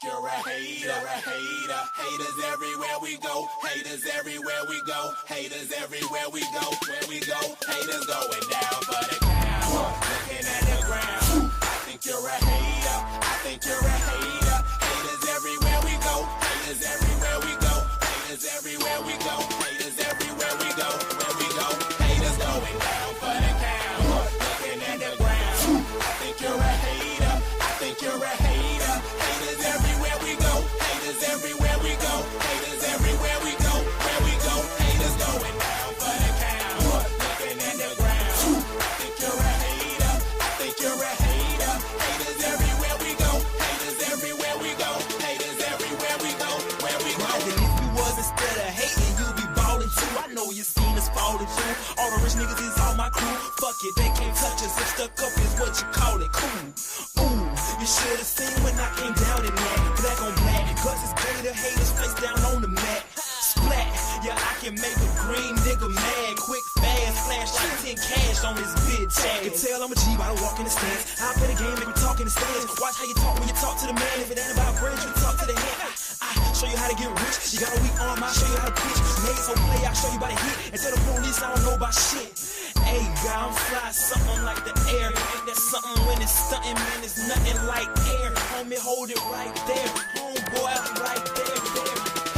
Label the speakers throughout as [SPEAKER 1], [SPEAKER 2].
[SPEAKER 1] you're a hater. Haters everywhere we go. Haters everywhere we go. Haters everywhere we go. Where we go, haters going down for the count. Looking at the ground. I think you're a hater. I think you're a hater. Haters everywhere we go. Haters everywhere we go. Haters everywhere we go. Haters everywhere we go. Where we go, haters going down for the count. Looking at the ground. I think you're a hater. I think you're a hater. Haters everywhere we go. Haters everywhere we go. Haters everywhere we go. Where we go, haters going down for the count. Looking at the ground. I think you're a hater. I think you're a hater. Haters everywhere we go. Haters everywhere we go. Haters everywhere we go. Where we go.
[SPEAKER 2] And if you was instead of hating, you'd be ballin' too. I know you seen us fallin' too. All the rich niggas is all my crew. Fuck it, they can't touch us. If stuck up is what you call it, cool. Ooh, you should've seen when I came down in that. Black on black, cause it's greater haters face down on the mat. Splat, yeah, I can make a green nigga mad. Quick, fast, flash like 10 cash on this bitch. Can tell I'm a G by the walk in the stands. I play the game, make me talk in the stands. Watch how you talk when you talk to the man. If it ain't about bread, you talk to the hand. I show you how to get rich. You got a weak arm, I'll show you how to pitch. Made so play, I'll show you by the hit. And tell the police I don't know about shit. Hey, God, I'm fly, something like the air. Ain't that something when it's stunting, man? It's nothing like air. Homie, hold it right there. Homeboy, I'm right there.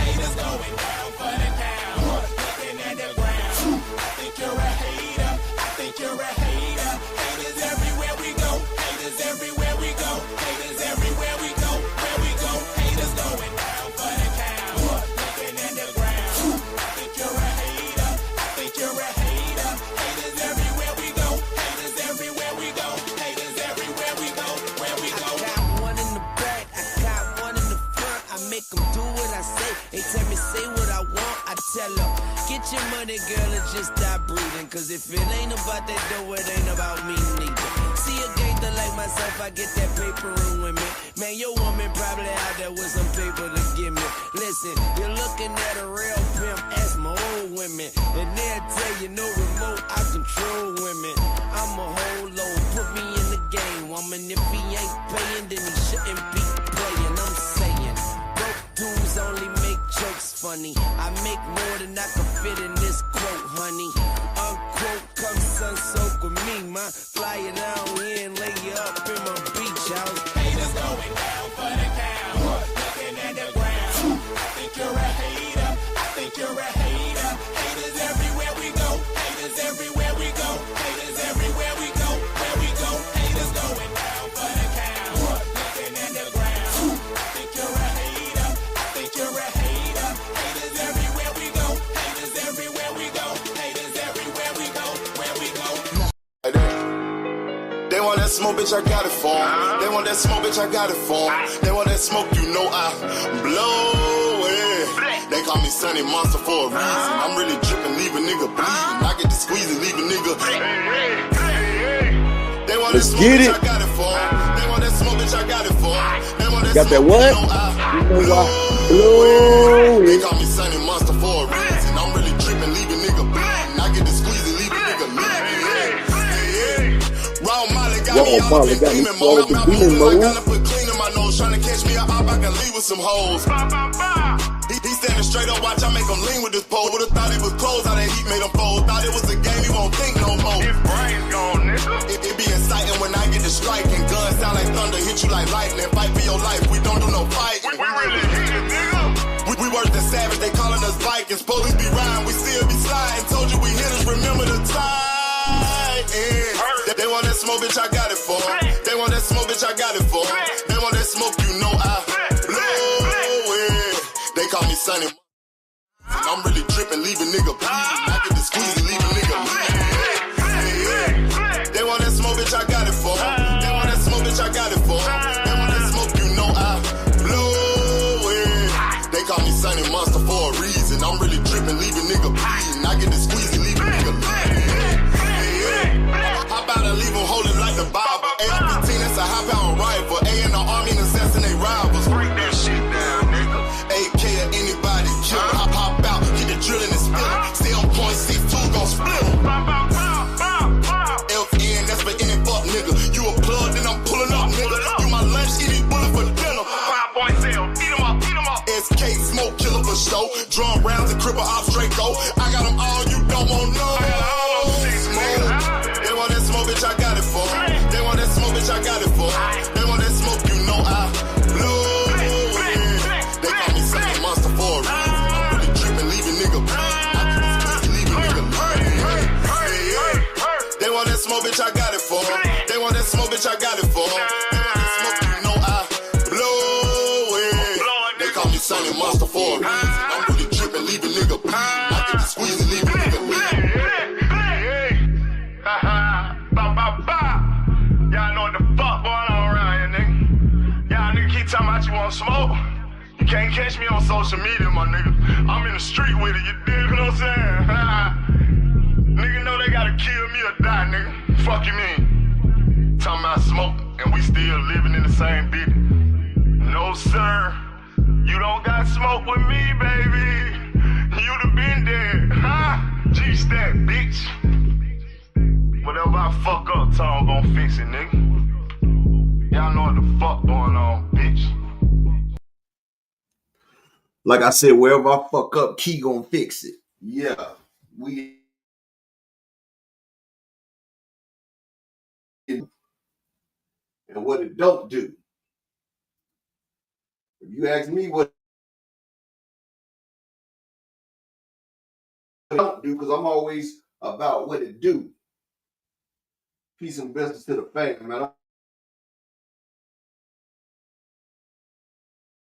[SPEAKER 1] Haters going down for the count. Looking at the ground. I think you're a hater. I think you're a hater. Haters everywhere we go. Haters everywhere we go. Haters everywhere we go. Where we go, haters going down for the count. Looking at the ground. I think you're a hater. I think you're a hater. Haters everywhere we go. Haters everywhere we go. Haters everywhere we go. Where we go.
[SPEAKER 3] I got one in the back, I got one in the front. I make them do what I say. They tell me say what I want, I tell them get your money, girl, and just stop breathing. Cause if it ain't about that dough, it ain't about me neither. See a gangster like myself, I get that paper and women. Man, your woman probably out there with some paper to give me. Listen, you're looking at a real pimp, ask my old women. And they'll tell you no remote, I control women. I'm a whole load, put me in the game, woman. If he ain't paying, then he shouldn't be playing. I'm saying, broke dudes only make jokes funny. I make more than I can fit in this quote, honey. Unquote, come sun soak with me, man. Fly it down here and lay you up in my beach house.
[SPEAKER 1] Haters going down for the count. Looking at the ground. I think you're a hater. I think you're a hater. Haters everywhere we go. Haters everywhere we go. Haters everywhere we go. Where we go, haters going down for the count. Looking at the ground. I think you're a hater. I think you're a hater. Haters everywhere we go. Haters everywhere we go. Haters everywhere we go. Where we go.
[SPEAKER 4] They want that smoke, bitch, I got it for 'em. They want that smoke, bitch, I got it for 'em. They want that smoke, you know I blow it. They call me Sunny Monster for a reason. I'm really dripping, leave a nigga bleeding. I get to squeeze and leave a nigga. They want that smoke, bitch, I got it for 'em. They want that smoke, bitch, I got it for 'em. They want that
[SPEAKER 5] Got that
[SPEAKER 4] smoke,
[SPEAKER 5] what?
[SPEAKER 4] you know I blow it. They call me Sunny Monster for a reason. I'm really dripping, leave a nigga bleeding. I get to squeeze and leave a nigga leaving. Raw Molly got me all up in demon mode. I'm not moving like I done put clean in my nose. Trying to catch me up, I can leave with some hoes. He standing straight up, watch I make him lean with this pole. Would've thought he was closed, how that heat made him fold. Thought it was a game, he won't think no more. His brain's gone, nigga. It be exciting when I get to striking. Guns sound like thunder, hit you like lightning. Fight for your life, we don't do no fighting. We really hit it, nigga. We worse than savage, they calling us Vikings. Police be riding, we still be sliding. Told you we hitters, remember the time. They want that smoke, bitch, I got it for 'em. They want that smoke, bitch, I got it for 'em. They want that smoke, you know I blow it. They call me Sunny. I'm really dripping, leave a nigga bleeding. I get to squeeze and leave a nigga bleeding. They want that smoke, bitch, I got it for 'em. They want that smoke, bitch, I got it for 'em. They want that smoke, you know I blow it. They call me Sunny Monster for a reason. I'm really dripping, leave a nigga bleeding. I get to squeeze and leave a nigga bleeding. How about I leave them holding like the Bible? AR-15, that's a high-power rifle. A in the army and assassinate rivals. Break that shit down, nigga. AK or anybody kill. Hop out, get the drilling and spilling. Stay on point, C2 gon' split 'em. SK, smoke killer for show. Drum rounds and cripple ops Draco. I got them all, you don't want no. Smoke. They want that smoke, bitch, I got it for. They want that smoke, bitch, I got it for. They want that smoke, you know I blow it. They call me such a monster for a reason. I'm really tripping, leaving nigga. They want that smoke, bitch, I got it for. They want that smoke, bitch, I got it for. They want that smoke, you know I blow it. They call me Sonny Monster for a reason. I'm really tripping, leaving nigga. I get the squeeze and leave a nigga.
[SPEAKER 5] Y'all know what the fuck going on around here, nigga. Y'all nigga keep talking about you want smoke. You can't catch me on social media, my nigga. I'm in the street with it, you dig what I'm saying? Nigga know they gotta kill me or die, nigga. Fuck you mean? Talking about smoke and we still living in the same bitch. No, sir. You don't got smoke with me, baby. You'd have been dead, huh? G-Stack, bitch. Whatever I fuck up, Tom gon' fix it, nigga. Y'all know what the fuck going on, bitch.
[SPEAKER 6] Like I said, wherever I fuck up, Key gon' fix it. Yeah, we. And what it don't do. If you ask me what it don't do, because I'm always about what it do. Peace and blessings to the family, man.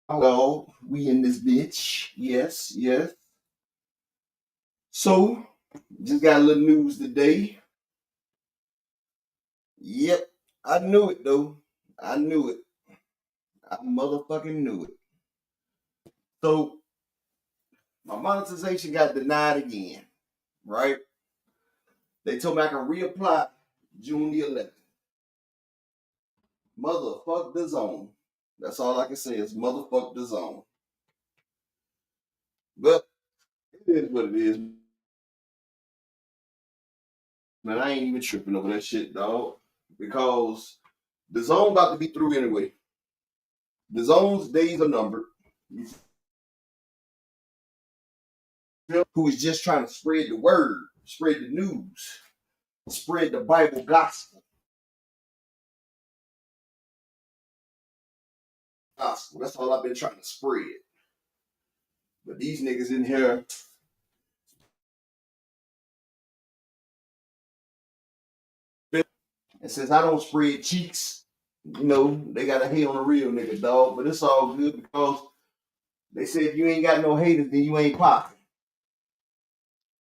[SPEAKER 6] Hello, we in this bitch. Yes, yes. So, just got a little news today. Yep, I knew it though. I knew it. I motherfucking knew it. So, my monetization got denied again, right? They told me I can reapply June the 11th. Motherfuck the zone. That's all I can say is motherfuck the zone. But it is what it is. Man, I ain't even tripping over that shit, dog. Because the zone about to be through anyway. The zone's days are numbered. Who is just trying to spread the word, spread the news, spread the Bible gospel. That's all I've been trying to spread. But these niggas in here, and since I don't spread cheeks, you know, they got a hate on the real nigga, dog. But it's all good because they said if you ain't got no haters, then you ain't popping.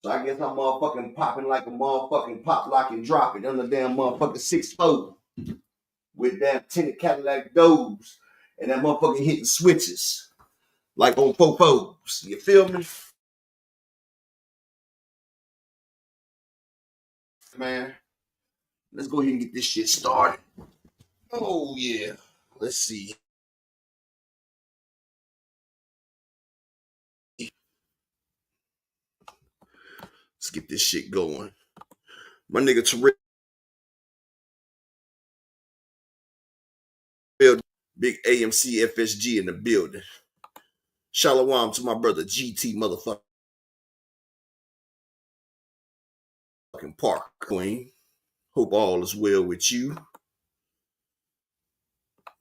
[SPEAKER 6] So I guess I'm motherfucking popping like a motherfucking pop, lock, and drop it under damn motherfucking 6'4" with damn tinted Cadillac doors and that motherfucking hitting switches like on fofos. You feel me? Man, let's go ahead and get this shit started. Oh yeah. Let's see. Let's get this shit going. My nigga Terrell, big AMC FSG in the building. Shalom to my brother GT motherfucking Park Queen. Hope all is well with you.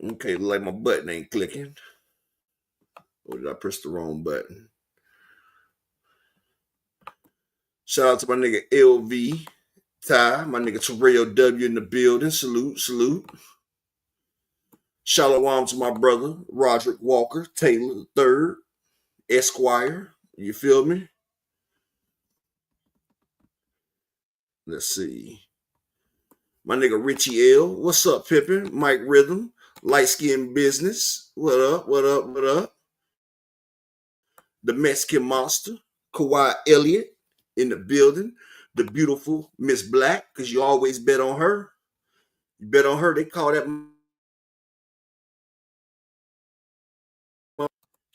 [SPEAKER 6] Okay, like my button ain't clicking. Or did I press the wrong button? Shout out to my nigga LV Ty, my nigga Terrell W in the building. Salute, salute. Shalom to my brother Roderick Walker Taylor III, Esquire. You feel me? Let's see. My nigga Richie L. What's up, Pippin? Mike Rhythm. Light Skin Business. What up? What up? What up? The Mexican Monster. Kawhi Elliott in the building. The beautiful Miss Black, because you always bet on her. You bet on her. They call that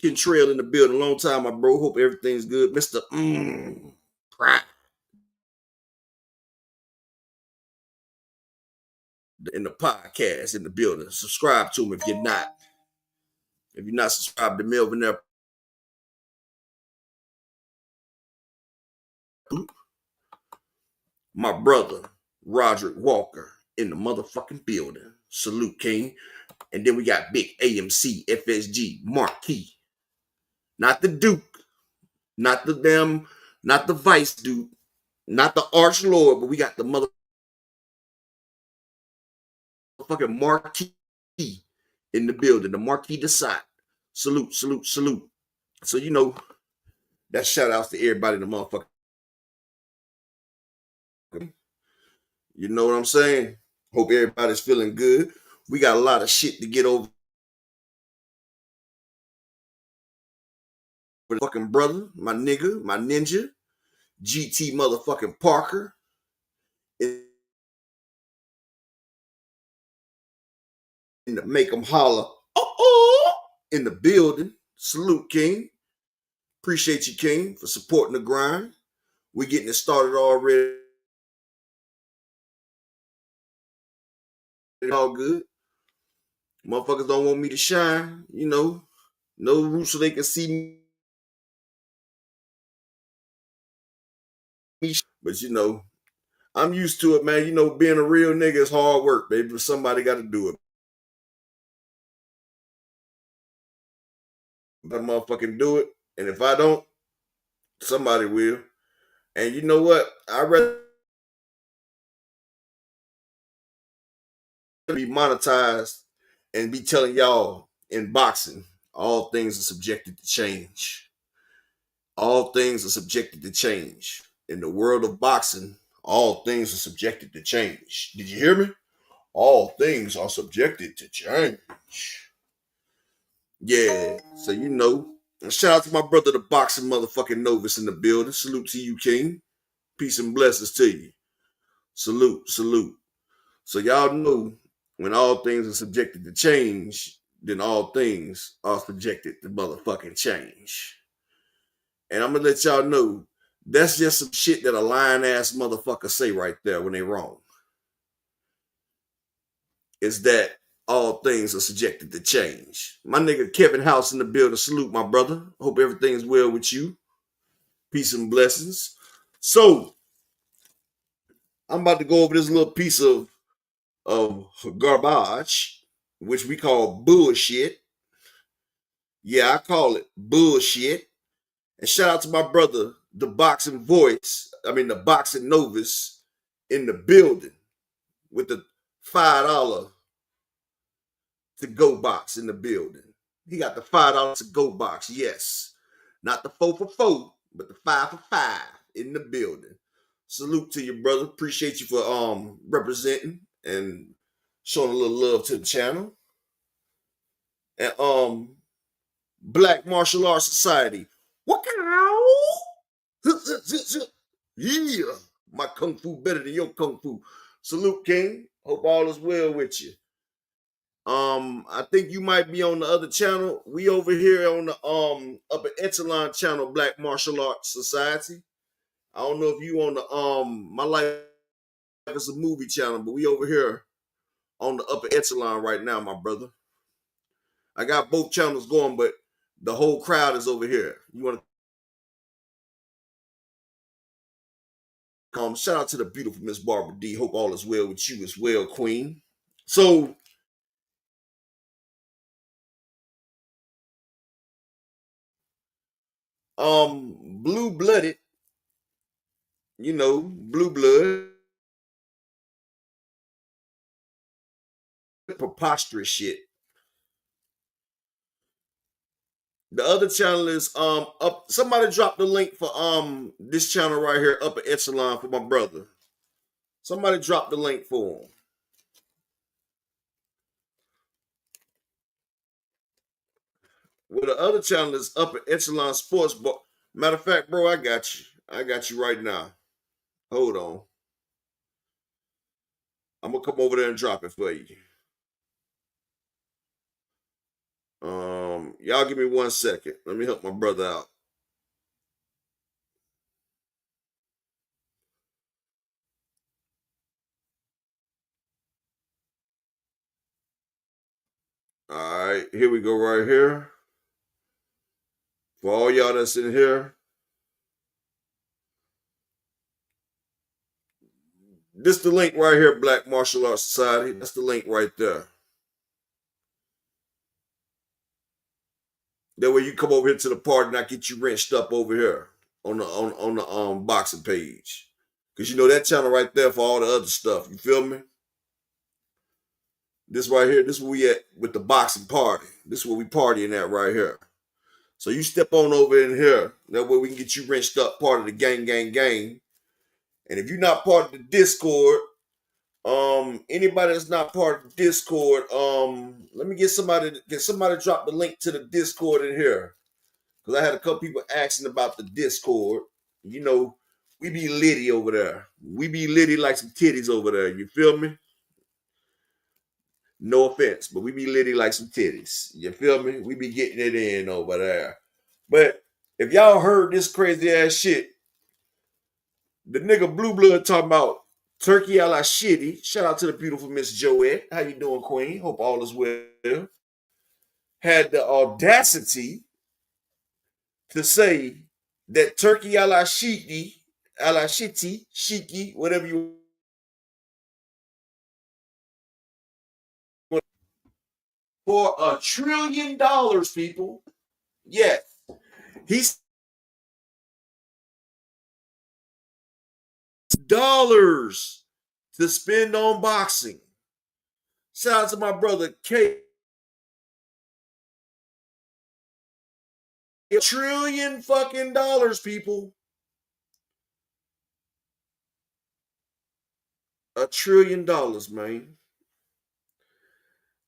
[SPEAKER 6] Kentrail in the building. Long time, my bro. Hope everything's good. Mr. Pride. In the podcast in the building. Subscribe to him if you're not. If you're not subscribed to Melvin there, My brother, Roderick Walker, in the motherfucking building. Salute, King. And then we got Big AMC, FSG, Marquis. Not the Duke. Not not the Vice Duke. Not the Arch Lord, but we got the motherfucking Marquis in the building. The Marquis de Sade. Salute, salute, salute. So, that shout outs to everybody in the motherfucker. You know what I'm saying? Hope everybody's feeling good. We got a lot of shit to get over. Fucking brother, my nigga, my ninja, GT motherfucking Parker. In the make them holler, in the building. Salute, King. Appreciate you, King, for supporting the grind. We getting it started already. All good. Motherfuckers don't want me to shine, no roof so they can see me. But I'm used to it, man. Being a real nigga is hard work, baby. But somebody got to do it. But motherfucking do it. And if I don't, somebody will. And you know what? I'd rather be monetized and be telling y'all in boxing, all things are subjected to change. All things are subjected to change. In the world of boxing, all things are subjected to change. Did you hear me? All things are subjected to change. Yeah, so shout out to my brother, the boxing motherfucking novice in the building. Salute to you, King. Peace and blessings to you. Salute, salute. So y'all know when all things are subjected to change, then all things are subjected to motherfucking change. And I'm gonna let y'all know that's just some shit that a lying ass motherfucker say right there when they wrong. Is that all things are subjected to change. My nigga Kevin House in the building. Salute, my brother. Hope everything's well with you. Peace and blessings. So, I'm about to go over this little piece of garbage, which we call bullshit. Yeah, I call it bullshit. And shout out to my brother, the boxing the boxing novice in the building with the $5 to go box in the building. He got the $5 to go box, yes. Not the 4 for 4, but the 5 for 5 in the building. Salute to you, brother. Appreciate you for representing and showing a little love to the channel. And Black Martial Arts Society. Yeah. My kung fu better than your kung fu. Salute, King. Hope all is well with you. I think you might be on the other channel. We over here on the upper echelon channel, Black Martial Arts Society. I don't know if you on the My Life is a Movie channel, but we over here on the upper echelon right now, my brother. I got both channels going, but the whole crowd is over here. You want to come? Shout out to the beautiful Miss Barbara D. Hope all is well with you as well, Queen. So blue blooded, blue blood, preposterous shit. The other channel is up. Somebody dropped the link for this channel right here, upper echelon, for my brother. Somebody dropped the link for him. Well, the other channel is upper echelon sports. But matter of fact, bro, I got you. I got you right now. Hold on. I'm gonna come over there and drop it for you. Y'all give me 1 second. Let me help my brother out. All right, here we go right here. For all y'all that's in here,
[SPEAKER 7] This the link right here, Black Martial Arts Society. That's the link right there. That way you come over here to the party and I get you wrenched up over here on the boxing page. Cause you know that channel right there for all the other stuff. You feel me? This right here, this is where we at with the boxing party. This is where we partying at right here. So you step on over in here. That way we can get you wrenched up, part of the gang. And if you're not part of the Discord, anybody that's not part of the Discord, let me get somebody drop the link to the Discord in here. Because I had a couple people asking about the Discord. You know, we be litty over there. We be litty like some titties over there. You feel me? No offense, but we be litty like some titties. You feel me? We be getting it in over there. But if y'all heard this crazy ass shit, the nigga Blue Blood talking about turkey a la shitty. Shout out to the beautiful Miss Joette. How you doing, Queen? Hope all is well. Had the audacity to say that turkey a la shitty, shiki, whatever you want, for $1 trillion, people. Yes. He's dollars to spend on boxing. Shout out to my brother K. $1 trillion fucking dollars, people. $1 trillion, man.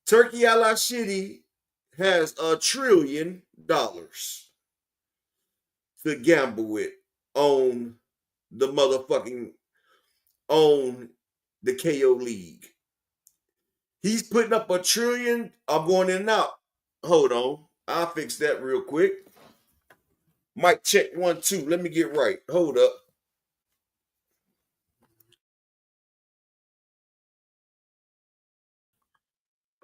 [SPEAKER 7] Turkey a la shitty has $1 trillion to gamble with on the motherfucking on the KO League. He's putting up $1 trillion. I'm going in and out. Hold on. I'll fix that real quick. Mic check 1, 2. Let me get right. Hold up.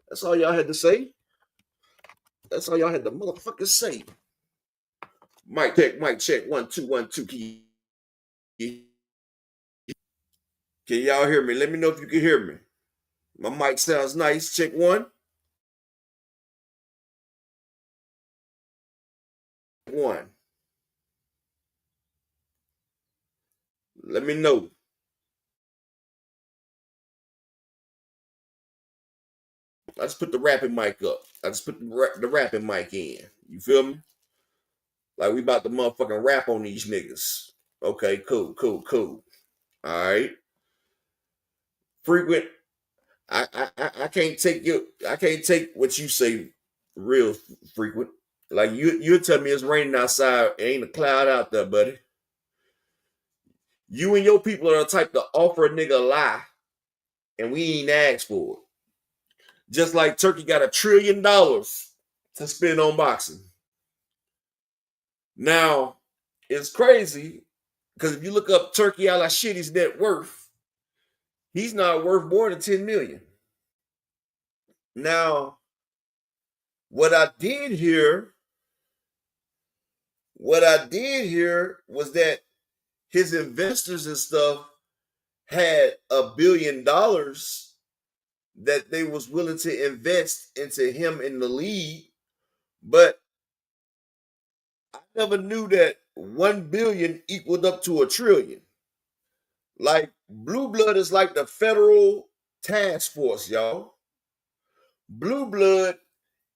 [SPEAKER 7] That's all y'all had to say. That's all y'all had to motherfucking say. Mic check 1, 2, 1, 2. Can y'all hear me? Let me know if you can hear me. My mic sounds nice. Check 1. 1. Let me know. I just put the rapping mic up. I just put the rapping mic in. You feel me? Like we about to motherfucking rap on these niggas. Okay, cool. All right. Frequent. I can't take what you say real frequent. Like you tell me it's raining outside, ain't a cloud out there, buddy. You and your people are the type to offer a nigga a lie, and we ain't asked for it. Just like Turkey got $1 trillion to spend on boxing. Now, it's crazy because if you look up Turkey a la shitty's net worth, he's not worth more than 10 million. Now, what I did hear was that his investors and stuff had $1 billion that they was willing to invest into him in the league, but I never knew that 1 billion equaled up to $1 trillion. Like Blue Blood is like the federal task force, y'all. Blue Blood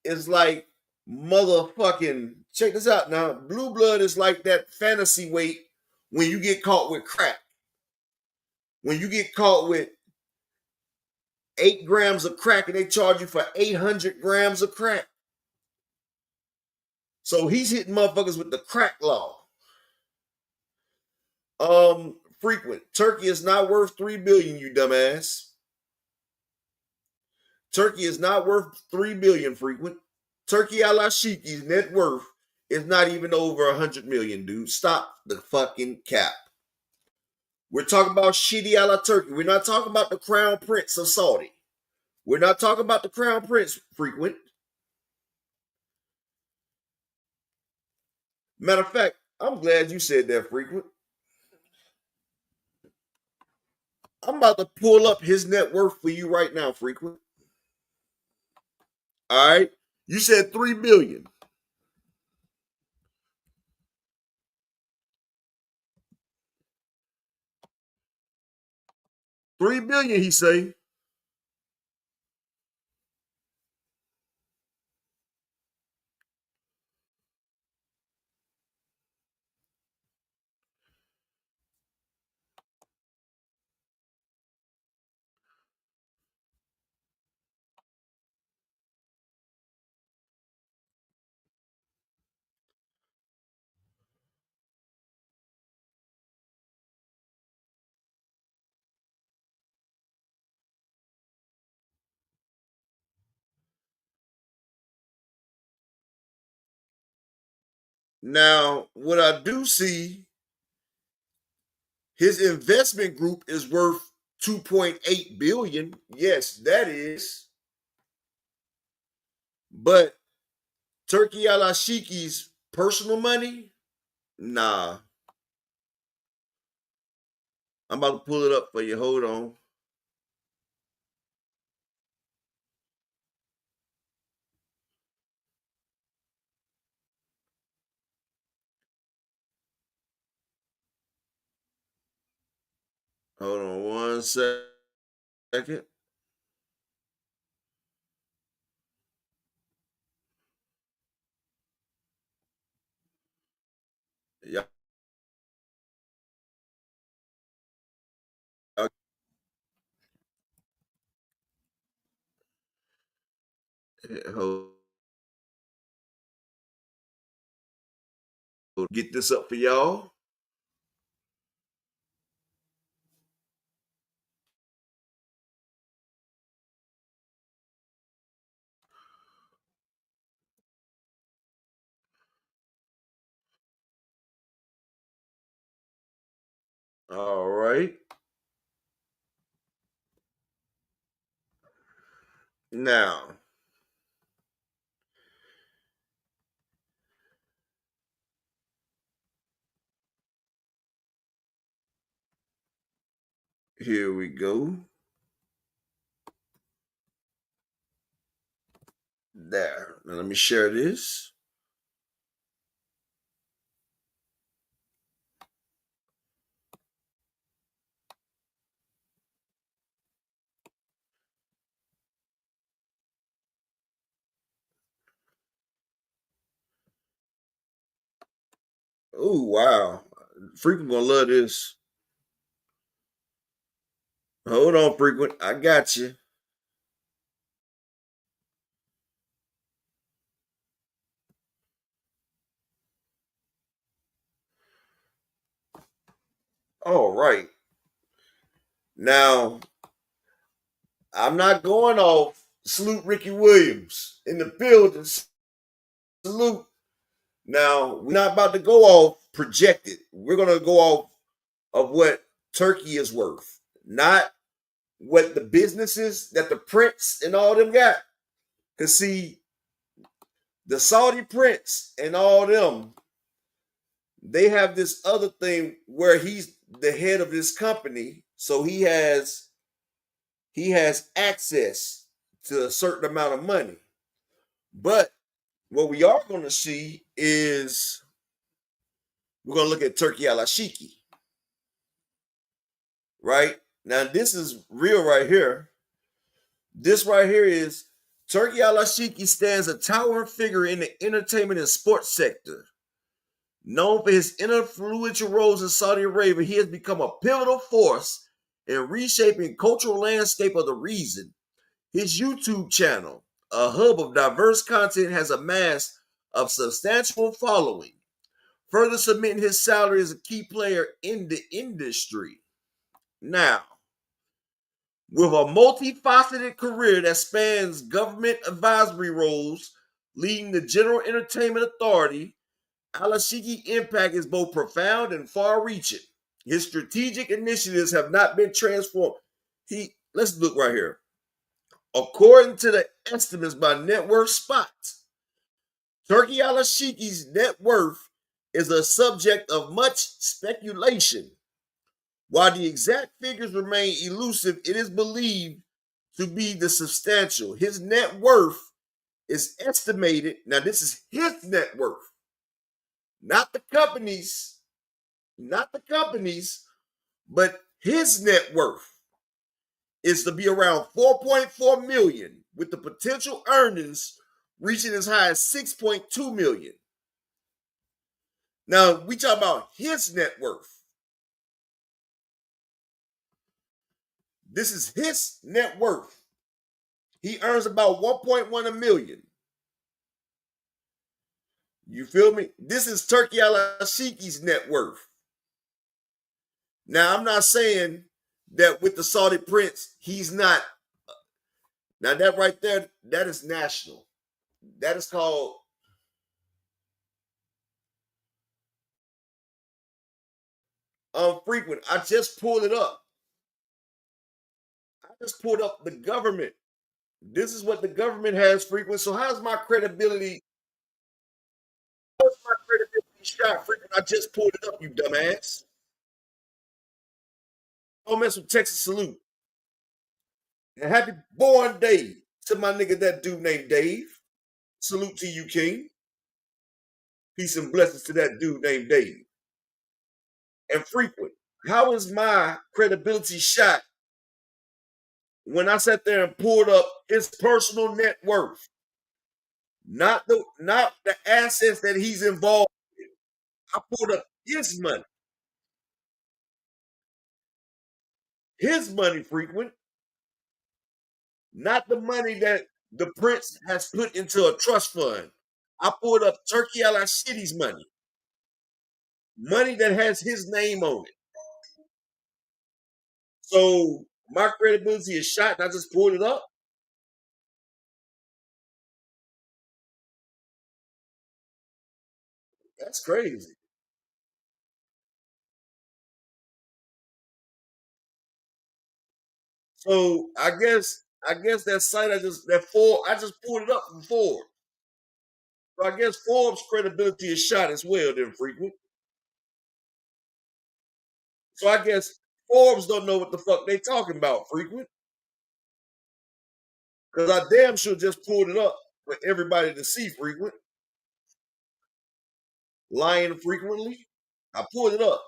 [SPEAKER 7] is like motherfucking, check this out now. Blue Blood is like that fantasy weight when you get caught with crack. When you get caught with 8 grams of crack and they charge you for 800 grams of crack. So he's hitting motherfuckers with the crack law. Frequent. Turkey is not worth 3 billion, you dumbass. Turkey is not worth 3 billion, frequent. Turkey a la Shiki's net worth is not even over 100 million, dude. Stop the fucking cap. We're talking about shitty a la Turkey. We're not talking about the Crown Prince of Saudi. We're not talking about the Crown Prince, frequent. Matter of fact, I'm glad you said that, frequent. I'm about to pull up his net worth for you right now, Frequent. All right. You said 3 billion. $3 billion, he say. Now, what I do see, his investment group is worth 2.8 billion. Yes, that is. But Turkey Alashiki's personal money, nah. I'm about to pull it up for you. Hold on. Hold on 1 second. Yeah. Hold, get this up for y'all. All right. Now, here we go. There. Now let me share this. Oh, wow. Frequent gonna love this. Hold on, Frequent. I got you. All right. Now, I'm not going off salute Ricky Williams in the building. Salute. Now, we're not about to go off projected. We're going to go off of what Turkey is worth, not what the businesses that the prince and all them got. Because, see, the Saudi prince and all them, they have this other thing where he's the head of this company. So he has access to a certain amount of money. But what we are going to see is we're going to look at Turkey Alashiki. Right? Now, this is real right here. This right here is Turkey Alashiki stands a towering figure in the entertainment and sports sector. Known for his influential roles in Saudi Arabia, he has become a pivotal force in reshaping cultural landscape of the region. His YouTube channel, a hub of diverse content, has amassed a substantial following, further cementing his salary as a key player in the industry. Now, with a multifaceted career that spans government advisory roles, leading the General Entertainment Authority, Alashiki's impact is both profound and far-reaching. His strategic initiatives have not been transformed. Let's look right here. According to the estimates by Net Worth Spot, Turkey Alashiki's net worth is a subject of much speculation. While the exact figures remain elusive, it is believed to be the substantial. His net worth is estimated. Now, this is his net worth, not the company's, but his net worth is to be around 4.4 million, with the potential earnings reaching as high as 6.2 million. Now, we talk about his net worth. This is his net worth. He earns about 1.1 million. You feel me? This is Turkey Al-Ashiki's net worth. Now, I'm not saying that with the Saudi prince, he's not. Now, that right there, that is national. That is called frequent. I just pulled it up. I just pulled up the government. This is what the government has frequent. So how's my credibility? How's my credibility shot frequent? I just pulled it up, you dumbass. Don't mess with Texas Salute. And happy born day to my nigga, that dude named Dave. Salute to you, King. Peace and blessings to that dude named Dave. And frequent. How is my credibility shot when I sat there and pulled up his personal net worth? Not the assets that he's involved in. I pulled up his money. His money, frequent. Not the money that the prince has put into a trust fund. I pulled up Turkey Al-Ashiki's money. Money that has his name on it. So my credibility is shot, and I just pulled it up. That's crazy. So I guess that site I just pulled it up from Forbes. So I guess Forbes' credibility is shot as well, then, frequent. So I guess Forbes don't know what the fuck they talking about, frequent. Because I damn sure just pulled it up for everybody to see, frequent. Lying frequently. I pulled it up.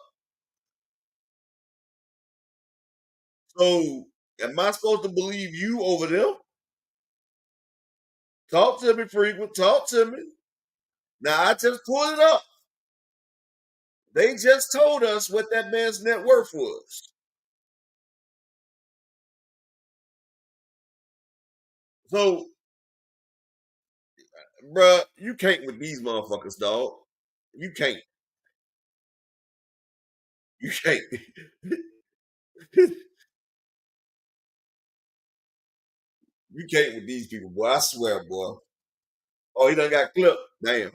[SPEAKER 7] So am I supposed to believe you over there? Talk to me, frequent. Talk to me. Now I just pulled it up. They just told us what that man's net worth was. So, bruh, you can't with these motherfuckers, dog. You can't. You can't. You can't with these people, boy. I swear, boy. Oh, he done got clipped. Damn.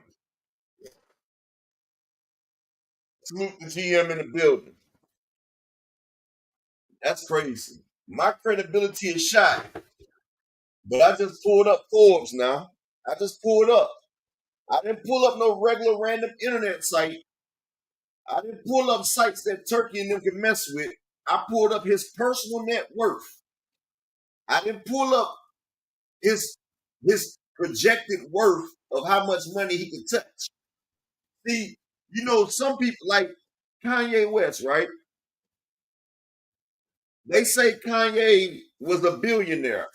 [SPEAKER 7] Salute the GM in the building. That's crazy. My credibility is shot. But I just pulled up Forbes now. I just pulled up. I didn't pull up no regular random internet site. I didn't pull up sites that Turkey and them can mess with. I pulled up his personal net worth. I didn't pull up his projected worth of how much money he can touch. See, you know, some people like Kanye West, right? They say Kanye was a billionaire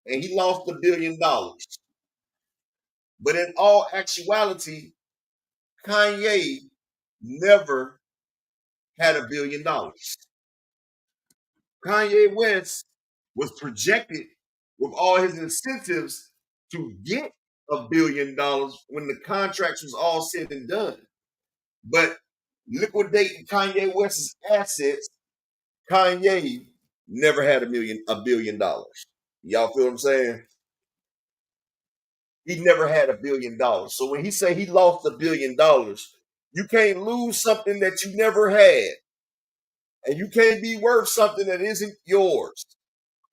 [SPEAKER 7] and he lost $1 billion. But in all actuality, Kanye never had $1 billion. Kanye West was projected with all his incentives to get $1 billion when the contracts was all said and done. But liquidating Kanye West's assets, Kanye never had $1 billion. Y'all feel what I'm saying? He never had $1 billion. So when he say he lost $1 billion, you can't lose something that you never had. And you can't be worth something that isn't yours.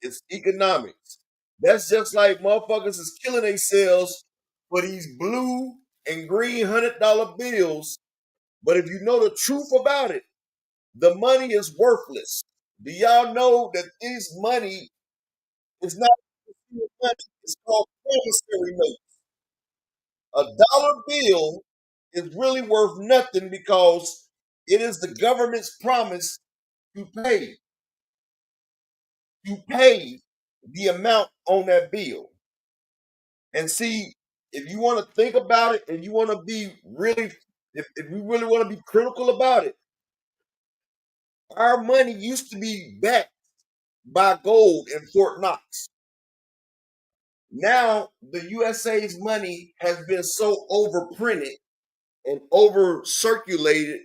[SPEAKER 7] It's economics. That's just like motherfuckers is killing themselves for these blue and green $100 bills. But if you know the truth about it, the money is worthless. Do y'all know that this money is not money? It's called promissory note. A dollar bill is really worth nothing because it is the government's promise to pay the amount on that bill. And see, if you want to think about it and you want to be really, if we really want to be critical about it, our money used to be backed by gold in Fort Knox. Now the USA's money has been so overprinted and over circulated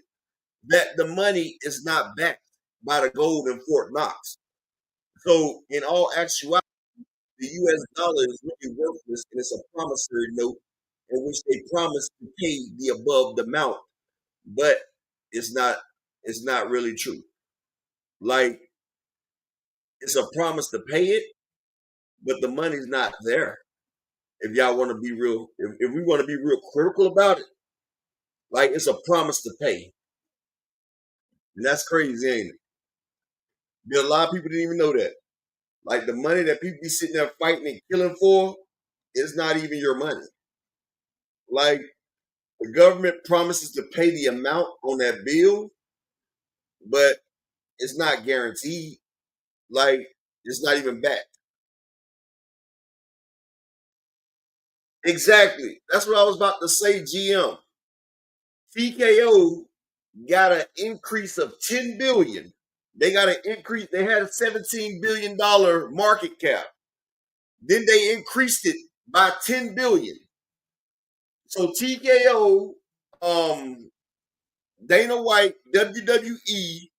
[SPEAKER 7] that the money is not backed by the gold in Fort Knox. So in all actuality, the US dollar is really worthless and it's a promissory note in which they promise to pay the above the amount, but it's not it's not really true. Like it's a promise to pay it, but the money's not there. If y'all want to be real, if we want to be real critical about it, like it's a promise to pay. And that's crazy, ain't it? There a lot of people didn't even know that. Like the money that people be sitting there fighting and killing for is not even your money. Like the government promises to pay the amount on that bill, but it's not guaranteed. Like it's not even back. Exactly. That's what I was about to say, GM. TKO got an increase of 10 billion. They got an increase. They had a $17 billion market cap. Then they increased it by 10 billion. So TKO, Dana White, WWE,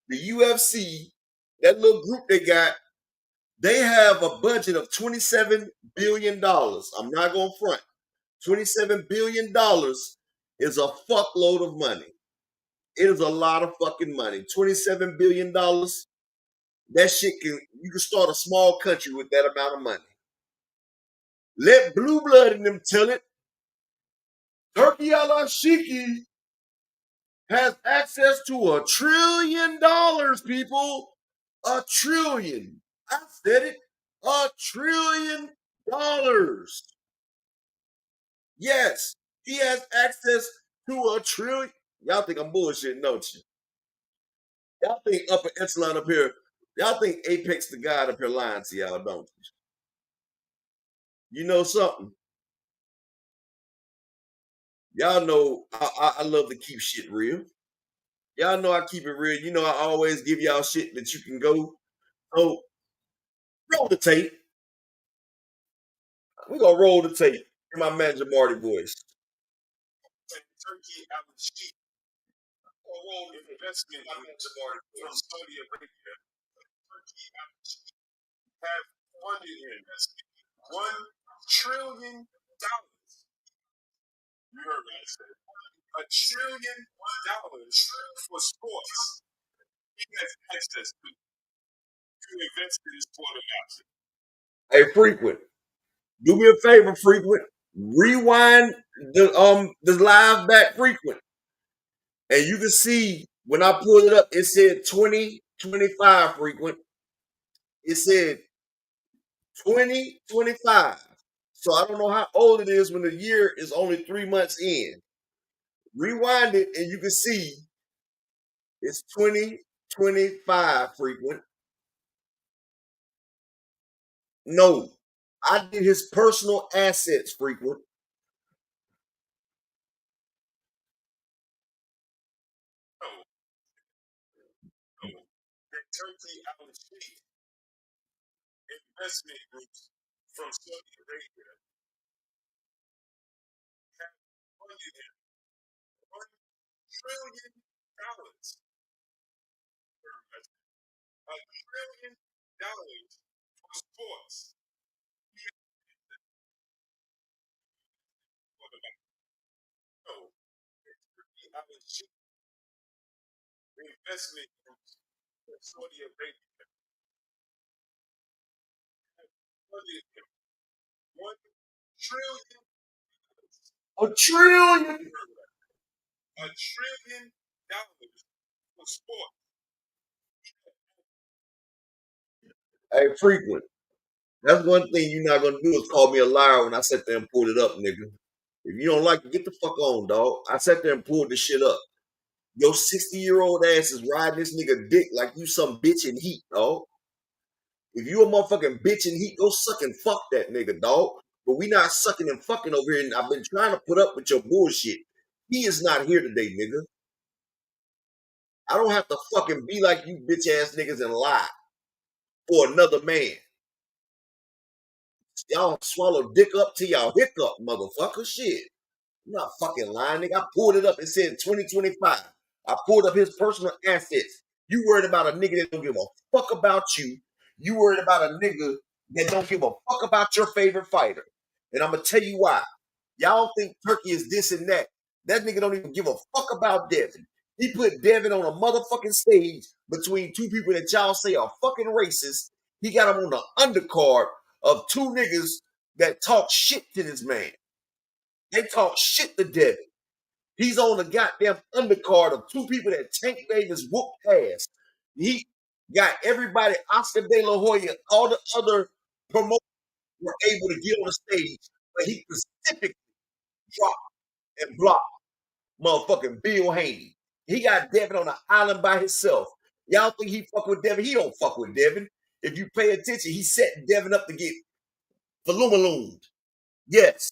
[SPEAKER 7] the UFC, that little group they got, they have a budget of $27 billion. I'm not going to front. $27 billion is a fuckload of money. It is a lot of fucking money. $27 billion. That shit you can start a small country with that amount of money. Let Blue Blood in them tell it. Turkey Al-Ashiki has access to $1 trillion, people. $1 trillion. I said it. $1 trillion. Yes, he has access to $1 trillion. Y'all think I'm bullshitting, don't you? Y'all think upper echelon up here. Y'all think Apex the God up here lying to y'all, don't you? You know something? Y'all know I love to keep shit real. Y'all know I keep it real. You know I always give y'all shit that you can go. So roll the tape. We're gonna roll the tape in my manager Marty voice. Turkey out of sheep. Roll the investment from Saudi Arabia. Turkey out of sheep have funded investment $1 trillion. You heard what I said. $1 trillion for sports. He has access to invest in his sport of action. Hey, Frequent, do me a favor, Frequent. Rewind the live back, Frequent, and you can see when I pulled it up, it said 2025, Frequent. It said 2025. So I don't know how old it is when the year is only 3 months in. Rewind it and you can see it's 2025, Frequent. No, I did his personal assets, Frequent. That Turkey out of state investment groups from Saudi Arabia have funded him $1 trillion. $1 trillion for sports. No, Turkey out of state investment groups from Saudi Arabia have funded him $1 trillion. $1 trillion. $1 trillion Hey, frequent. That's one thing you're not gonna do is call me a liar when I sat there and pulled it up, nigga. If you don't like it, get the fuck on, dog. I sat there and pulled this shit up. Your 60-year-old ass is riding this nigga dick like you some bitch in heat, dog. If you a motherfucking bitch in heat, go suck and fuck that nigga, dog. But we not sucking and fucking over here, and I've been trying to put up with your bullshit. He is not here today, nigga. I don't have to fucking be like you bitch ass niggas and lie for another man. Y'all swallow dick up to y'all hiccup, motherfucker. Shit. I'm not fucking lying, nigga. I pulled it up. It said 2025. I pulled up his personal assets. You worried about a nigga that don't give a fuck about you. You worried about a nigga that don't give a fuck about your favorite fighter. And I'm going to tell you why. Y'all think Turkey is this and that. That nigga don't even give a fuck about Devin. He put Devin on a motherfucking stage between two people that y'all say are fucking racist. He got him on the undercard of two niggas that talk shit to this man. They talk shit to Devin. He's on the goddamn undercard of two people that Tank Davis whooped ass. He got everybody, Oscar De La Hoya, all the other promoters were able to get on the stage, but he specifically dropped and blocked motherfucking Bill Haney. He got Devin on an island by himself. Y'all think he fuck with Devin? He don't fuck with Devin. If you pay attention, he set Devin up to get Falumalooned. Yes.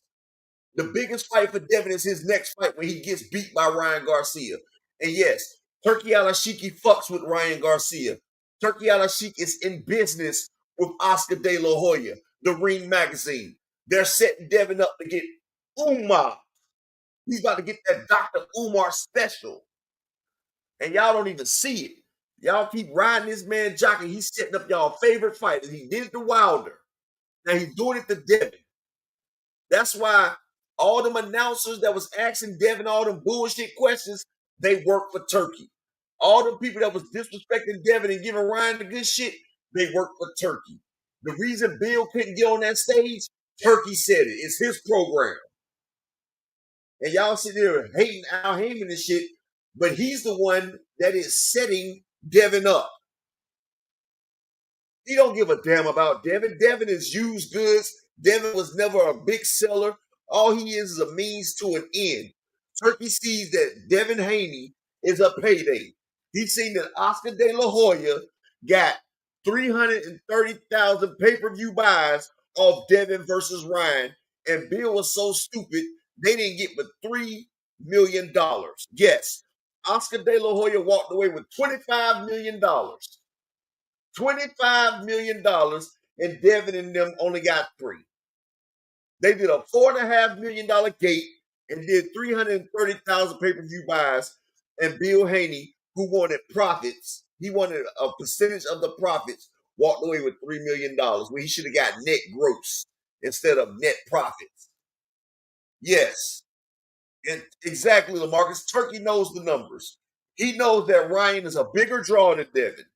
[SPEAKER 7] The biggest fight for Devin is his next fight when he gets beat by Ryan Garcia. And yes, Turkey Alashiki fucks with Ryan Garcia. Turkey Alashiki is in business with Oscar De La Hoya, the Ring Magazine. They're setting Devin up to get Umar. He's about to get that Dr. Umar special. And y'all don't even see it. Y'all keep riding this man jockey. He's setting up y'all favorite fighters. He did it to Wilder. Now he's doing it to Devin. That's why all them announcers that was asking Devin all them bullshit questions, they work for Turkey. All them people that was disrespecting Devin and giving Ryan the good shit, they work for Turkey. The reason Bill couldn't get on that stage, Turkey said it. It's his program. And y'all sit there hating Al Heyman and shit, but he's the one that is setting Devin up. He don't give a damn about Devin. Devin is used goods. Devin was never a big seller. All he is a means to an end. Turkey sees that Devin Haney is a payday. He's seen that Oscar De La Hoya got 330,000 pay-per-view buys off Devin versus Ryan, and Bill was so stupid they didn't get but $3 million. Yes, Oscar De La Hoya walked away with $25 million. $25 million, and Devin and them only got 3. They did a $4.5 million gate and did 330,000 pay-per-view buys. And Bill Haney, who wanted profits, he wanted a percentage of the profits, walked away with $3 million, where he should have got net gross instead of net profits. Yes, and exactly, LaMarcus. Turkey knows the numbers. He knows that Ryan is a bigger draw than Devin.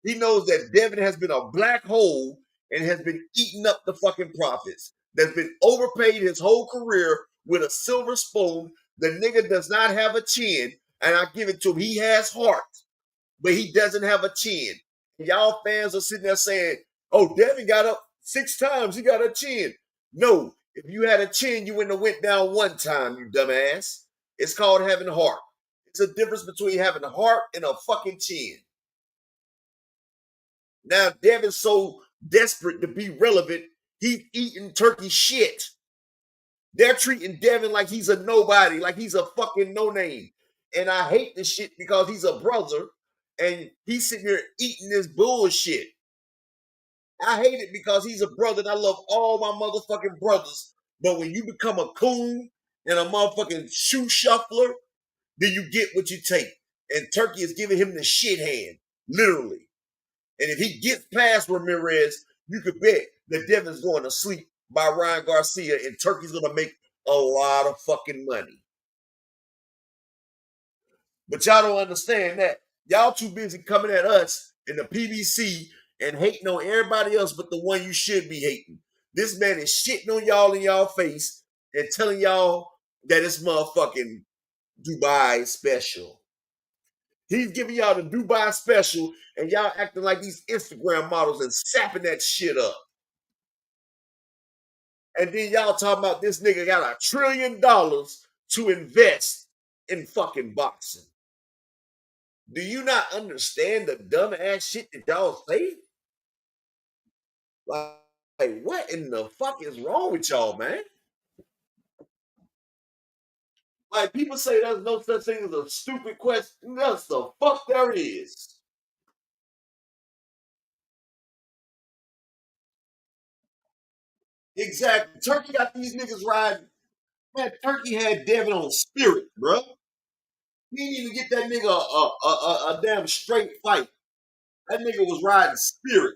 [SPEAKER 7] He knows that Devin has been a black hole and has been eating up the fucking profits. That's been overpaid his whole career with a silver spoon. The nigga does not have a chin, and I give it to him. He has heart, but he doesn't have a chin. And y'all fans are sitting there saying, oh, Devin got up 6 times. He got a chin. No, if you had a chin, you wouldn't have went down 1 time, you dumbass. It's called having heart. It's a difference between having a heart and a fucking chin. Now, Devin's so desperate to be relevant, he's eating Turkey shit. They're treating Devin like he's a nobody, like he's a fucking no-name. And I hate this shit because he's a brother, and he's sitting here eating this bullshit. I hate it because he's a brother, and I love all my motherfucking brothers. But when you become a coon and a motherfucking shoe shuffler, then you get what you take. And Turkey is giving him the shit hand, literally. And if he gets past Ramirez, you could bet that Devin's going to sleep by Ryan Garcia, and Turkey's going to make a lot of fucking money. But y'all don't understand that. Y'all too busy coming at us in the PBC and hating on everybody else but the one you should be hating. This man is shitting on y'all in y'all face and telling y'all that it's motherfucking Dubai special. He's giving y'all the Dubai special, and y'all acting like these Instagram models and sapping that shit up. And then y'all talking about this nigga got $1 trillion to invest in fucking boxing. Do you not understand the dumb ass shit that y'all say? Like, what in the fuck is wrong with y'all, man? Like, people say there's no such thing as a stupid question. That's the fuck there is. Exactly. Turkey got these niggas riding. Man, Turkey had Devin on spirit, bro. He didn't even get that nigga a damn straight fight. That nigga was riding spirit.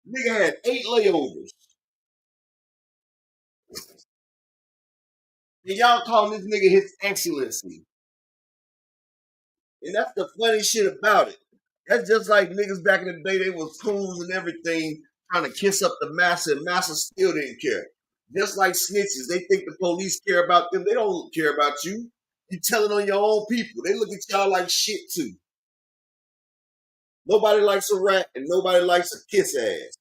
[SPEAKER 7] Nigga had 8 layovers. And y'all calling this nigga His Excellency. And that's the funny shit about it. That's just like niggas back in the day, they was coons and everything, trying to kiss up the massa, and massa still didn't care. Just like snitches, they think the police care about them. They don't care about you. You telling on your own people. They look at y'all like shit too. Nobody likes a rat and nobody likes a kiss ass.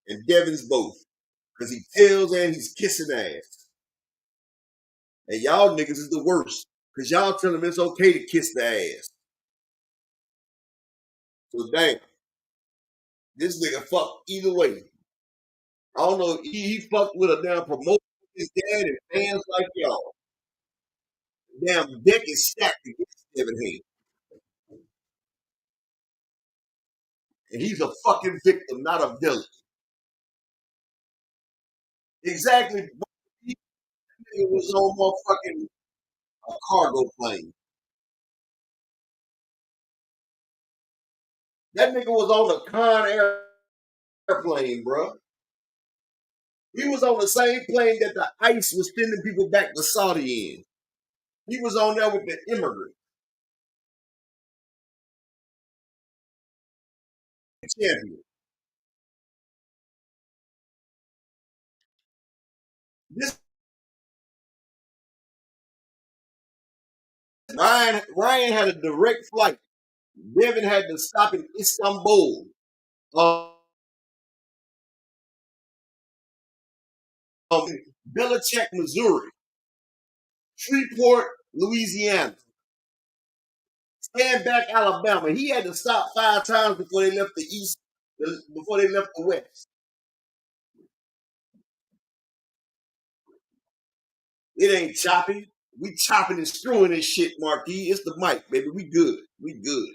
[SPEAKER 7] And Devin's both. Because he tells and he's kissing ass. And y'all niggas is the worst. Because y'all tell him it's okay to kiss the ass. So damn. This nigga fucked either way. I don't know. He fucked with a damn promoter, his dad, and fans like y'all. Damn deck is stacked against Devin Haney. And he's a fucking victim, not a villain. Exactly. He was on motherfucking cargo plane. That nigga was on a Con airplane, bro. He was on the same plane that the ICE was sending people back to Saudi in. He was on there with the immigrant. Champion. This Ryan had a direct flight. Devin had to stop in Istanbul. Belichick, Missouri. Shreveport, Louisiana. Stand back, Alabama. He had to stop 5 times before they left the East, before they left the West. It ain't choppy. We chopping and screwing this shit, Marquis. It's the mic, baby. We good. We good.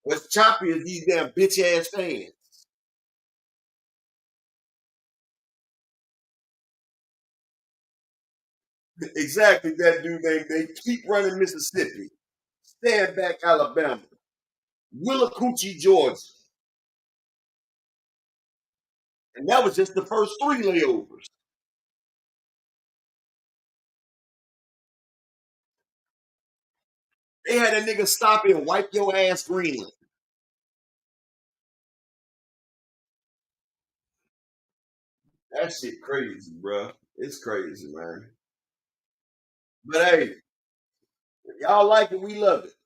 [SPEAKER 7] What's choppy is these damn bitch ass fans. Exactly that dude. They keep running Mississippi. Stand back, Alabama. Willacoochee, Georgia. And that was just the first 3 layovers. They had a nigga stop and wipe your ass Greenland. That shit crazy, bro. It's crazy, man. But hey, if y'all like it, we love it.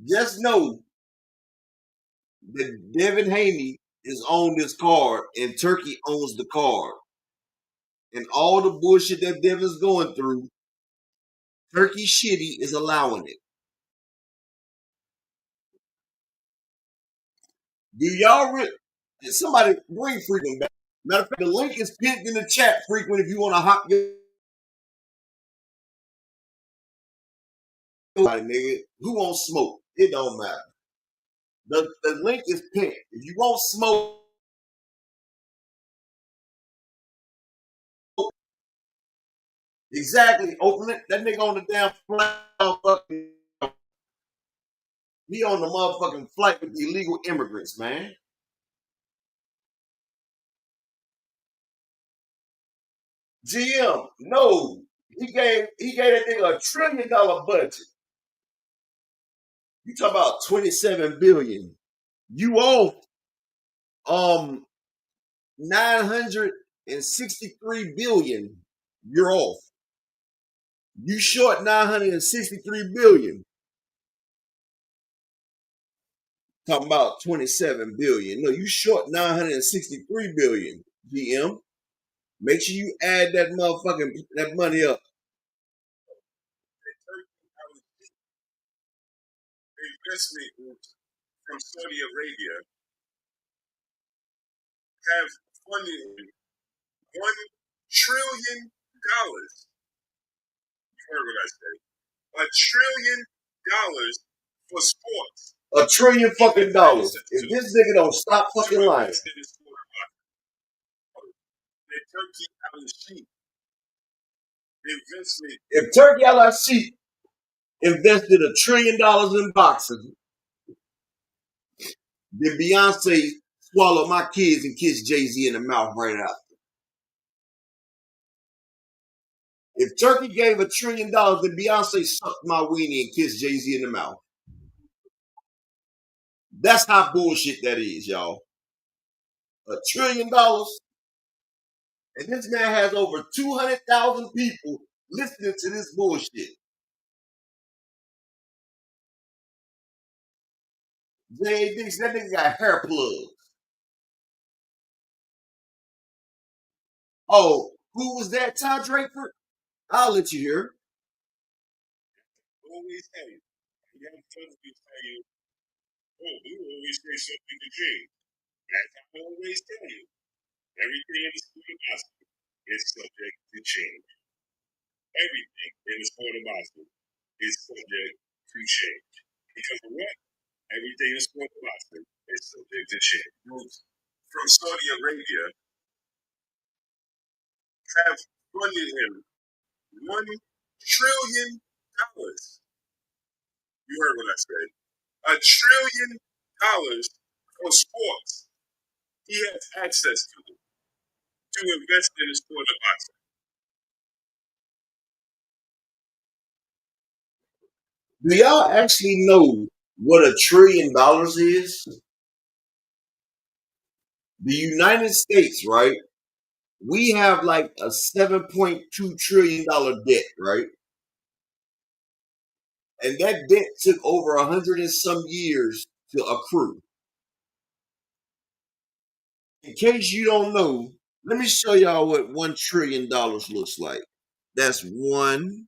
[SPEAKER 7] Just know that Devin Haney is on this card and Turkey owns the card. And all the bullshit that Devin's going through, Turkey Shitty is allowing it. Do y'all somebody bring Frequent back? Matter of fact, the link is pinned in the chat, Frequent, if you want to hop your nigga. Who won't smoke? It don't matter. The link is pinned. If you won't smoke, exactly. Open it. That nigga on the damn fucking. He on the motherfucking flight with the illegal immigrants, man. GM, no. He gave that nigga $1 trillion budget. You talk about 27 billion. You owe 963 billion. You're off. You short 963 billion. Talking about 27 billion. No, you short 963 billion, GM. Make sure you add that money up.
[SPEAKER 5] Investment from Saudi Arabia have funded $1 trillion. You heard what I said. $1 trillion for sports.
[SPEAKER 7] $1 trillion fucking dollars. If this nigga don't stop fucking lying. If Turkey LIC invested $1 trillion in boxing, then Beyonce swallowed my kids and kissed Jay-Z in the mouth right after. If Turkey gave $1 trillion, then Beyonce sucked my weenie and kissed Jay-Z in the mouth. That's how bullshit that is, y'all. $1 trillion. And this man has over 200,000 people listening to this bullshit. J.A. Dixon, that nigga got hair plugs. Oh, who was that, Ty Draper? I'll let you hear.
[SPEAKER 5] Always tell you. You have to tell you, we always say something to change. As I always tell you, everything in the sport of boxing is subject to change. Everything in the sport of boxing is subject to change. Because of what? Everything in the sport of boxing is subject to change. From Saudi Arabia have funded him $1 trillion. You heard what I said. $1 trillion for sports. He has access to invest in the sport of boxing.
[SPEAKER 7] Do y'all actually know what $1 trillion is? The United States, right? We have like a $7.2 trillion debt, right? And that debt took over 100 and some years to accrue. In case you don't know, let me show y'all what $1 trillion looks like. That's 1,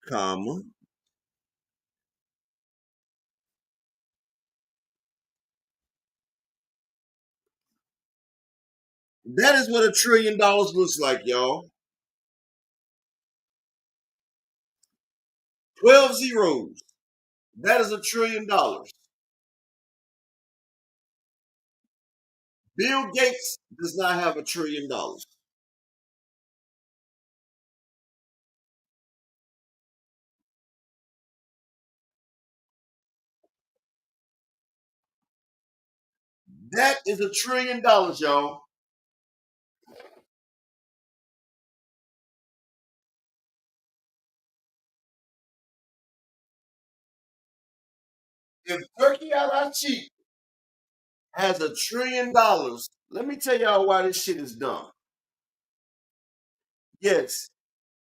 [SPEAKER 7] comma. That is what $1 trillion looks like, y'all. 12 zeros. That is $1 trillion. Bill Gates does not have $1 trillion. That is $1 trillion, y'all. If Turkey LIC has $1 trillion, let me tell y'all why this shit is dumb. Yes,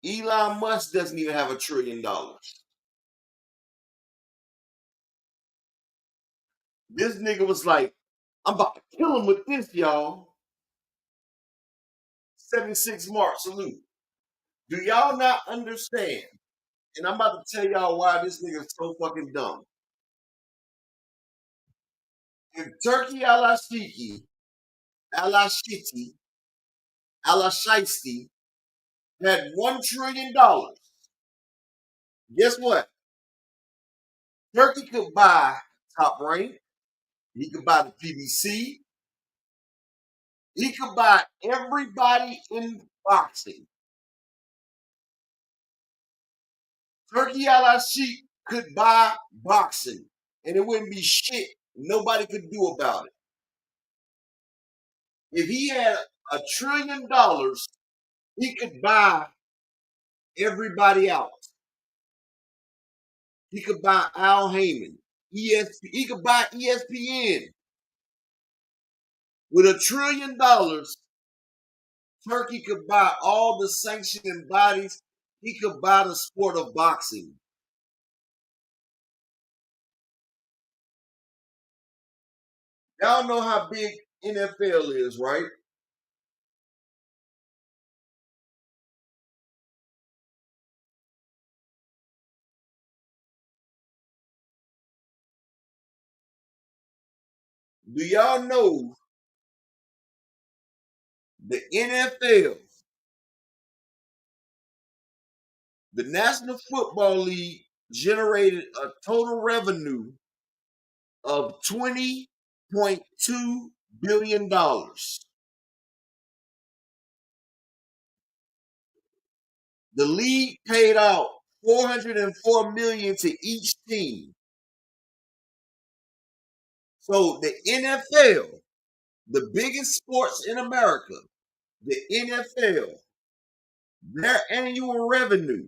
[SPEAKER 7] Elon Musk doesn't even have $1 trillion. This nigga was like, I'm about to kill him with this, y'all. 76 Mark, salute. Do y'all not understand? And I'm about to tell y'all why this nigga is so fucking dumb. If Turkey LIC, Al-Shisti had $1 trillion, guess what? Turkey could buy Top Rank. He could buy the PBC. He could buy everybody in boxing. Turkey LIC could buy boxing, and it wouldn't be shit nobody could do about it. If he had $1 trillion, he could buy everybody else. He could buy Al Heyman. He could buy ESPN. With $1 trillion, Turkey could buy all the sanctioning bodies. he could buy the sport of boxing. Y'all know how big NFL is, right? Do y'all know the NFL, the National Football League, generated a total revenue of $20.2 billion. The league paid out $404 million to each team. So the NFL, the biggest sports in America, the NFL, their annual revenue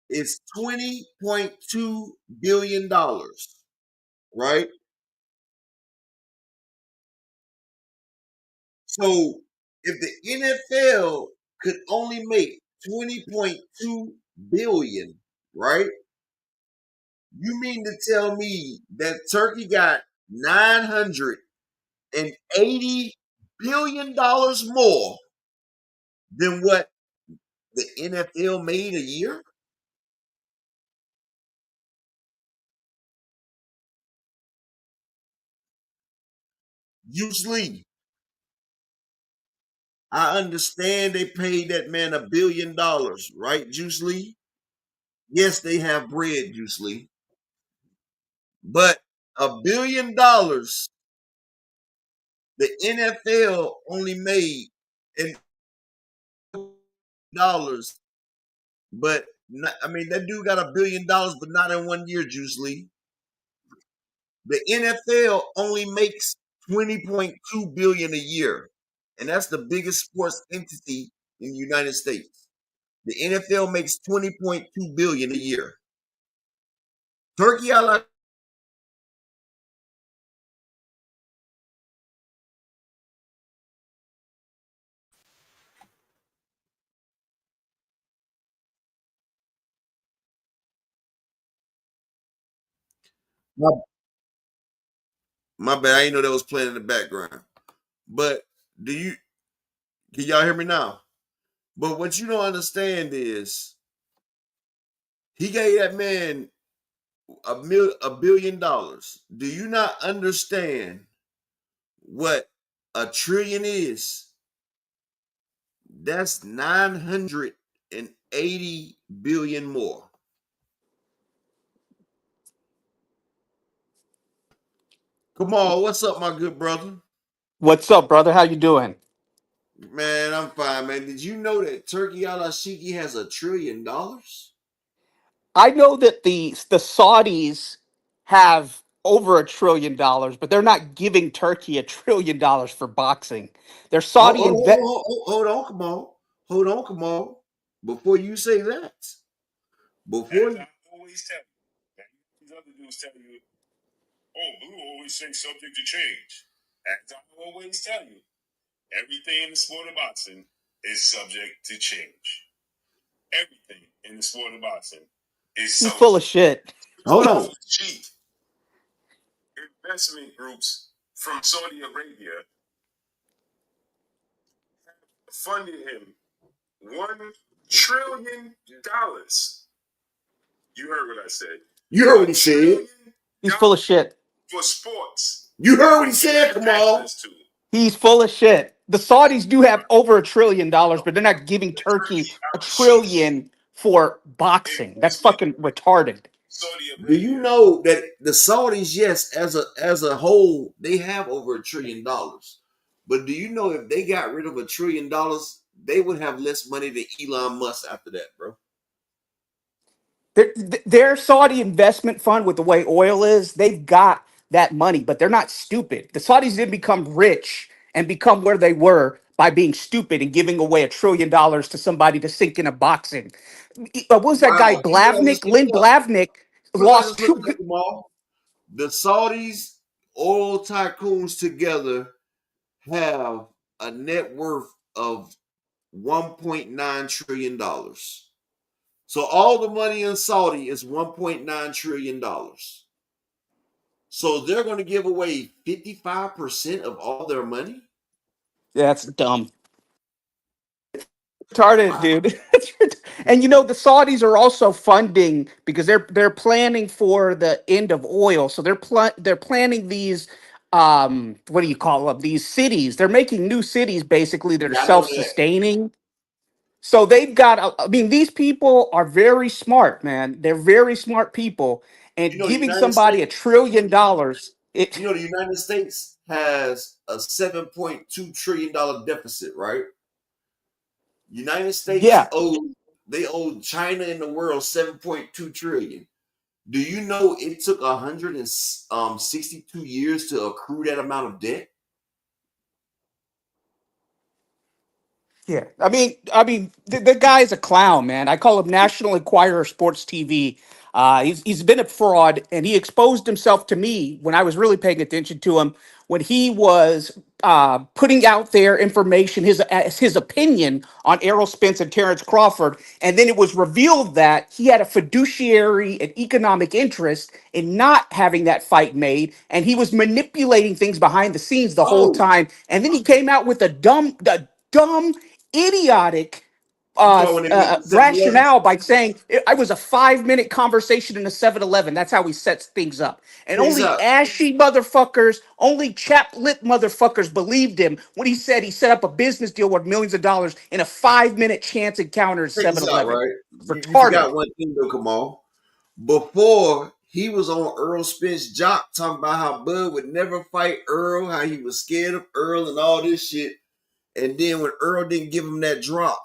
[SPEAKER 7] is $20.2 billion, right? So if the NFL could only make 20.2 billion, right? You mean to tell me that Turkey got $980 billion more than what the NFL made a year? Usually, I understand they paid that man $1 billion, right, Juice Lee? Yes, they have bread, Juice Lee. But $1 billion, the NFL only made in dollars, but not, I mean that dude got $1 billion, but not in one year, Juice Lee. The NFL only makes 20.2 billion a year, and that's the biggest sports entity in the United States. The NFL makes 20.2 billion a year. Turkey, I like. My, my bad. I didn't know that was playing in the background. But do you can y'all hear me now? But what you don't understand is he gave that man $1 billion. Do you not understand what a trillion is? That's 980 billion more. Come on, what's up, my good brother?
[SPEAKER 8] What's up, brother? How you doing?
[SPEAKER 7] Man, I'm fine, man. Did you know that Turkey Al Ashiki has $1 trillion?
[SPEAKER 8] I know that the Saudis have over $1 trillion, but they're not giving Turkey $1 trillion for boxing. They're
[SPEAKER 7] Hold,
[SPEAKER 8] Saudi
[SPEAKER 7] hold,
[SPEAKER 8] invest.
[SPEAKER 7] hold, hold, hold on, come on. Hold on, come on. Before you say that, before you,
[SPEAKER 5] Always tell you. These other dudes tell you, oh, Blue always say subject to change. As I always tell you, everything in the sport of boxing is subject to change. Everything in the sport of boxing is
[SPEAKER 8] He's full of
[SPEAKER 5] subject.
[SPEAKER 8] shit.
[SPEAKER 7] hold
[SPEAKER 5] Off
[SPEAKER 7] on.
[SPEAKER 5] the cheap investment groups from Saudi Arabia funded him $1 trillion. You heard what I said.
[SPEAKER 7] You heard what he said.
[SPEAKER 8] He's full of shit.
[SPEAKER 5] For sports.
[SPEAKER 7] You heard what he said. Come on.
[SPEAKER 8] He's full of shit. The Saudis do have over $1 trillion, but they're not giving Turkey $1 trillion for boxing. That's fucking retarded.
[SPEAKER 7] Do you know that the Saudis, yes, as a whole, they have over $1 trillion. But do you know if they got rid of $1 trillion, they would have less money than Elon Musk after that, bro?
[SPEAKER 8] Their Saudi investment fund, with the way oil is, they've got that money, but they're not stupid. The Saudis didn't become rich and become where they were by being stupid and giving away $1 trillion to somebody to sink into boxing. What was that guy,
[SPEAKER 7] Wow. You better
[SPEAKER 8] Blavnik?
[SPEAKER 7] just look
[SPEAKER 8] Lynn
[SPEAKER 7] it up.
[SPEAKER 8] Blavnik
[SPEAKER 7] You better
[SPEAKER 8] lost
[SPEAKER 7] just look
[SPEAKER 8] two.
[SPEAKER 7] it up, Jamal. The Saudis, oil tycoons together have a net worth of $1.9 trillion. So all the money in Saudi is $1.9 trillion. So they're going to give away 55% of all their money?
[SPEAKER 8] That's dumb. Retarded,
[SPEAKER 7] Wow.
[SPEAKER 8] dude. And the Saudis are also funding because they're planning for the end of oil. So they're planning these what do you call them? These cities. They're making new cities basically that are
[SPEAKER 7] Yeah, I know that.
[SPEAKER 8] self-sustaining. So they've got I mean these people are very smart, man. They're very smart people
[SPEAKER 7] You
[SPEAKER 8] and
[SPEAKER 7] know, the
[SPEAKER 8] giving
[SPEAKER 7] United
[SPEAKER 8] somebody $1 trillion
[SPEAKER 7] You know, the United States has a $7.2 trillion deficit, right? United States
[SPEAKER 8] yeah.
[SPEAKER 7] owed China and the world 7.2 trillion. Do you know it took 162 years to accrue that amount of debt?
[SPEAKER 8] Yeah, I mean, the guy's a clown, man. I call him National Enquirer Sports TV. He's been a fraud, and he exposed himself to me when I was really paying attention to him when he was putting out there information, his opinion on Errol Spence and Terrence Crawford, and then it was revealed that he had a fiduciary and economic interest in not having that fight made, and he was manipulating things behind the scenes the whole
[SPEAKER 7] Oh,
[SPEAKER 8] time. And then he came out with a dumb, idiotic
[SPEAKER 7] you talking when they went to 7-Eleven?
[SPEAKER 8] rationale by saying I was a 5-minute conversation in a 7-Eleven. That's how he sets things up. And
[SPEAKER 7] Check this
[SPEAKER 8] only
[SPEAKER 7] out.
[SPEAKER 8] ashy motherfuckers, only chap lip motherfuckers believed him when he said he set up a business deal worth millions of dollars in a 5-minute chance encounter at
[SPEAKER 7] Check this out,
[SPEAKER 8] 7-Eleven.
[SPEAKER 7] right? You
[SPEAKER 8] Retarded.
[SPEAKER 7] forgot one thing though, Kamal. Before he was on Earl Spence Jock talking about how Bud would never fight Earl, how he was scared of Earl and all this shit. And then when Earl didn't give him that drop,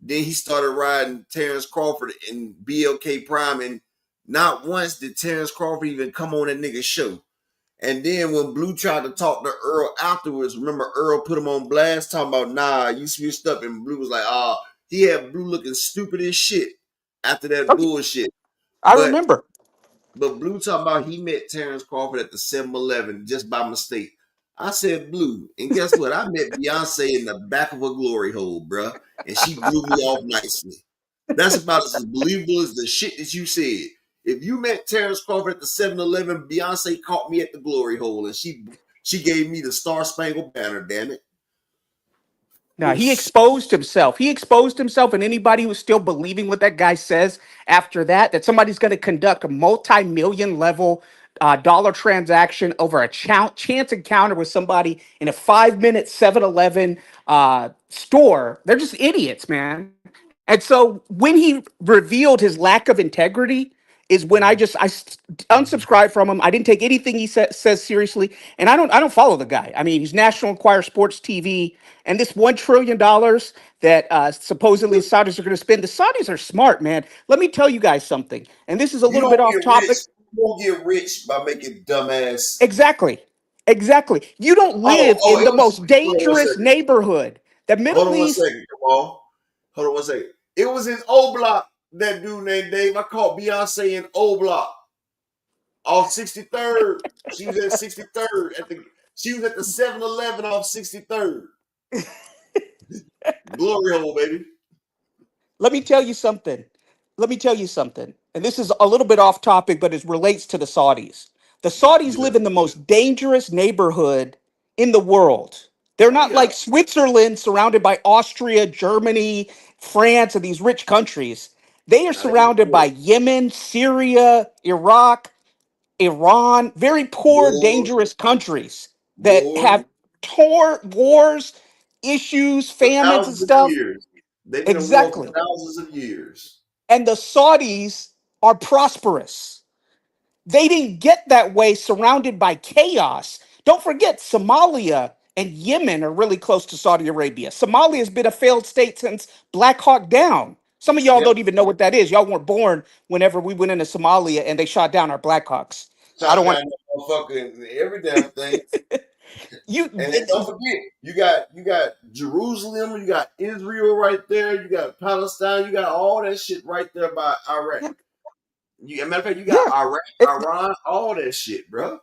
[SPEAKER 7] then he started riding Terrence Crawford in BLK Prime. And not once did Terrence Crawford even come on that nigga's show. And then when Blue tried to talk to Earl afterwards, remember Earl put him on blast talking about, nah, you switched up. And Blue was like, he had Blue looking stupid as shit after that
[SPEAKER 8] Okay,
[SPEAKER 7] bullshit.
[SPEAKER 8] I
[SPEAKER 7] But
[SPEAKER 8] remember.
[SPEAKER 7] but Blue talking about he met Terrence Crawford at the 7-Eleven just by mistake. I said Blue, and guess what? I met Beyonce in the back of a glory hole, bruh, and she blew me off nicely. That's about as believable as the shit that you said. If you met Terrence Crawford at the 7-Eleven, Beyonce caught me at the glory hole, and she gave me the Star Spangled Banner. Damn it!
[SPEAKER 8] Now he exposed himself. He exposed himself, and anybody who's still believing what that guy says after that somebody's going to conduct a multi-million level dollar transaction over a chance encounter with somebody in a 5-minute 7-Eleven store, they're just idiots, man. And so when he revealed his lack of integrity is when unsubscribed from him. I didn't take anything he says seriously, and I don't follow the guy. I mean, he's National Enquirer Sports TV, and this $1 trillion that supposedly the Saudis are going to spend. The Saudis are smart, man. Let me tell you guys something, and this is a
[SPEAKER 7] You
[SPEAKER 8] little bit
[SPEAKER 7] don't
[SPEAKER 8] off
[SPEAKER 7] get rich.
[SPEAKER 8] topic.
[SPEAKER 7] You don't get rich by making dumbass.
[SPEAKER 8] Exactly, exactly. You don't live
[SPEAKER 7] Oh,
[SPEAKER 8] in
[SPEAKER 7] it
[SPEAKER 8] the
[SPEAKER 7] was.
[SPEAKER 8] most
[SPEAKER 7] Hold on one
[SPEAKER 8] dangerous
[SPEAKER 7] second.
[SPEAKER 8] neighborhood. The
[SPEAKER 7] Hold
[SPEAKER 8] Middle
[SPEAKER 7] on one
[SPEAKER 8] East.
[SPEAKER 7] second. Come on. Hold on one second. It was in O Block. That dude named Dave. I caught Beyonce in O Block off 63rd. She was at 63rd She was at the 7-Eleven off 63rd. Glory hole, baby.
[SPEAKER 8] Let me tell you something. Let me tell you something. And this is a little bit off topic, but it relates to the Saudis. The Saudis
[SPEAKER 7] Yeah.
[SPEAKER 8] live in the most dangerous neighborhood in the world. They're
[SPEAKER 7] Oh
[SPEAKER 8] not
[SPEAKER 7] yeah.
[SPEAKER 8] like Switzerland, surrounded by Austria, Germany, France, and these rich countries. They are
[SPEAKER 7] Now they
[SPEAKER 8] surrounded by
[SPEAKER 7] poor.
[SPEAKER 8] Yemen, Syria, Iraq, Iran, very poor,
[SPEAKER 7] War.
[SPEAKER 8] dangerous countries that
[SPEAKER 7] War.
[SPEAKER 8] have wars, issues,
[SPEAKER 7] For
[SPEAKER 8] famines, and
[SPEAKER 7] thousands of
[SPEAKER 8] stuff.
[SPEAKER 7] years. They've been at war for
[SPEAKER 8] Exactly.
[SPEAKER 7] thousands of years.
[SPEAKER 8] And the Saudis are prosperous. They didn't get that way surrounded by chaos. Don't forget, Somalia and Yemen are really close to Saudi Arabia. Somalia has been a failed state since Black Hawk Down. Some of y'all
[SPEAKER 7] Yep.
[SPEAKER 8] don't even know what that is. Y'all weren't born whenever we went into Somalia and they shot down our Black Hawks. I
[SPEAKER 7] Shot
[SPEAKER 8] don't want
[SPEAKER 7] down that motherfucking every damn thing.
[SPEAKER 8] you.
[SPEAKER 7] And then don't forget, you got Jerusalem, you got Israel right there, you got Palestine, you got all that shit right there by Iraq.
[SPEAKER 8] Yeah,
[SPEAKER 7] As a matter of fact, you got
[SPEAKER 8] yeah,
[SPEAKER 7] Iraq,
[SPEAKER 8] it-
[SPEAKER 7] Iran, all that shit, bro. And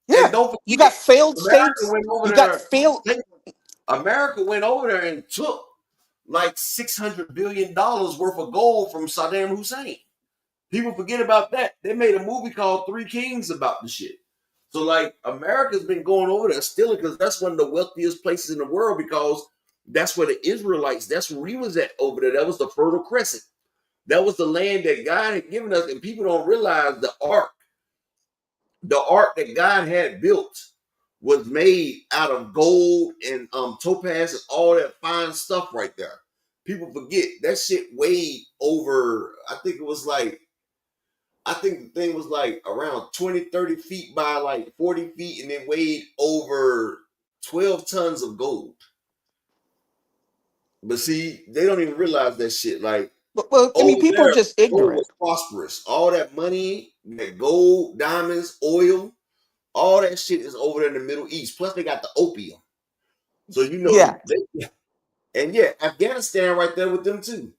[SPEAKER 8] yeah.
[SPEAKER 7] don't
[SPEAKER 8] You got
[SPEAKER 7] forget,
[SPEAKER 8] failed
[SPEAKER 7] America
[SPEAKER 8] states.
[SPEAKER 7] went over
[SPEAKER 8] You got
[SPEAKER 7] there.
[SPEAKER 8] failed.
[SPEAKER 7] America went over there and took like $600 billion worth of gold from Saddam Hussein. People forget about that. They made a movie called Three Kings about the shit. So like America's been going over there stealing because that's one of the wealthiest places in the world because that's where the Israelites, that's where we was at over there. That was the Fertile Crescent. That was the land that God had given us, and people don't realize the ark that God had built was made out of gold and topaz and all that fine stuff right there. People forget that shit weighed over, I think the thing was like around 20, 30 feet by like 40 feet, and it weighed over 12 tons of gold. But see, they don't even realize that shit. Like,
[SPEAKER 8] Well, I mean,
[SPEAKER 7] over
[SPEAKER 8] people are
[SPEAKER 7] there,
[SPEAKER 8] just
[SPEAKER 7] gold
[SPEAKER 8] ignorant.
[SPEAKER 7] was prosperous. All that money, that gold, diamonds, oil, all that shit is over there in the Middle East. Plus, they got the opium. So
[SPEAKER 8] Yeah.
[SPEAKER 7] and yeah, Afghanistan right there with them too.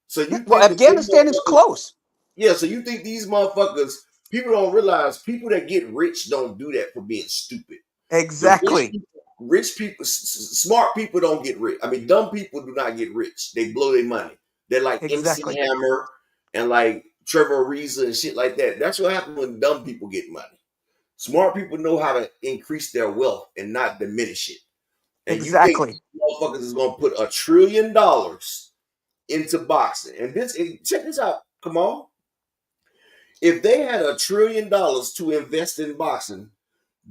[SPEAKER 7] So you
[SPEAKER 8] Well,
[SPEAKER 7] think that them
[SPEAKER 8] Afghanistan is
[SPEAKER 7] motherfuckers?
[SPEAKER 8] close.
[SPEAKER 7] Yeah. So you think these motherfuckers? People don't realize people that get rich don't do that for being stupid. The
[SPEAKER 8] Exactly.
[SPEAKER 7] rich people, smart people don't get rich. I mean, dumb people do not get rich. They blow their money. They're like MC
[SPEAKER 8] Exactly.
[SPEAKER 7] Hammer and like Trevor Ariza and shit like that. That's what happens when dumb people get money. Smart people know how to increase their wealth and not diminish it. And you think
[SPEAKER 8] Exactly.
[SPEAKER 7] motherfuckers is gonna put $1 trillion into boxing? And check this out. Come on. If they had $1 trillion to invest in boxing,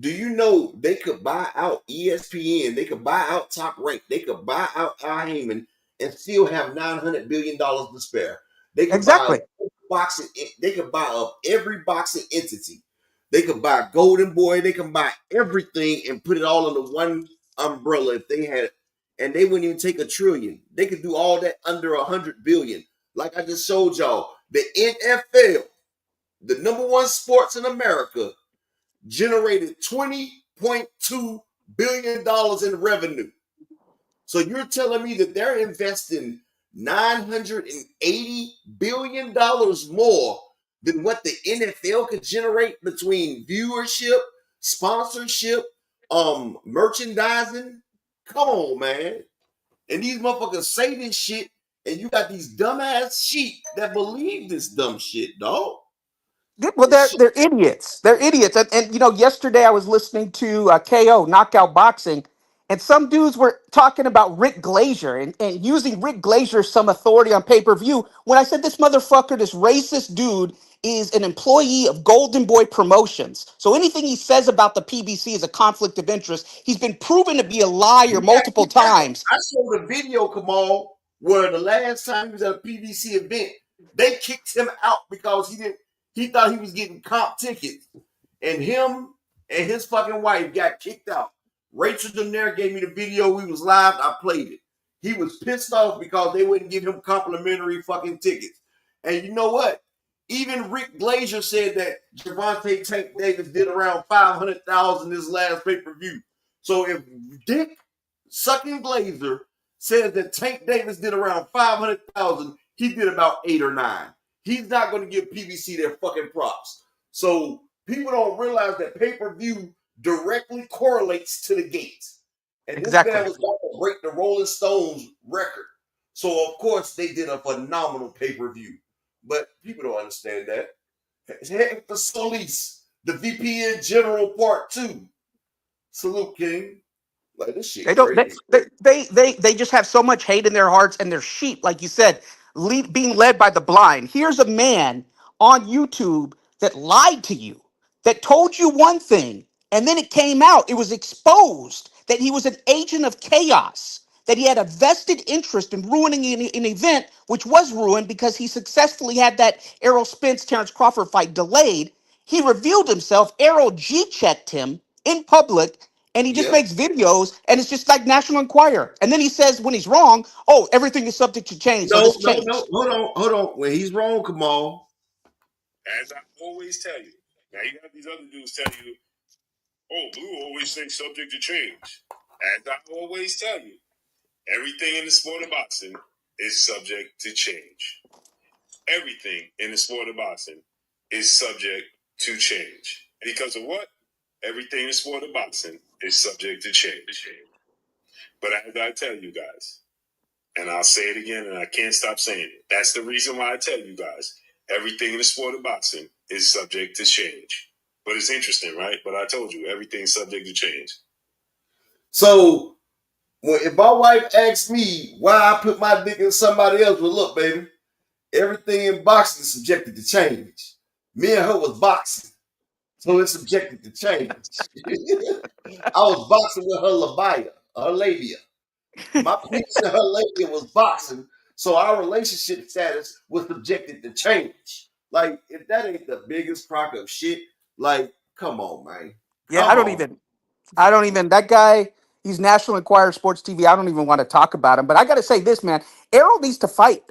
[SPEAKER 7] do you know they could buy out ESPN? They could buy out Top Rank. They could buy out Al Heyman and still have $900 billion to spare. They could buy
[SPEAKER 8] Exactly.
[SPEAKER 7] boxing. They could buy up every boxing entity. They could buy Golden Boy. They can buy everything and put it all under one umbrella if they had it. And they wouldn't even take $1 trillion. They could do all that under $100 billion. Like I just showed y'all, the NFL, the number one sports in America, generated $20.2 billion in revenue. So you're telling me that they're investing $980 billion more than what the NFL could generate between viewership, sponsorship, merchandising? Come on, man. And these motherfuckers say this shit, and you got these dumbass sheep that believe this dumb shit, dog.
[SPEAKER 8] Well,
[SPEAKER 7] This shit.
[SPEAKER 8] they're idiots. They're idiots. And yesterday I was listening to KO Knockout Boxing, and some dudes were talking about Rick Glazier and using Rick Glazier as some authority on pay per view. When I said this motherfucker, this racist dude, is an employee of Golden Boy Promotions. So anything he says about the PBC is a conflict of interest. He's been proven to be a liar
[SPEAKER 7] He got
[SPEAKER 8] multiple
[SPEAKER 7] kicked out.
[SPEAKER 8] times.
[SPEAKER 7] I showed a video, Kamal, where the last time he was at a PBC event, they kicked him out because he thought he was getting comp tickets. And him and his fucking wife got kicked out. Rachel Denaire gave me the video. We was live. I played it. He was pissed off because they wouldn't give him complimentary fucking tickets. And you know what? Even Rick Glazier said that Gervonta Tank Davis did around 500,000 this last pay-per-view. So if Dick sucking Glazer says that Tank Davis did around 500,000, he did about 8 or 9. He's not going to give PBC their fucking props. So people don't realize that pay-per-view directly correlates to the gates. And this man
[SPEAKER 8] Exactly.
[SPEAKER 7] was about to break the Rolling Stones record. So of course they did a phenomenal pay-per-view. But people don't understand that. Hector Solis, the VP in General Part 2. Salute, King. Like, this shit
[SPEAKER 8] They don't.
[SPEAKER 7] crazy.
[SPEAKER 8] They just have so much hate in their hearts, and they're sheep, like you said, being led by the blind. Here's a man on YouTube that lied to you, that told you one thing, and then it came out. It was exposed that he was an agent of chaos. That he had a vested interest in ruining an event, which was ruined because he successfully had that Errol Spence Terrence Crawford fight delayed. He revealed himself. Errol G checked him in public, and he just
[SPEAKER 7] Yep.
[SPEAKER 8] makes videos, and it's just like National Enquirer. And then he says when he's wrong, oh, everything is subject to change, so
[SPEAKER 7] No,
[SPEAKER 8] this
[SPEAKER 7] no, no.
[SPEAKER 8] changed.
[SPEAKER 7] Hold on. When he's wrong, Kamal.
[SPEAKER 5] As I always tell you. Now you got these other dudes tell you, oh, Blue always say subject to change. As I always tell you, everything in the sport of boxing is subject to change. Everything in the sport of boxing is subject to change. Because of what? Everything in the sport of boxing is subject to change. But as I tell you guys,
[SPEAKER 1] And I'll say it again, and I can't stop saying it. That's the reason why I tell you guys, everything in the sport of boxing is subject to change. But it's interesting, right? But I told you, everything's subject to change.
[SPEAKER 7] So, if my wife asks me why I put my dick in somebody else, well, look, baby, everything in boxing is subjected to change. Me and her was boxing, so it's subjected to change. I was boxing with her labia. My penis and her labia was boxing, so our relationship status was subjected to change. Like, if that ain't the biggest crock of shit, like, come on, man.
[SPEAKER 8] Yeah,
[SPEAKER 7] Come on.
[SPEAKER 8] I don't even, that guy, he's National Enquirer Sports TV. I don't even want to talk about him. But I got to say this, man. Errol needs to fight.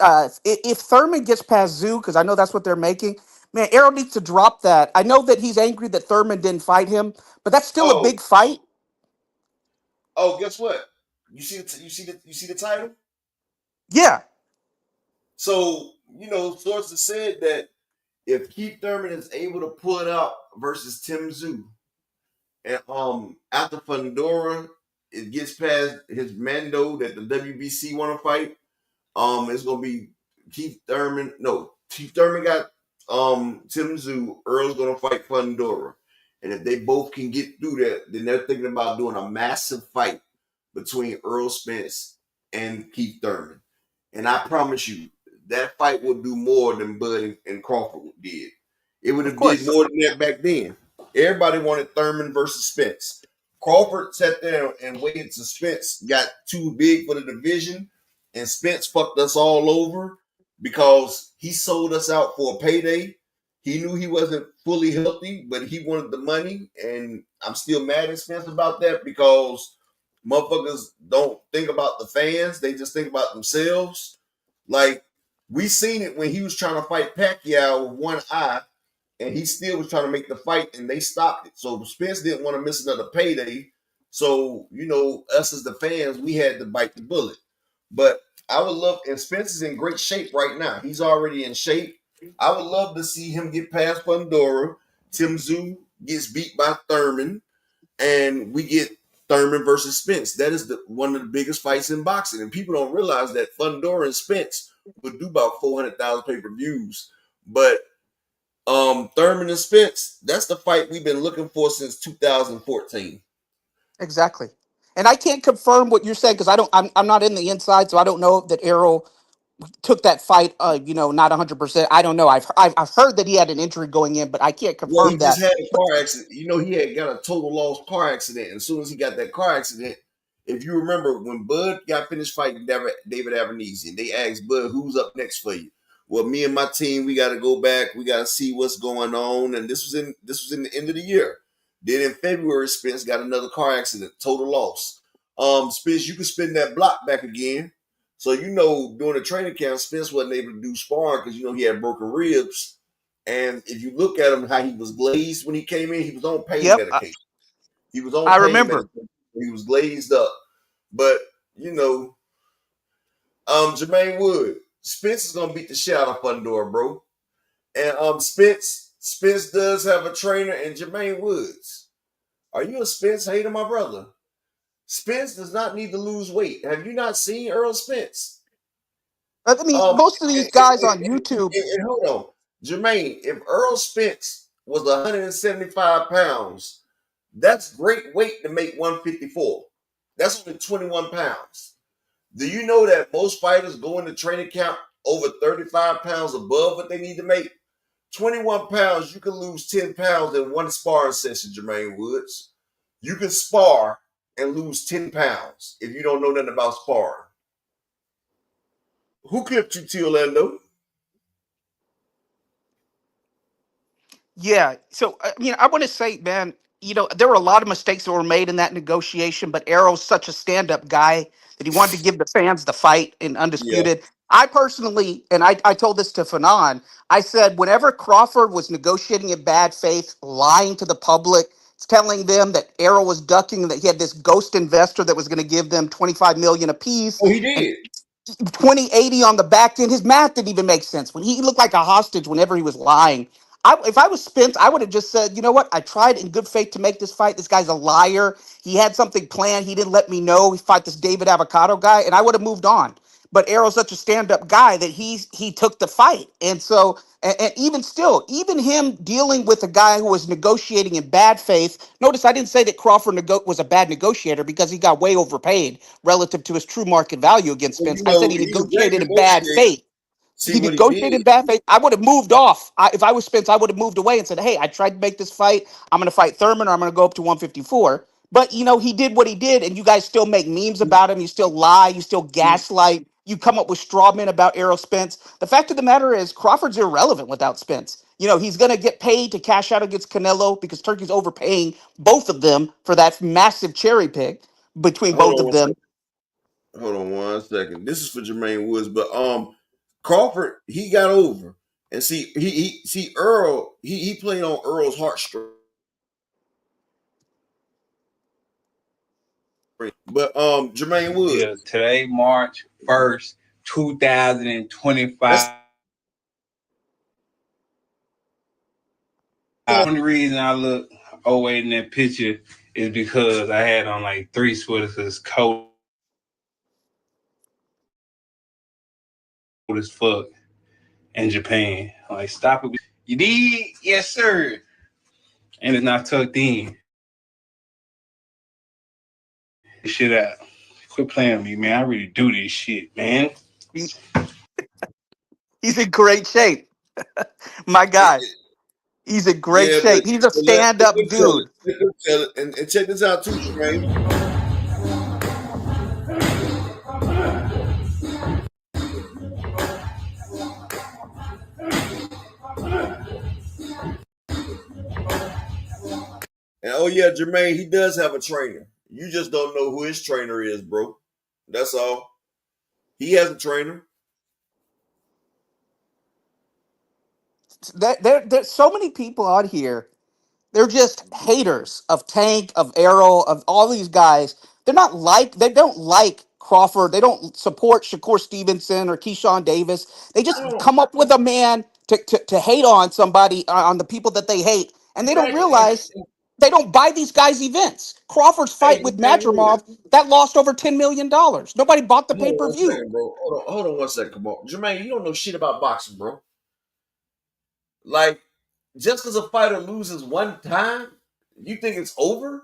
[SPEAKER 8] If Thurman gets past Zoo, because I know that's what they're making, man, Errol needs to drop that. I know that he's angry that Thurman didn't fight him, but that's still a
[SPEAKER 7] Oh,
[SPEAKER 8] big fight.
[SPEAKER 7] guess what? You see the title?
[SPEAKER 8] Yeah,
[SPEAKER 7] So, sources said that if Keith Thurman is able to pull it out versus Tim Zoo, and after Fundora it gets past his Mando that the WBC want to fight, it's gonna be Keith Thurman. No, Keith Thurman got Tim Zoo. Earl's gonna fight Fundora, and if they both can get through that, then they're thinking about doing a massive fight between Earl Spence and Keith Thurman. And I promise you, that fight will do more than Bud and Crawford did. It would
[SPEAKER 8] of
[SPEAKER 7] have did
[SPEAKER 8] course.
[SPEAKER 7] more than that back then. Everybody wanted Thurman versus Spence. Crawford sat there and waited till Spence got too big for the division, and Spence fucked us all over because he sold us out for a payday. He knew he wasn't fully healthy, but he wanted the money, and I'm still mad at Spence about that because motherfuckers don't think about the fans; they just think about themselves. Like, we seen it when he was trying to fight Pacquiao with one eye, and he still was trying to make the fight, and they stopped it. So Spence didn't want to miss another payday. So, us as the fans, we had to bite the bullet. But I would love, and Spence is in great shape right now. He's already in shape. I would love to see him get past Fundora. Tim Zoo gets beat by Thurman, and we get Thurman versus Spence. That is one of the biggest fights in boxing, and people don't realize that Fundora and Spence would do about 400,000 pay-per-views. But Thurman and Spence, that's the fight we've been looking for since 2014.
[SPEAKER 8] Exactly. And I can't confirm what you're saying because I'm not in the inside, so I don't know that Errol took that fight, not 100%. I don't know. I've heard that he had an injury going in, but I can't
[SPEAKER 7] Well, he
[SPEAKER 8] confirm
[SPEAKER 7] just
[SPEAKER 8] that.
[SPEAKER 7] had a
[SPEAKER 8] But
[SPEAKER 7] car accident. He had got a total loss car accident. And as soon as he got that car accident, if you remember when Bud got finished fighting David Avenese, and they asked Bud, who's up next for you? Well, me and my team, we got to go back. We got to see what's going on. And this was in the end of the year. Then in February, Spence got another car accident, total loss. Spence, you can spin that block back again. So during the training camp, Spence wasn't able to do sparring because he had broken ribs. And if you look at him, how he was glazed when he came in, he was on pain
[SPEAKER 8] yep,
[SPEAKER 7] medication. He was on
[SPEAKER 8] I
[SPEAKER 7] pain
[SPEAKER 8] remember.
[SPEAKER 7] medication. He was glazed up. But, Jermaine Wood, Spence is gonna beat the shit out of Fundora, bro. And Spence does have a trainer in Jermaine Woods. Are you a Spence hater, my brother? Spence does not need to lose weight. Have you not seen Earl Spence?
[SPEAKER 8] I mean,
[SPEAKER 7] Um,
[SPEAKER 8] most of these
[SPEAKER 7] and,
[SPEAKER 8] guys
[SPEAKER 7] and,
[SPEAKER 8] on YouTube.
[SPEAKER 7] and hold on, Jermaine. If Earl Spence was 175 pounds, that's great weight to make 154. That's only 21 pounds. Do you know that most fighters go into training camp over 35 pounds above what they need to make? 21 pounds, you can lose 10 pounds in one sparring session, Jermaine Woods. You can spar and lose 10 pounds if you don't know nothing about sparring. Who clipped you, T. Orlando?
[SPEAKER 8] Yeah. So, I want to say, man, there were a lot of mistakes that were made in that negotiation, but Arrow's such a stand up guy that he wanted to give the fans the fight in
[SPEAKER 7] Yeah.
[SPEAKER 8] Undisputed. I personally, and I told this to Fanon, I said, whenever Crawford was negotiating in bad faith, lying to the public, telling them that Arrow was ducking, that he had this ghost investor that was going to give them 25 million apiece,
[SPEAKER 7] Oh, he
[SPEAKER 8] and
[SPEAKER 7] did.
[SPEAKER 8] 2080 on the back end. His math didn't even make sense. When he looked like a hostage whenever he was lying. If I was Spence, I would have just said, you know what? I tried in good faith to make this fight. This guy's a liar. He had something planned. He didn't let me know. He fought this David Avocado guy, and I would have moved on. but Errol's such a stand-up guy that he took the fight. And so, and even still, even him dealing with a guy who was negotiating in bad faith. Notice I didn't say that Crawford was a bad negotiator because he got way overpaid relative to his true market value against
[SPEAKER 7] Well,
[SPEAKER 8] Spence. I said he
[SPEAKER 7] he's a great
[SPEAKER 8] negotiated in bad
[SPEAKER 7] negotiator.
[SPEAKER 8] faith.
[SPEAKER 7] See
[SPEAKER 8] He
[SPEAKER 7] what he
[SPEAKER 8] negotiated
[SPEAKER 7] did.
[SPEAKER 8] in bad faith. I would have moved off. If I was Spence, I would have moved away and said, "Hey, I tried to make this fight. I'm going to fight Thurman, or I'm going to go up to 154." But he did what he did, and you guys still make memes about him. You still lie. You still gaslight. You come up with straw men about Errol Spence. The fact of the matter is, Crawford's irrelevant without Spence. He's going to get paid to cash out against Canelo because Turkey's overpaying both of them for that massive cherry pick between
[SPEAKER 7] Hold
[SPEAKER 8] both
[SPEAKER 7] on
[SPEAKER 8] of
[SPEAKER 7] one
[SPEAKER 8] them.
[SPEAKER 7] second. Hold on 1 second. This is for Jermaine Woods, but Crawford he got over, and see Earl he played on Earl's heartstring. But Jermaine Woods,
[SPEAKER 9] Yeah, today, March 1st,
[SPEAKER 7] that's
[SPEAKER 9] 2025. The only reason I look 08 in that picture is because I had on like three sweaters that's cold as fuck in Japan. Like, stop it. You did? Yes, sir. And it's not tucked in. Shit out. Quit playing with me, man. I really do this shit, man.
[SPEAKER 8] He- He's in great shape. My
[SPEAKER 7] it,
[SPEAKER 8] guy. He's in great
[SPEAKER 7] yeah,
[SPEAKER 8] shape. He's a
[SPEAKER 7] let
[SPEAKER 8] stand-up
[SPEAKER 7] them tell it.
[SPEAKER 8] dude.
[SPEAKER 7] Let them tell it. And check this out too, Jermaine. And oh yeah, Jermaine, he does have a trainer. You just don't know who his trainer is, bro. That's all. He has a trainer.
[SPEAKER 8] There's so many people out here. They're just haters of Tank, of Errol, of all these guys. They don't like Crawford. They don't support Shakur Stevenson or Keyshawn Davis. They
[SPEAKER 7] I
[SPEAKER 8] just
[SPEAKER 7] don't
[SPEAKER 8] come up with a man to hate on somebody, on the people that they hate. And they don't
[SPEAKER 7] exactly.
[SPEAKER 8] realize they don't buy these guys' events. Crawford's
[SPEAKER 7] Hey,
[SPEAKER 8] fight with
[SPEAKER 7] Jermaine Woods.
[SPEAKER 8] Madrimov, that lost over $10 million. Nobody bought the
[SPEAKER 7] Hold on one
[SPEAKER 8] pay-per-view.
[SPEAKER 7] second, bro. Hold on 1 second. Come on, Jermaine. You don't know shit about boxing, bro. Like, just because a fighter loses one time, you think it's over?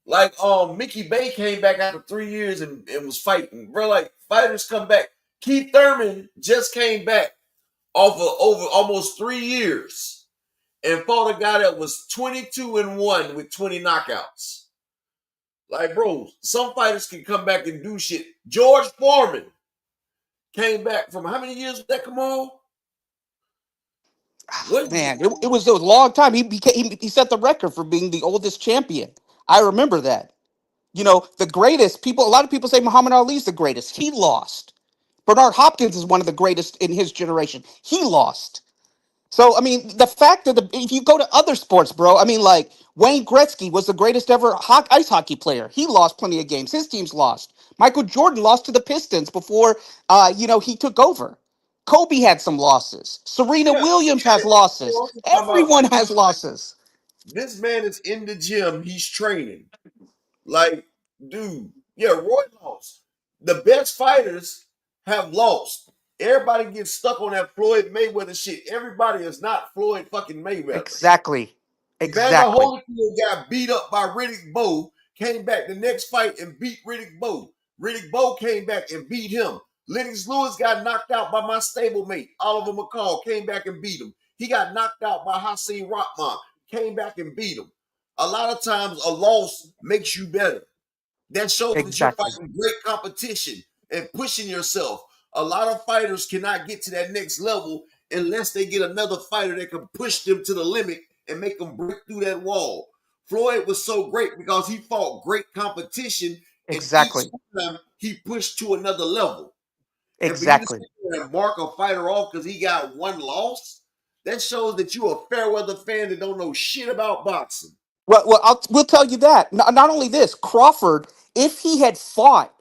[SPEAKER 7] Like, Mickey Bay came back after 3 years and was fighting, bro. Like, fighters come back. Keith Thurman just came back off of over almost 3 years and fought a guy that was 22-1 with 20 knockouts. Like, bro, some fighters can come back and do shit. George Foreman came back from how many years with that, Kamal? What?
[SPEAKER 8] Man, it was a long time. He set the record for being the oldest champion. I remember that. The greatest people. A lot of people say Muhammad Ali's the greatest. He lost. Bernard Hopkins is one of the greatest in his generation. He lost. So I mean, the fact that if you go to other sports, bro, I mean, like Wayne Gretzky was the greatest ever ice hockey player. He lost plenty of games. His teams lost. Michael Jordan lost to the Pistons before, he took over. Kobe had some losses. Serena
[SPEAKER 7] Yeah.
[SPEAKER 8] Williams has
[SPEAKER 7] We're
[SPEAKER 8] losses.
[SPEAKER 7] also talking about
[SPEAKER 8] Everyone has losses.
[SPEAKER 7] this man is in the gym. He's training. Like, dude, yeah, Roy lost. The best fighters have lost. Everybody gets stuck on that Floyd Mayweather shit. Everybody is not Floyd fucking Mayweather.
[SPEAKER 8] Exactly.
[SPEAKER 7] Evander
[SPEAKER 8] Exactly.
[SPEAKER 7] Holyfield got beat up by Riddick Bowe, came back the next fight and beat Riddick Bowe. Riddick Bowe came back and beat him. Lennox Lewis got knocked out by my stablemate, Oliver McCall, came back and beat him. He got knocked out by Hassan Rahman, came back and beat him. A lot of times a loss makes you better. That shows that you're
[SPEAKER 8] Exactly.
[SPEAKER 7] fighting great competition and pushing yourself. A lot of fighters cannot get to that next level unless they get another fighter that can push them to the limit and make them break through that wall. Floyd was so great because he fought great competition, and each
[SPEAKER 8] Exactly.
[SPEAKER 7] time he pushed to another level. And for you to sit
[SPEAKER 8] Exactly.
[SPEAKER 7] there and mark a fighter off because he got one loss, that shows that you're a fair weather fan that don't know shit about boxing.
[SPEAKER 8] We'll tell you that. Not only this, Crawford, if he had fought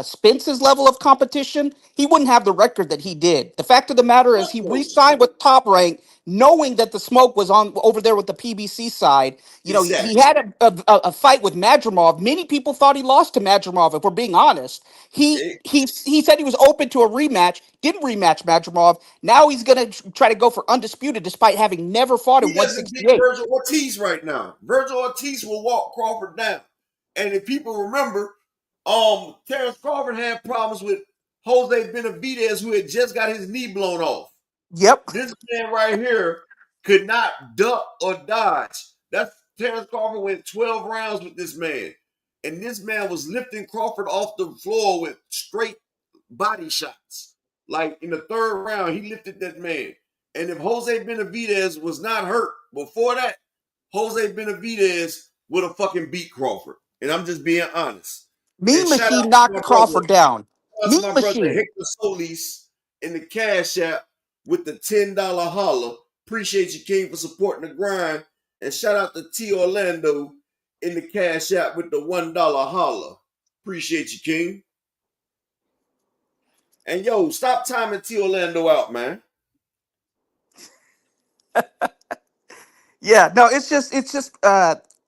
[SPEAKER 8] Spence's level of competition, he wouldn't have the record that he did. The fact of the matter is, he re-signed with Top Rank, knowing that the smoke was on over there with the PBC side. You know, he
[SPEAKER 7] Exactly.
[SPEAKER 8] had a fight with Madrimov. Many people thought he lost to Madrimov. If we're being honest, he said he was open to a rematch. Didn't rematch Madrimov. Now he's gonna try to go for undisputed, despite having never fought
[SPEAKER 7] He
[SPEAKER 8] in
[SPEAKER 7] doesn't beat
[SPEAKER 8] 168.
[SPEAKER 7] Virgil Ortiz right now. Virgil Ortiz will walk Crawford down. And if people remember, Terrence Crawford had problems with Jose Benavidez, who had just got his knee blown off.
[SPEAKER 8] Yep.
[SPEAKER 7] This man right here could not duck or dodge. That's Terrence Crawford went 12 rounds with this man. And this man was lifting Crawford off the floor with straight body shots. Like in the third round, he lifted that man. And if Jose Benavidez was not hurt before that, Jose Benavidez would have fucking beat Crawford. And I'm just being honest.
[SPEAKER 8] Mean
[SPEAKER 7] And shout out
[SPEAKER 8] Machine
[SPEAKER 7] to my
[SPEAKER 8] knocked
[SPEAKER 7] brother,
[SPEAKER 8] Crawford down.
[SPEAKER 7] that's
[SPEAKER 8] Mean
[SPEAKER 7] my brother
[SPEAKER 8] Machine.
[SPEAKER 7] Hector Solis in the Cash App with the $10 holla. Appreciate you, King, for supporting the grind. And shout out to T Orlando in the Cash App with the $1 holla. Appreciate you, King. And yo, stop timing T Orlando out, man.
[SPEAKER 8] Yeah, no, it's just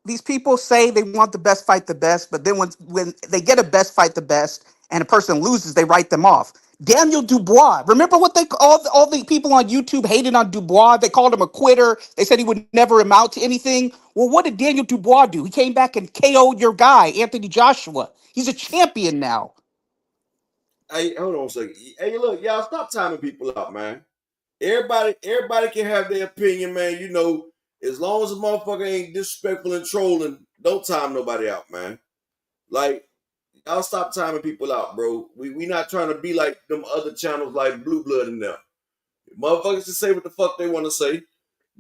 [SPEAKER 8] these people say they want the best fight the best, but then when they get a best fight the best and a person loses, they write them off. Daniel Dubois. Remember what they all the people on YouTube hated on Dubois? They called him a quitter. They said he would never amount to anything. Well, what did Daniel Dubois do? He came back and KO'd your guy, Anthony Joshua. He's a champion now.
[SPEAKER 7] Hey, hold on a second. Hey, look, y'all, stop timing people out, man. Everybody can have their opinion, man. You know, as long as a motherfucker ain't disrespectful and trolling, don't time nobody out, man. Like, y'all stop timing people out, bro. We not trying to be like them other channels like Blue Blood and them. Motherfuckers can say what the fuck they want to say.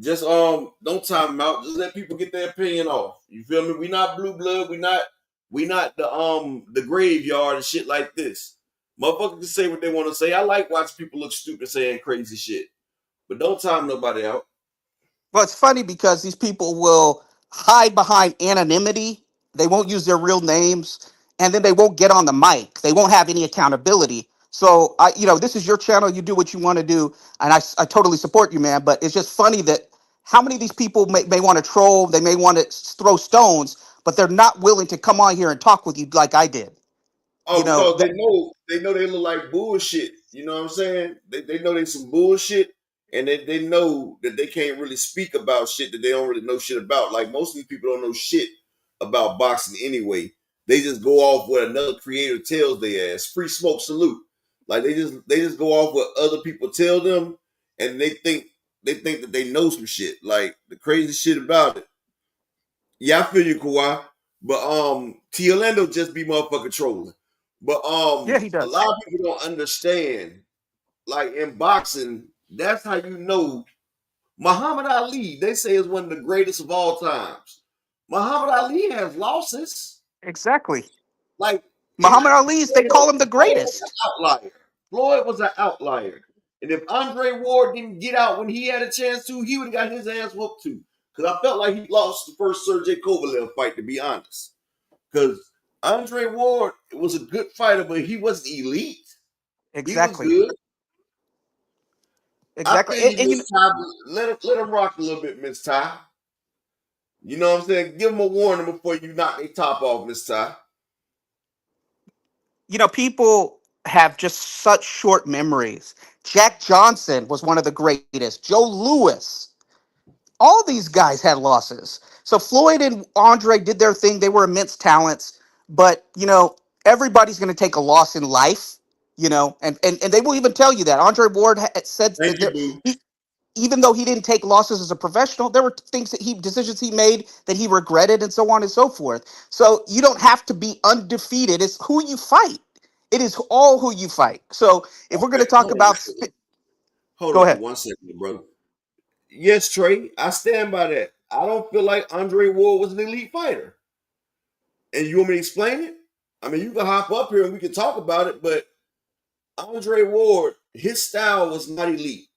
[SPEAKER 7] Just don't time them out. Just let people get their opinion off. You feel me? We not Blue Blood. We not the graveyard and shit like this. Motherfuckers can say what they want to say. I like watching people look stupid saying crazy shit. But don't time nobody out.
[SPEAKER 8] Well, it's funny because these people will hide behind anonymity. They won't use their real names, and then they won't get on the mic. They won't have any accountability. So, this is your channel. You do what you want to do, and I totally support you, man. But it's just funny that how many of these people may want to troll, they may want to throw stones, but they're not willing to come on here and talk with you like I did. You
[SPEAKER 7] Oh,
[SPEAKER 8] know,
[SPEAKER 7] because they know they look like bullshit. You know what I'm saying? They know they some bullshit, and they know that they can't really speak about shit that they don't really know shit about. Like most of these people don't know shit about boxing anyway. They just go off what another creator tells their ass. Free smoke salute. Like they just go off what other people tell them, and they think that they know some shit. Like the crazy shit about it. Yeah, I feel you, Kawhi. But T Orlando just be motherfucking trolling. But
[SPEAKER 8] yeah, he
[SPEAKER 7] a
[SPEAKER 8] does.
[SPEAKER 7] lot of people don't understand. Like in boxing, that's how you know Muhammad Ali, they say is one of the greatest of all times. Muhammad Ali has losses.
[SPEAKER 8] Exactly.
[SPEAKER 7] Like and
[SPEAKER 8] Muhammad Ali's, they call him the
[SPEAKER 7] Floyd was an
[SPEAKER 8] greatest.
[SPEAKER 7] outlier. Floyd was an outlier. And if Andre Ward didn't get out when he had a chance to, he would have got his ass whooped too. Because I felt like he lost the first Sergey Kovalev fight, to be honest. Because Andre Ward was a good fighter, but he wasn't elite. He was
[SPEAKER 8] Exactly.
[SPEAKER 7] good. I
[SPEAKER 8] Exactly.
[SPEAKER 7] feel you,
[SPEAKER 8] And
[SPEAKER 7] Miss Ty. Let him rock a little bit, Miss Ty. You know what I'm saying? Give him a warning before you knock their top off, Miss Ty.
[SPEAKER 8] people have just such short memories. Jack Johnson was one of the greatest. Joe Louis. All these guys had losses. So Floyd and Andre did their thing. They were immense talents. But, everybody's going to take a loss in life, and they will even tell you that. Andre Ward said
[SPEAKER 7] Thank
[SPEAKER 8] that
[SPEAKER 7] you, boo.
[SPEAKER 8] even though he didn't take losses as a professional, there were decisions he made that he regretted and so on and so forth. So you don't have to be undefeated. It's who you fight. It is all who you fight. So if we're going
[SPEAKER 7] Okay,
[SPEAKER 8] to talk about,
[SPEAKER 7] hold
[SPEAKER 8] go
[SPEAKER 7] on for
[SPEAKER 8] ahead.
[SPEAKER 7] 1 second, brother. Yes, Trey, I stand by that. I don't feel like Andre Ward was an elite fighter. And you want me to explain it? I mean, you can hop up here and we can talk about it, but Andre Ward, his style was not elite.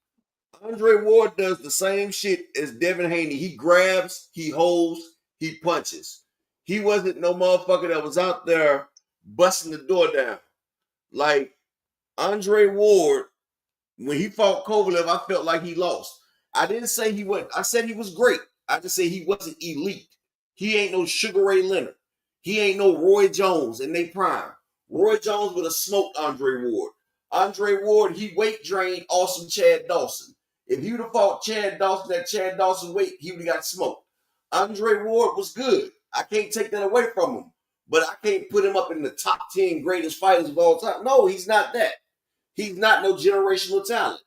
[SPEAKER 7] Andre Ward does the same shit as Devin Haney. He grabs, he holds, he punches. He wasn't no motherfucker that was out there busting the door down. Like Andre Ward, when he fought Kovalev, I felt like he lost. I didn't say he wasn't. I said he was great. I just say he wasn't elite. He ain't no Sugar Ray Leonard. He ain't no Roy Jones in their prime. Roy Jones would have smoked Andre Ward. Andre Ward, he weight drained awesome Chad Dawson. If he would have fought Chad Dawson at Chad Dawson weight, he would have got smoked. Andre Ward was good. I can't take that away from him. But I can't put him up in the top 10 greatest fighters of all time. No, he's not that. He's not no generational talent.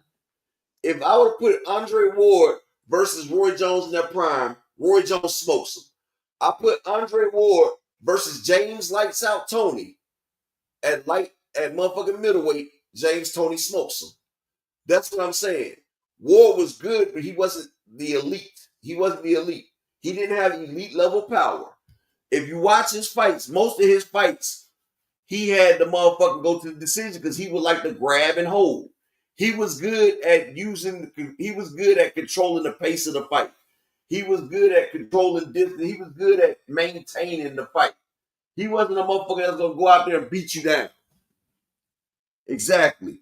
[SPEAKER 7] If I would have put Andre Ward versus Roy Jones in their prime, Roy Jones smokes him. I put Andre Ward versus James Lights Out Tony at motherfucking middleweight. James Tony smokes him. That's what I'm saying. Ward was good, but he wasn't the elite. He wasn't the elite. He didn't have elite level power. If you watch his fights, most of his fights, he had the motherfucker go to the decision because he would like to grab and hold. He was good at controlling the pace of the fight. He was good at controlling distance. He was good at maintaining the fight. He wasn't a motherfucker that's going to go out there and beat you down. Exactly.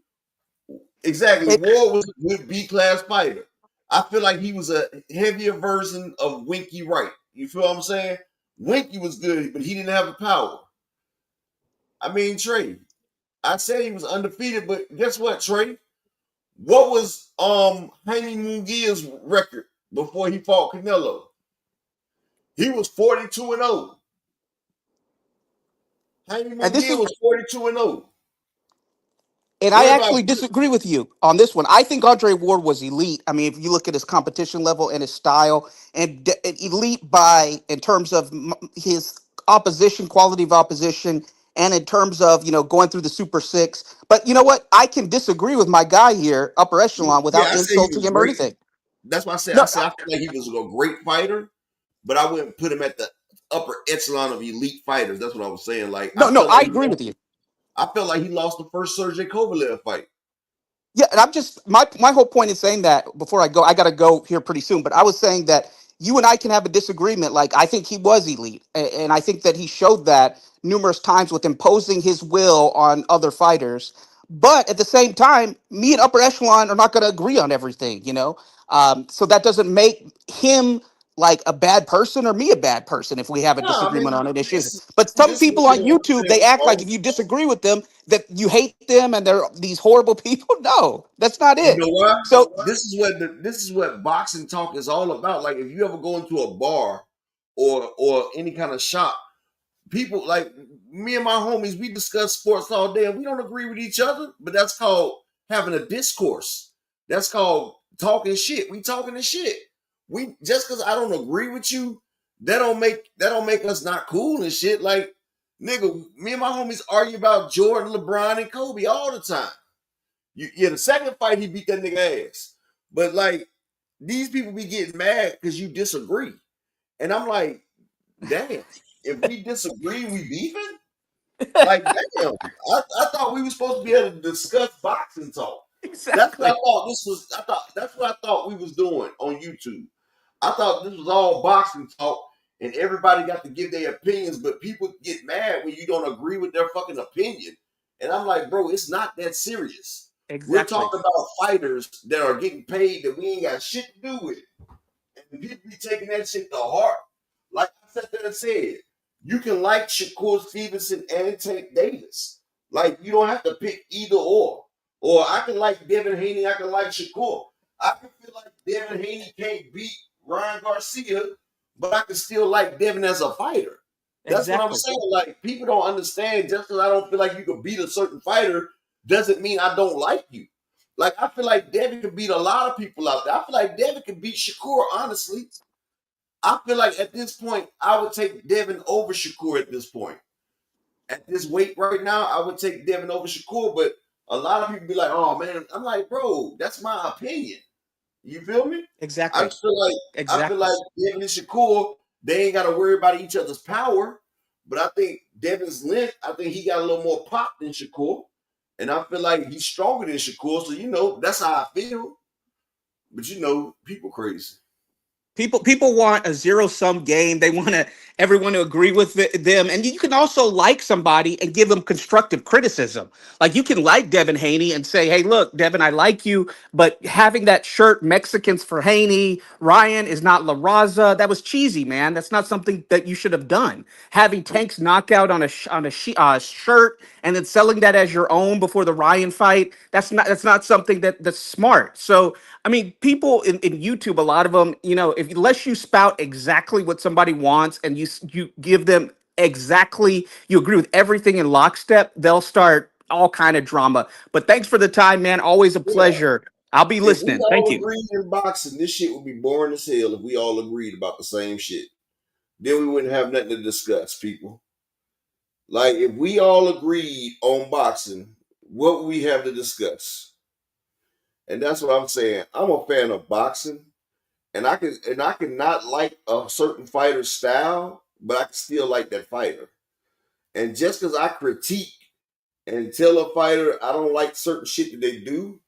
[SPEAKER 7] Ward was a good B-class fighter. I feel like he was a heavier version of Winky Wright. You feel what I'm saying? Winky was good, but he didn't have the power. I mean, Trey, I said he was undefeated, but guess what, Trey? What was Jaime Munguia's record before he fought Canelo? He was 42-0. Jaime Munguia was 42-0.
[SPEAKER 8] And I actually disagree with you on this one. I think Andre Ward was elite. I mean, if you look at his competition level and his style, and elite in terms of his opposition, quality of opposition, and in terms of going through the Super Six. But you know what? I can disagree with my guy here, upper echelon, without
[SPEAKER 7] I said he
[SPEAKER 8] insulting
[SPEAKER 7] was
[SPEAKER 8] him or
[SPEAKER 7] great.
[SPEAKER 8] anything.
[SPEAKER 7] That's why I said
[SPEAKER 8] No,
[SPEAKER 7] I feel like he was a great fighter, but I wouldn't put him at the upper echelon of elite fighters. That's what I was saying. Like
[SPEAKER 8] I agree with you.
[SPEAKER 7] I felt like he lost the first Sergey Kovalev fight.
[SPEAKER 8] Yeah, and I'm just my whole point is saying that before I go, I got to go here pretty soon. But I was saying that you and I can have a disagreement. Like I think he was elite, and I think that he showed that numerous times with imposing his will on other fighters. But at the same time, me and upper echelon are not going to agree on everything. So that doesn't make him like a bad person or me a bad person if we have a
[SPEAKER 7] No, I
[SPEAKER 8] disagreement
[SPEAKER 7] mean
[SPEAKER 8] on an issue.
[SPEAKER 7] this
[SPEAKER 8] But some
[SPEAKER 7] is what
[SPEAKER 8] people
[SPEAKER 7] you
[SPEAKER 8] on
[SPEAKER 7] don't
[SPEAKER 8] YouTube, they
[SPEAKER 7] understand,
[SPEAKER 8] act like
[SPEAKER 7] bro.
[SPEAKER 8] if you disagree with them, that you hate them and they're these horrible people. No, that's not
[SPEAKER 7] You
[SPEAKER 8] it.
[SPEAKER 7] know why?
[SPEAKER 8] So
[SPEAKER 7] This is what boxing talk is all about. Like if you ever go into a bar or any kind of shop, people like me and my homies, we discuss sports all day and we don't agree with each other, but that's called having a discourse. That's called talking shit. We talking the shit. We just because I don't agree with you, that don't make us not cool and shit. Like nigga, me and my homies argue about Jordan, LeBron, and Kobe all the time. The second fight he beat that nigga ass. But like these people be getting mad because you disagree. And I'm like, damn, if we disagree, we beefing? Like, damn. I thought we were supposed to be able to discuss boxing talk. That's what I
[SPEAKER 8] exactly,
[SPEAKER 7] thought that's what I thought we was doing on YouTube. I thought this was all boxing talk and everybody got to give their opinions, but people get mad when you don't agree with their fucking opinion. And I'm like, bro, it's not that serious. We're
[SPEAKER 8] exactly,
[SPEAKER 7] talking about fighters that are getting paid that we ain't got shit to do with. And people be taking that shit to heart. Like I sat there and said, you can like Shakur Stevenson and Tank Davis. Like you don't have to pick either or. Or I can like Devin Haney, I can like Shakur. I can feel like Devin Haney can't beat Ryan Garcia, but I can still like Devin as a fighter. That's what I'm
[SPEAKER 8] exactly,
[SPEAKER 7] saying. Like people don't understand just because I don't feel like you can beat a certain fighter doesn't mean I don't like you. Like I feel like Devin could beat a lot of people out there. I feel like Devin could beat Shakur, honestly. I feel like at this point, I would take Devin over Shakur at this point. At this weight right now, I would take Devin over Shakur, but a lot of people be like, oh man, I'm like, bro, that's my opinion. You feel me? I
[SPEAKER 8] exactly,
[SPEAKER 7] just feel like
[SPEAKER 8] exactly,
[SPEAKER 7] Devin and Shakur, they ain't gotta worry about each other's power. But I think Devin's length, I think he got a little more pop than Shakur. And I feel like he's stronger than Shakur. So, that's how I feel. But people crazy.
[SPEAKER 8] People want a zero-sum game. They want everyone to agree with them, and you can also like somebody and give them constructive criticism. Like you can like Devin Haney and say, "Hey, look, Devin, I like you, but having that shirt Mexicans for Haney, Ryan is not La Raza. That was cheesy, man. That's not something that you should have done. Having Tank's knockout on a shirt and then selling that as your own before the Ryan fight. That's not something that's smart. So I mean, people in YouTube, a lot of them, if unless you spout exactly what somebody wants and you give them exactly, you agree with everything in lockstep, they'll start all kind of drama. But thanks for the time, man. Always a
[SPEAKER 7] Yeah.
[SPEAKER 8] pleasure. I'll be
[SPEAKER 7] If we
[SPEAKER 8] listening. Thank
[SPEAKER 7] all
[SPEAKER 8] you.
[SPEAKER 7] agreed in boxing, this shit would be boring as hell if we all agreed about the same shit. Then we wouldn't have nothing to discuss, people. Like if we all agreed on boxing, what would we have to discuss? And that's what I'm saying. I'm a fan of boxing, and I can not like a certain fighter's style, but I can still like that fighter. And just because I critique and tell a fighter I don't like certain shit that they do,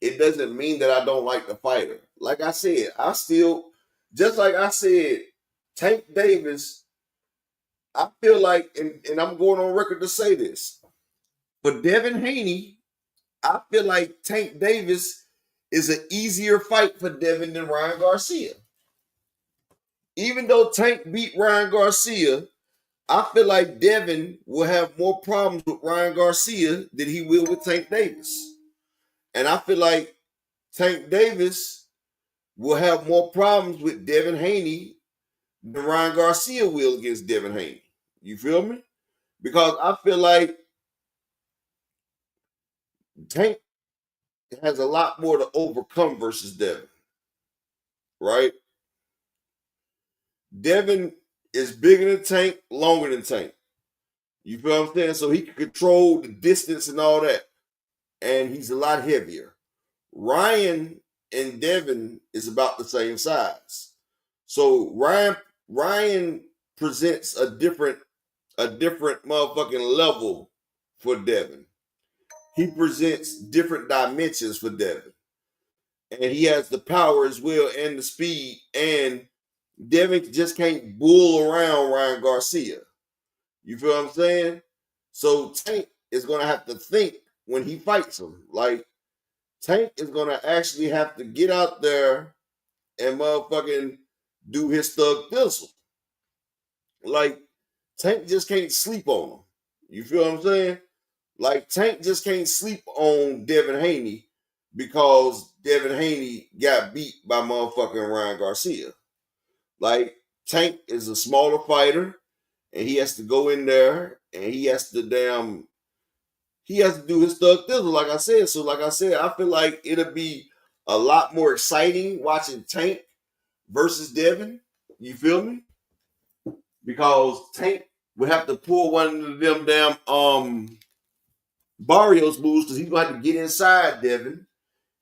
[SPEAKER 7] it doesn't mean that I don't like the fighter. Like I said, just like I said, Tank Davis, I feel like, and I'm going on record to say this, for Devin Haney, I feel like Tank Davis is an easier fight for Devin than Ryan Garcia. Even though Tank beat Ryan Garcia, I feel like Devin will have more problems with Ryan Garcia than he will with Tank Davis. And I feel like Tank Davis will have more problems with Devin Haney than Ryan Garcia will against Devin Haney. You feel me? Because I feel like Tank has a lot more to overcome versus Devin. Right? Devin is bigger than Tank, longer than Tank. You feel what I'm saying? So he can control the distance and all that. And he's a lot heavier. Ryan and Devin is about the same size. So Ryan presents a different motherfucking level for Devin. He presents different dimensions for Devin. And he has the power as well and the speed. And Devin just can't bull around Ryan Garcia. You feel what I'm saying? So Tank is going to have to think when he fights him. Like, Tank is going to actually have to get out there and motherfucking do his thug thistle. Like, Tank just can't sleep on him. You feel what I'm saying? Like, Tank just can't sleep on Devin Haney because Devin Haney got beat by motherfucking Ryan Garcia. Like, Tank is a smaller fighter, and he has to go in there, and he has to do his thug thistle, like I said. So, like I said, I feel like it'll be a lot more exciting watching Tank versus Devin. You feel me? Because Tank would have to pull one of them damn Barrios moves because he's gonna have to get inside Devin.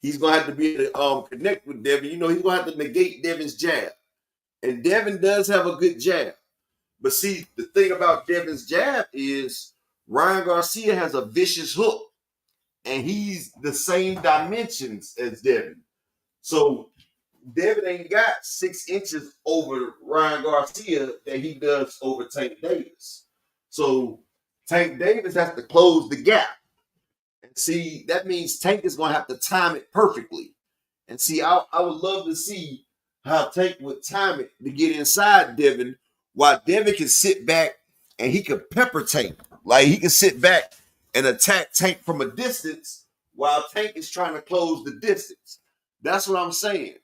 [SPEAKER 7] He's gonna have to be able to connect with Devin. You know, he's gonna have to negate Devin's jab. And Devin does have a good jab. But see, the thing about Devin's jab is Ryan Garcia has a vicious hook. And he's the same dimensions as Devin. So Devin ain't got 6 inches over Ryan Garcia that he does over Tank Davis. So Tank Davis has to close the gap. And see, that means Tank is going to have to time it perfectly. And see, I would love to see how Tank would time it to get inside Devin while Devin can sit back and he can pepper Tank. Like, he can sit back and attack Tank from a distance while Tank is trying to close the distance. That's what I'm saying.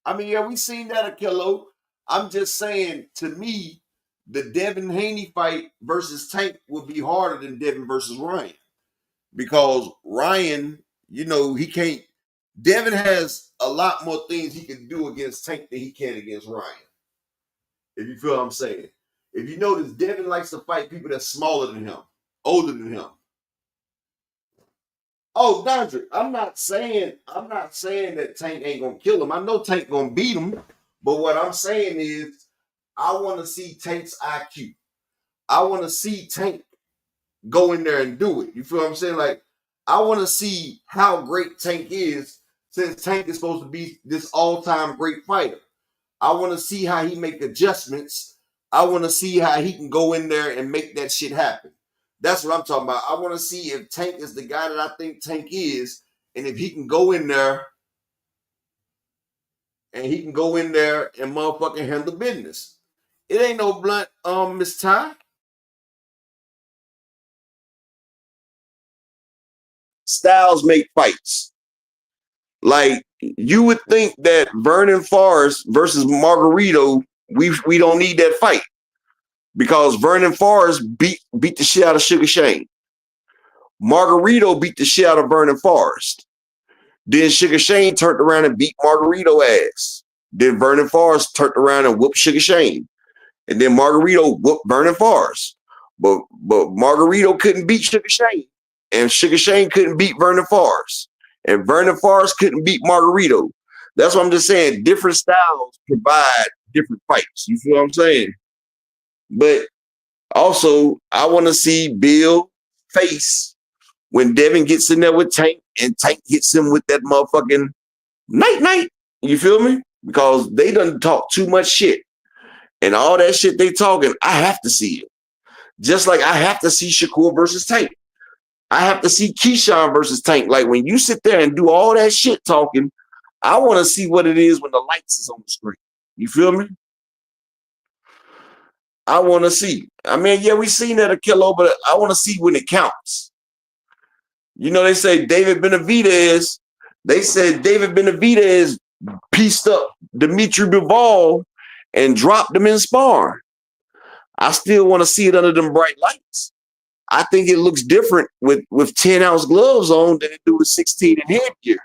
[SPEAKER 7] I mean, yeah, we seen that at Kilo. I'm just saying, to me, the Devin Haney fight versus Tank would be harder than Devin versus Ryan. Because Ryan, you know, he can't. Devin has a lot more things he can do against Tank than he can against Ryan. If you feel what I'm saying. If you notice, Devin likes to fight people that's smaller than him, older than him. Oh, Dondre, I'm not saying that Tank ain't gonna kill him. I know Tank gonna beat him, but what I'm saying is I want to see Tank's IQ. I want to see Tank go in there and do it. You feel what I'm saying? Like, I want to see how great Tank is, since Tank is supposed to be this all-time great fighter. I want to see how he make adjustments. I want to see how he can go in there and make that shit happen. That's what I'm talking about. I want to see if Tank is the guy that I think Tank is, and if he can go in there and motherfucking handle business. It ain't no blunt, Miss Ty. Styles make fights. Like, you would think that Vernon Forrest versus Margarito, we don't need that fight because Vernon Forrest beat the shit out of Sugar Shane. Margarito beat the shit out of Vernon Forrest. Then Sugar Shane turned around and beat Margarito ass. Then Vernon Forrest turned around and whooped Sugar Shane. And then Margarito whooped Vernon Forrest. But Margarito couldn't beat Sugar Shane. And Sugar Shane couldn't beat Vernon Forrest. And Vernon Forrest couldn't beat Margarito. That's what I'm just saying. Different styles provide different fights. You feel what I'm saying? But also, I want to see Bill face when Devin gets in there with Tank and Tank hits him with that motherfucking night. You feel me? Because they done talk too much shit. And all that shit they talking, I have to see it. Just like I have to see Shakur versus Tank. I have to see Keyshawn versus Tank. Like, when you sit there and do all that shit talking, I want to see what it is when the lights is on the screen. You feel me? I want to see. I mean, yeah, we seen that a kilo, but I want to see when it counts. You know, they say David Benavidez pieced up Dimitri Bivol and dropped him in sparring. I still want to see it under them bright lights. I think it looks different with 10-ounce gloves on than it do with 16 in headgear.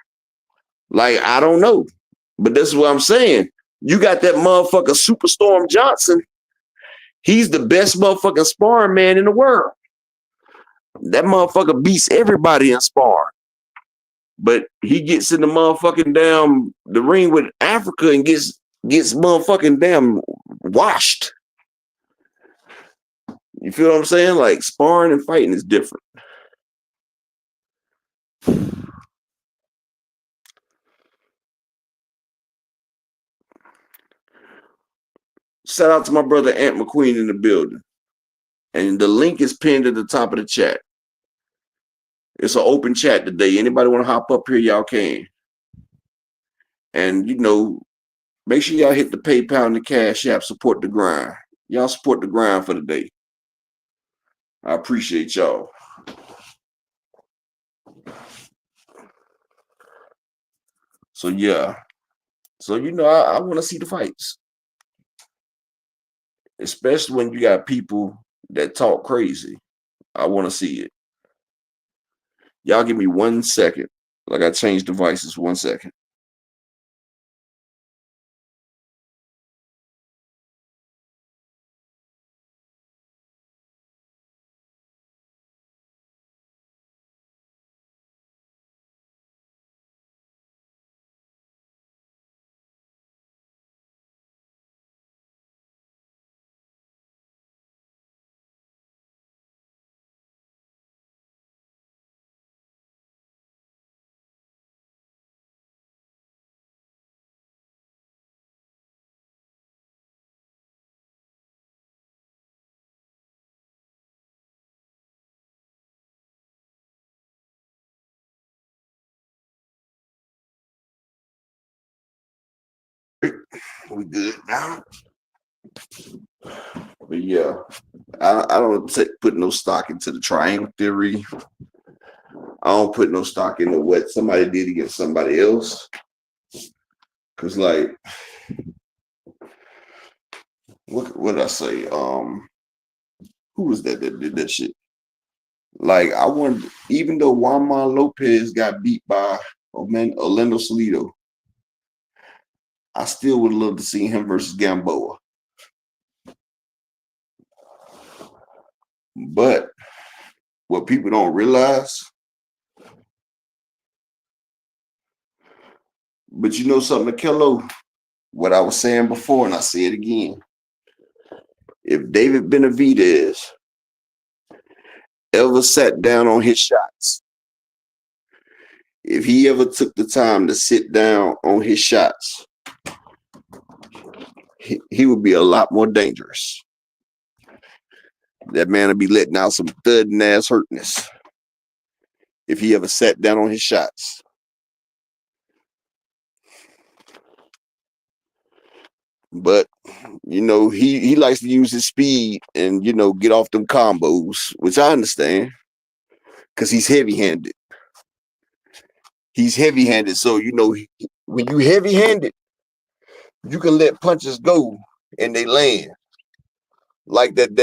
[SPEAKER 7] Like, I don't know. But this is what I'm saying. You got that motherfucker Superstorm Johnson. He's the best motherfucking sparring man in the world. That motherfucker beats everybody in sparring. But he gets in the motherfucking damn the ring with Africa and gets motherfucking damn washed. You feel what I'm saying? Like, sparring and fighting is different. Shout out to my brother Ant McQueen in the building. And the link is pinned at the top of the chat. It's an open chat today. Anybody want to hop up here, y'all can. And, you know, make sure y'all hit the PayPal and the Cash App. Support the grind. Y'all support the grind for the day. I appreciate y'all. So, yeah. So, you know, I want to see the fights. Especially when you got people that talk crazy. I want to see it. Y'all give me 1 second. Like, I changed devices. 1 second. We good now? But yeah, I don't put no stock into the triangle theory. I don't put no stock into what somebody did against somebody else. Cause like, what did I say? Who was that did that shit? Like, I wanted, even though Juan Lopez got beat by Orlando Salido, I still would love to see him versus Gamboa. But what people don't realize, but you know something, Akello, what I was saying before, and I say it again. If David Benavidez ever sat down on his shots, if he ever took the time to sit down on his shots, he would be a lot more dangerous. That man would be letting out some thudding ass hurtness if he ever sat down on his shots. But he likes to use his speed and get off them combos, which I understand, because he's heavy-handed. He's heavy-handed, so when you heavy-handed, you can let punches go and they land. Like that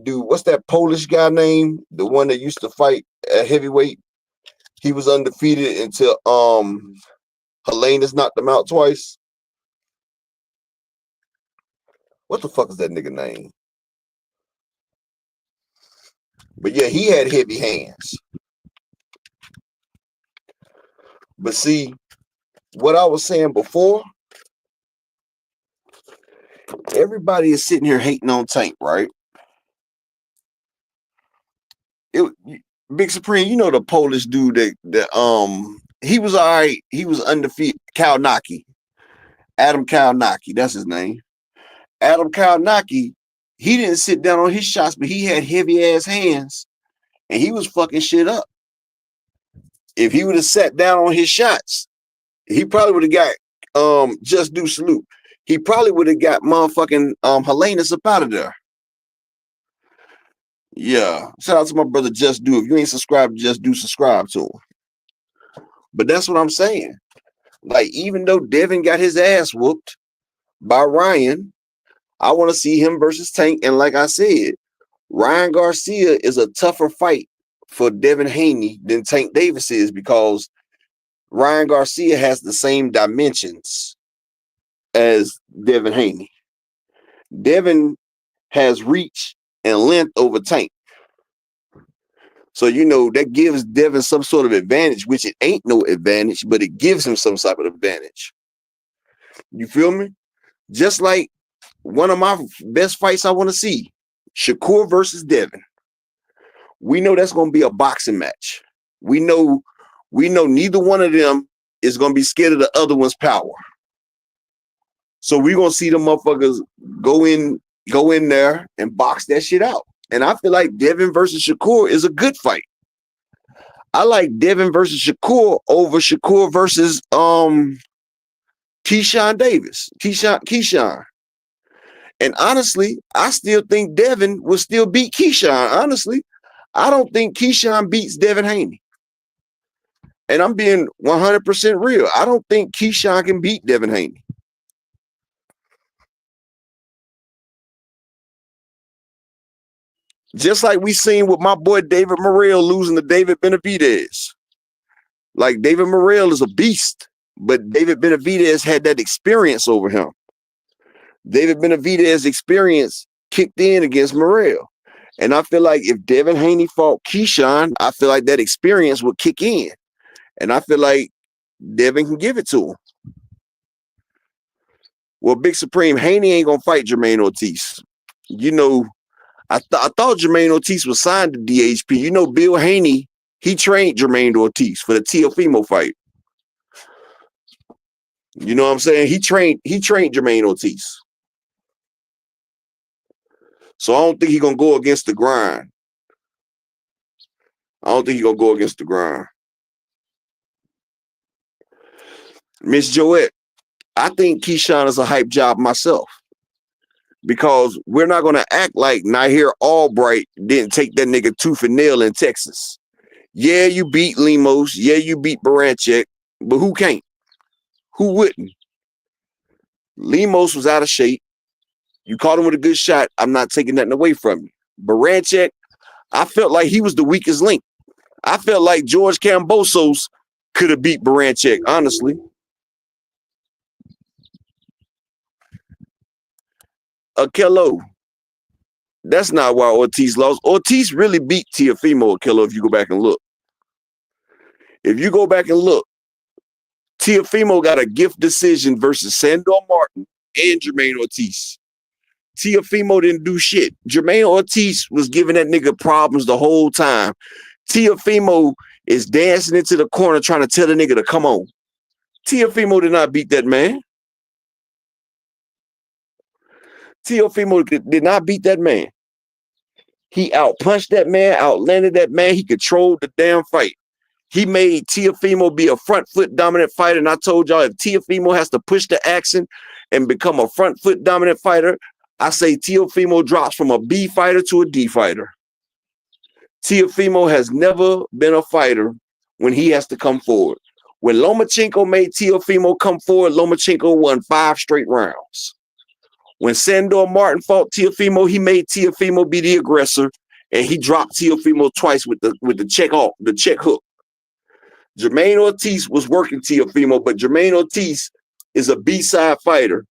[SPEAKER 7] dude, what's that Polish guy name? The one that used to fight at heavyweight. He was undefeated until Helena's knocked him out twice. What the fuck is that nigga name? But yeah, he had heavy hands. But see, what I was saying before, everybody is sitting here hating on Tank, right? Big Supreme, the Polish dude that he was all right. He was undefeated. Kalnaki. Adam Kalnaki, that's his name. Adam Kalnaki, he didn't sit down on his shots, but he had heavy ass hands and he was fucking shit up. If he would have sat down on his shots, he probably would have got Just Do Salute. He probably would have got motherfucking Helenas up out of there. Yeah. Shout out to my brother Just Do. If you ain't subscribed to Just Do, subscribe to him. But that's what I'm saying. Like, even though Devin got his ass whooped by Ryan, I want to see him versus Tank. And like I said, Ryan Garcia is a tougher fight for Devin Haney than Tank Davis is, because Ryan Garcia has the same dimensions as Devin Haney. Devin has reach and length over Tank. So, that gives Devin some sort of advantage, which it ain't no advantage, but it gives him some type of advantage. You feel me? Just like one of my best fights I want to see, Shakur versus Devin. We know that's going to be a boxing match. We know neither one of them is going to be scared of the other one's power. So we're going to see the motherfuckers go in there and box that shit out. And I feel like Devin versus Shakur is a good fight. I like Devin versus Shakur over Shakur versus Keyshawn Davis. Keyshawn. And honestly, I still think Devin will still beat Keyshawn. Honestly, I don't think Keyshawn beats Devin Haney. And I'm being 100% real. I don't think Keyshawn can beat Devin Haney. Just like we seen with my boy David Morrell losing to David Benavidez. Like, David Morrell is a beast, but David Benavidez had that experience over him. David Benavidez's experience kicked in against Morrell. And I feel like if Devin Haney fought Keyshawn, I feel like that experience would kick in. And I feel like Devin can give it to him. Well, Big Supreme, Haney ain't going to fight Jermaine Ortiz. I thought Jermaine Ortiz was signed to DHP. Bill Haney, he trained Jermaine Ortiz for the Teofimo fight. You know what I'm saying? He trained Jermaine Ortiz. So I don't think he's going to go against the grind. Miss Joette, I think Keyshawn is a hype job myself. Because we're not going to act like Nahir Albright didn't take that nigga tooth and nail in Texas. Yeah, you beat Lemos. Yeah, you beat Baranchek. But who can't? Who wouldn't? Lemos was out of shape. You caught him with a good shot. I'm not taking nothing away from you. Baranchek, I felt like he was the weakest link. I felt like George Kambosos could have beat Baranchek, honestly. Akello. That's not why Ortiz lost. Ortiz really beat Teofimo Akello if you go back and look. If you go back and look, Teofimo got a gift decision versus Sandor Martin and Jermaine Ortiz. Teofimo didn't do shit. Jermaine Ortiz was giving that nigga problems the whole time. Teofimo is dancing into the corner trying to tell the nigga to come on. Teofimo did not beat that man.
[SPEAKER 10] Teofimo did not beat that man. He outpunched that man, outlanded that man. He controlled the damn fight. He made Teofimo be a front foot dominant fighter. And I told y'all, if Teofimo has to push the action and become a front foot dominant fighter, I say Teofimo drops from a B fighter to a D fighter. Teofimo has never been a fighter when he has to come forward. When Lomachenko made Teofimo come forward, Lomachenko won 5 straight rounds. When Sandor Martin fought Teofimo, he made Teofimo be the aggressor, and he dropped Teofimo twice with the check hook. Jermaine Ortiz was working Teofimo, but Jermaine Ortiz is a B-side fighter.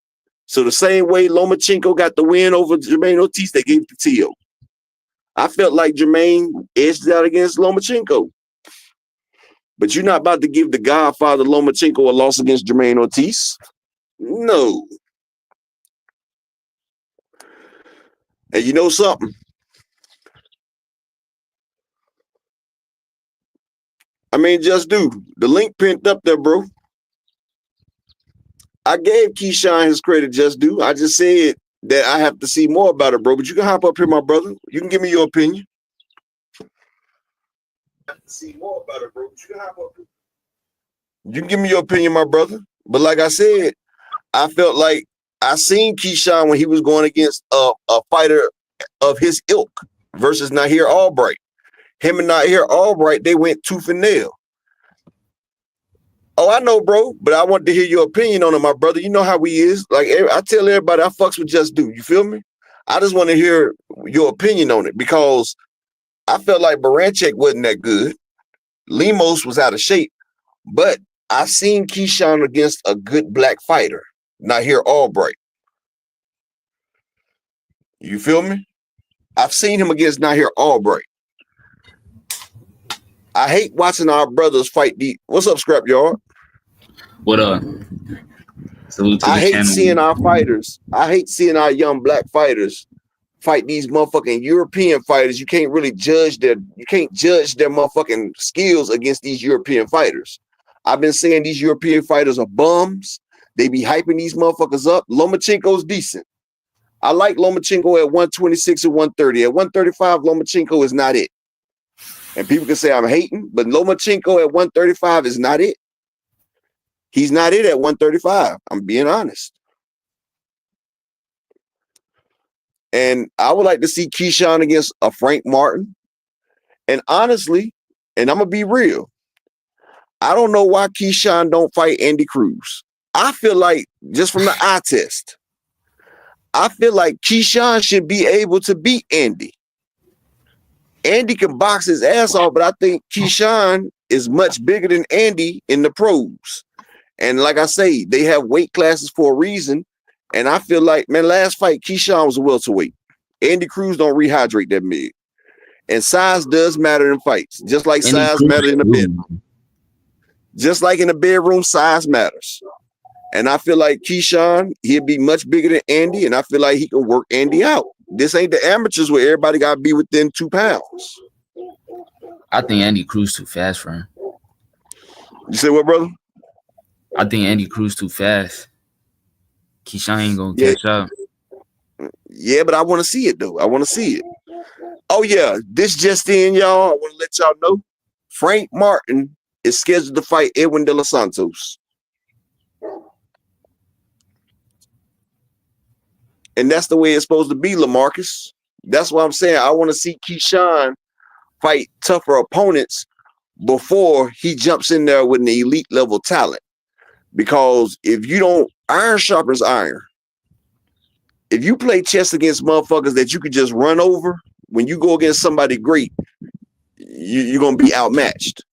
[SPEAKER 10] So the same way Lomachenko got the win over Jermaine Ortiz, they gave it to Teo. I felt like Jermaine edged out against Lomachenko. But you're not about to give the Godfather Lomachenko a loss against Jermaine Ortiz. No. And you know something? I mean, just do. The link pinned up there, bro. I gave Keyshawn his credit, just do. I just said that I have to see more about it, bro. But you can hop up here, my brother. You can give me your opinion. I have to see more about it, bro. But you can hop up here. You can give me your opinion, my brother. But like I said, I felt like I seen Keyshawn when he was going against a fighter of his ilk versus Nahir Albright. Him and Nahir Albright, they went tooth and nail. Oh, I know, bro, but I want to hear your opinion on it, my brother. You know how he is. Like, I tell everybody I fucks with Just Do. You feel me? I just want to hear your opinion on it because I felt like Baranchek wasn't that good. Lemos was out of shape, but I seen Keyshawn against a good black fighter, Nahir Albright. You feel me? I've seen him against Nahir Albright. I hate watching our brothers fight what's up, Scrapyard?
[SPEAKER 11] What up? Salute to
[SPEAKER 10] I hate
[SPEAKER 11] channel.
[SPEAKER 10] seeing our fighters. I hate seeing our young black fighters fight these motherfucking European fighters. You can't judge their motherfucking skills against these European fighters. I've been saying these European fighters are bums. They be hyping these motherfuckers up. Lomachenko's decent. I like Lomachenko at 126 and 130. At 135, Lomachenko is not it. And people can say I'm hating, but Lomachenko at 135 is not it. He's not it at 135. I'm being honest. And I would like to see Keyshawn against a Frank Martin. And honestly, and I'm going to be real, I don't know why Keyshawn don't fight Andy Cruz. I feel like, just from the eye test, I feel like Keyshawn should be able to beat Andy. Andy can box his ass off, but I think Keyshawn is much bigger than Andy in the pros. And like I say, they have weight classes for a reason. And I feel like, man, last fight, Keyshawn was a welterweight. Andy Cruz don't rehydrate that big. And size does matter in fights, just like
[SPEAKER 11] Andy
[SPEAKER 10] size
[SPEAKER 11] Cruz
[SPEAKER 10] matters in the bedroom. Just like in the bedroom, size matters. And I feel like Keyshawn, he'd be much bigger than Andy, and I feel like he can work Andy out. This ain't the amateurs where everybody got to be within 2 pounds.
[SPEAKER 11] I think Andy Cruz too fast for him.
[SPEAKER 10] You say what, brother?
[SPEAKER 11] I think Andy Cruz too fast. Keyshawn ain't gonna catch up.
[SPEAKER 10] Yeah, but I want to see it, though. I want to see it. Oh, yeah. This just in, y'all. I want to let y'all know. Frank Martin is scheduled to fight Edwin De Los Santos. And that's the way it's supposed to be, LaMarcus. That's what I'm saying. I want to see Keyshawn fight tougher opponents before he jumps in there with an elite level talent. Because if you don't, iron sharpens iron. If you play chess against motherfuckers that you could just run over, when you go against somebody great, you're going to be outmatched.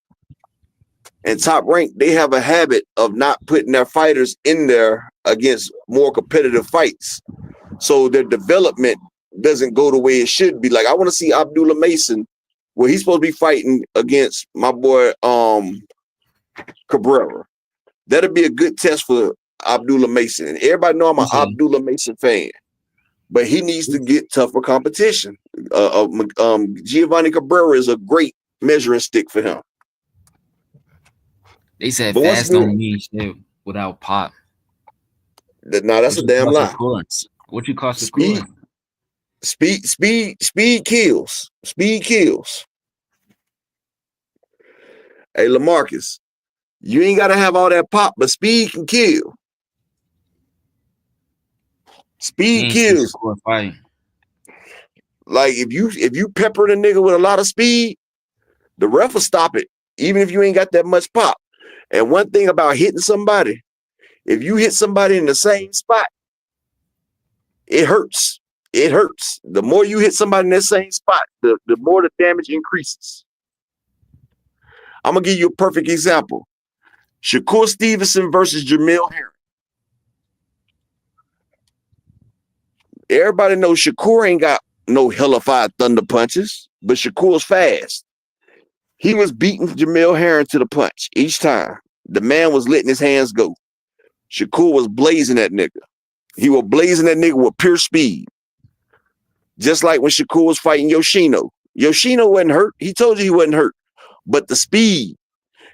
[SPEAKER 10] And Top Rank, they have a habit of not putting their fighters in there against more competitive fights. So their development doesn't go the way it should be. Like, I want to see Abdullah Mason, where he's supposed to be fighting against my boy Cabrera. That'll be a good test for Abdullah Mason. And everybody know I'm an Abdullah Mason fan. But he needs to get tougher competition. Giovanni Cabrera is a great measuring stick for him.
[SPEAKER 11] They said fast don't mean shit without pop.
[SPEAKER 10] Nah, that's a damn lie.
[SPEAKER 11] What you call
[SPEAKER 10] Speed,
[SPEAKER 11] Shakur?
[SPEAKER 10] speed kills. Speed kills. Hey, LaMarcus, you ain't gotta have all that pop, but speed can kill.
[SPEAKER 11] He
[SPEAKER 10] Speed
[SPEAKER 11] ain't see
[SPEAKER 10] kills.
[SPEAKER 11] Shakur fight.
[SPEAKER 10] Like if you pepper the nigga with a lot of speed, the ref will stop it, even if you ain't got that much pop. And one thing about hitting somebody, if you hit somebody in the same spot, it hurts. It hurts. The more you hit somebody in that same spot, the more the damage increases. I'm gonna give you a perfect example. Shakur Stevenson versus Jamil Herring. Everybody knows Shakur ain't got no hellified thunder punches, but Shakur's fast. He was beating Jamil Herring to the punch each time. The man was letting his hands go. Shakur was blazing that nigga. He was blazing that nigga with pure speed. Just like when Shakur was fighting Yoshino. Yoshino wasn't hurt. He told you he wasn't hurt. But the speed.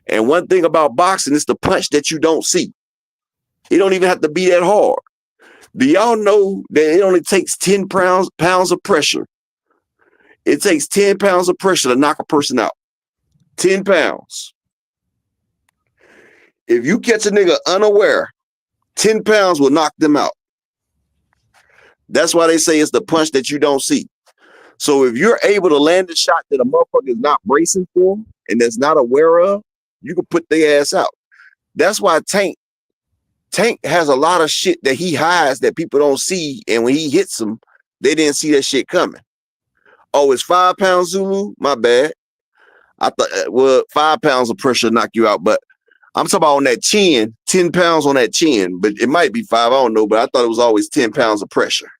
[SPEAKER 10] And one thing about boxing is the punch that you don't see. It don't even have to be that hard. Do y'all know that it only takes 10 pounds of pressure? It takes 10 pounds of pressure to knock a person out. 10 pounds. If you catch a nigga unaware, 10 pounds will knock them out. That's why they say it's the punch that you don't see. So if you're able to land a shot that a motherfucker is not bracing for and that's not aware of, you can put their ass out. That's why Tank has a lot of shit that he hides that people don't see, and when he hits them, they didn't see that shit coming. Oh, it's 5 pounds Zulu? My bad. I thought, 5 pounds of pressure knock you out, but I'm talking about on that chin, 10 pounds on that chin, but it might be 5, I don't know, but I thought it was always 10 pounds of pressure.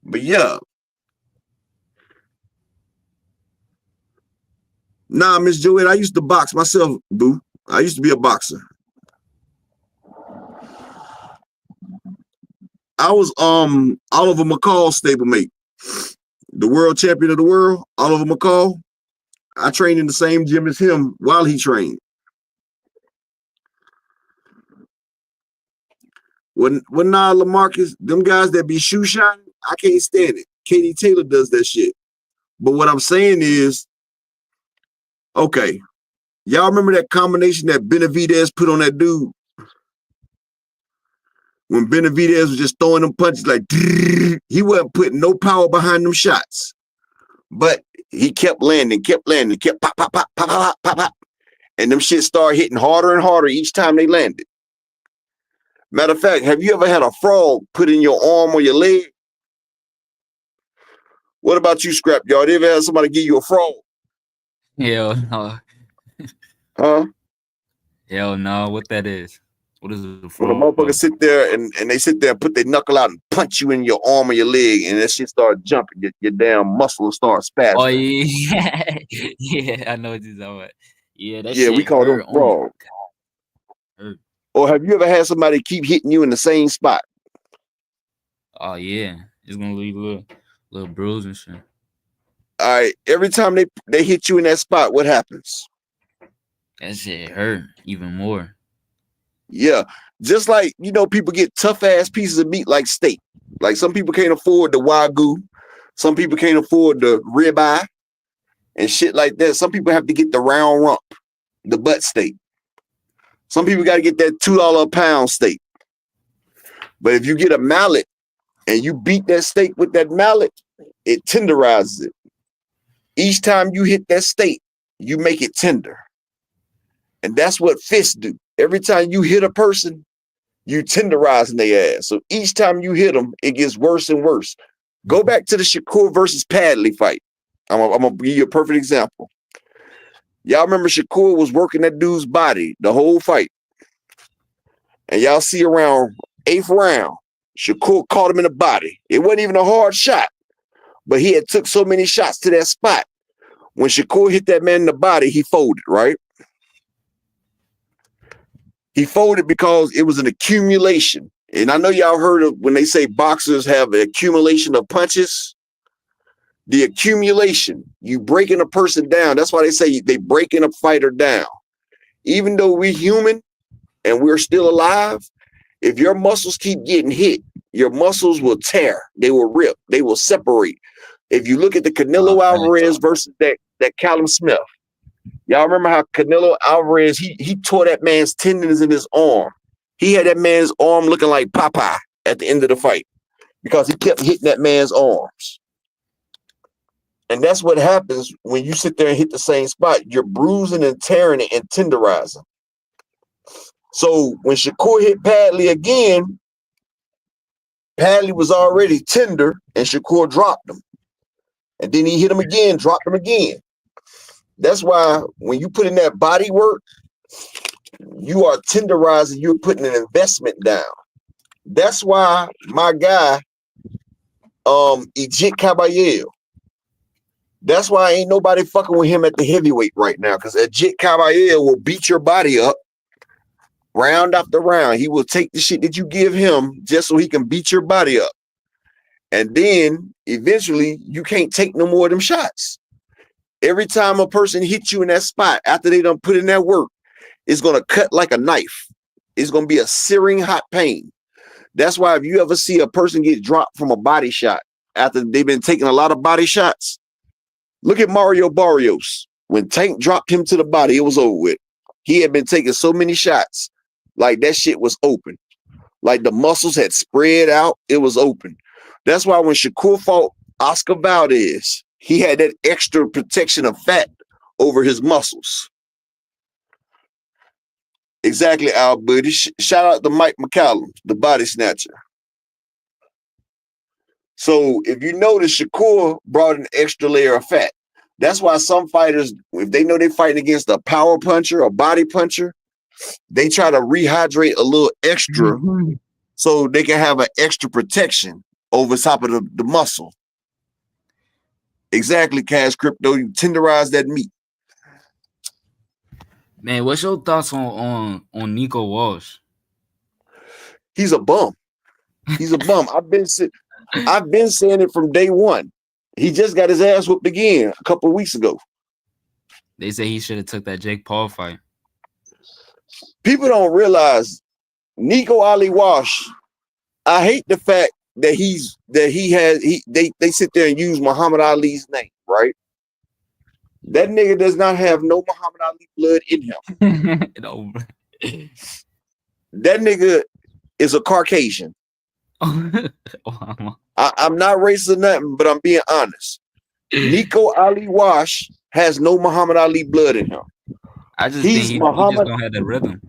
[SPEAKER 10] But yeah. Nah, Miss Joette, I used to box myself, boo. I used to be a boxer. I was Oliver McCall's stablemate, the world champion of the world, Oliver McCall. I trained in the same gym as him while he trained. When nah, LaMarcus, them guys that be shoe shining, I can't stand it. Katie Taylor does that shit. But what I'm saying is, okay, y'all remember that combination that Benavidez put on that dude? When Benavidez was just throwing them punches like, he wasn't putting no power behind them shots. But he kept landing, kept pop, pop, pop, pop, pop, pop, pop. And them shit started hitting harder and harder each time they landed. Matter of fact, have you ever had a frog put in your arm or your leg? What about you, Scrap Yard? Ever had somebody give you a frog?
[SPEAKER 11] Hell no.
[SPEAKER 10] Huh?
[SPEAKER 11] Hell no. What that is? What is a
[SPEAKER 10] When a
[SPEAKER 11] frog?
[SPEAKER 10] motherfucker sit there and they sit there and put their knuckle out and punch you in your arm or your leg, and that shit start jumping, your damn muscles start spazzing.
[SPEAKER 11] Oh yeah, yeah, I know what you're talking about. Yeah, that
[SPEAKER 10] Yeah,
[SPEAKER 11] shit
[SPEAKER 10] we call them
[SPEAKER 11] hurt.
[SPEAKER 10] frogs.
[SPEAKER 11] Hurt.
[SPEAKER 10] Or have you ever had somebody keep hitting you in the same spot?
[SPEAKER 11] Oh yeah, it's gonna leave little bruise and shit.
[SPEAKER 10] All right, every time they hit you in that spot, what happens?
[SPEAKER 11] That shit hurt even more.
[SPEAKER 10] Yeah, just like, people get tough ass pieces of meat like steak. Like some people can't afford the Wagyu, some people can't afford the ribeye and shit like that. Some people have to get the round rump, the butt steak. Some people got to get that $2 a pound steak. But if you get a mallet and you beat that steak with that mallet, it tenderizes it. Each time you hit that steak, you make it tender. And that's what fists do. Every time you hit a person, you tenderizing their ass. So each time you hit them, it gets worse and worse. Go back to the Shakur versus Padley fight. I'm gonna give you a perfect example. Y'all remember Shakur was working that dude's body the whole fight. And y'all see around 8th round, Shakur caught him in the body. It wasn't even a hard shot, but he had took so many shots to that spot. When Shakur hit that man in the body, he folded, right? He folded because it was an accumulation. And I know y'all heard of when they say boxers have an accumulation of punches. The accumulation, you breaking a person down. That's why they say they breaking a fighter down. Even though we're human and we're still alive, if your muscles keep getting hit, your muscles will tear. They will rip. They will separate. If you look at the Canelo Alvarez versus that Callum Smith, y'all remember how Canelo Alvarez, he tore that man's tendons in his arm. He had that man's arm looking like Popeye at the end of the fight because he kept hitting that man's arms. And that's what happens when you sit there and hit the same spot. You're bruising and tearing it and tenderizing. So when Shakur hit Padley again, Padley was already tender and Shakur dropped him. And then he hit him again, dropped him again. That's why when you put in that body work, you are tenderizing, you're putting an investment down. That's why my guy, Ejit Caballero, that's why ain't nobody fucking with him at the heavyweight right now, because Ejit Caballero will beat your body up round after round. He will take the shit that you give him just so he can beat your body up. And then eventually you can't take no more of them shots. Every time a person hits you in that spot after they done put in that work, it's going to cut like a knife. It's going to be a searing hot pain. That's why if you ever see a person get dropped from a body shot after they've been taking a lot of body shots, look at Mario Barrios. When Tank dropped him to the body, it was over with. He had been taking so many shots, like that shit was open. Like the muscles had spread out, it was open. That's why when Shakur fought Oscar Valdez, he had that extra protection of fat over his muscles. Exactly, Al Buddy. Shout out to Mike McCallum, the body snatcher. So if you notice, Shakur brought an extra layer of fat. That's why some fighters, if they know they're fighting against a power puncher, a body puncher, they try to rehydrate a little extra so they can have an extra protection over top of the muscle. Exactly, Cash Crypto. You tenderize that meat.
[SPEAKER 11] Man, what's your thoughts on Nico Walsh?
[SPEAKER 10] He's a bum. He's a bum. I've been saying it from day one. He just got his ass whooped again a couple of weeks ago.
[SPEAKER 11] They say he should have took that Jake Paul fight.
[SPEAKER 10] People don't realize Nico Ali Walsh. I hate the fact that they sit there and use Muhammad Ali's name, right? That nigga does not have no Muhammad Ali blood in him. That nigga is a Caucasian. I'm not racist or nothing, but I'm being honest. Nico Ali Walsh has no Muhammad Ali blood in him.
[SPEAKER 11] I just think he just don't have the rhythm.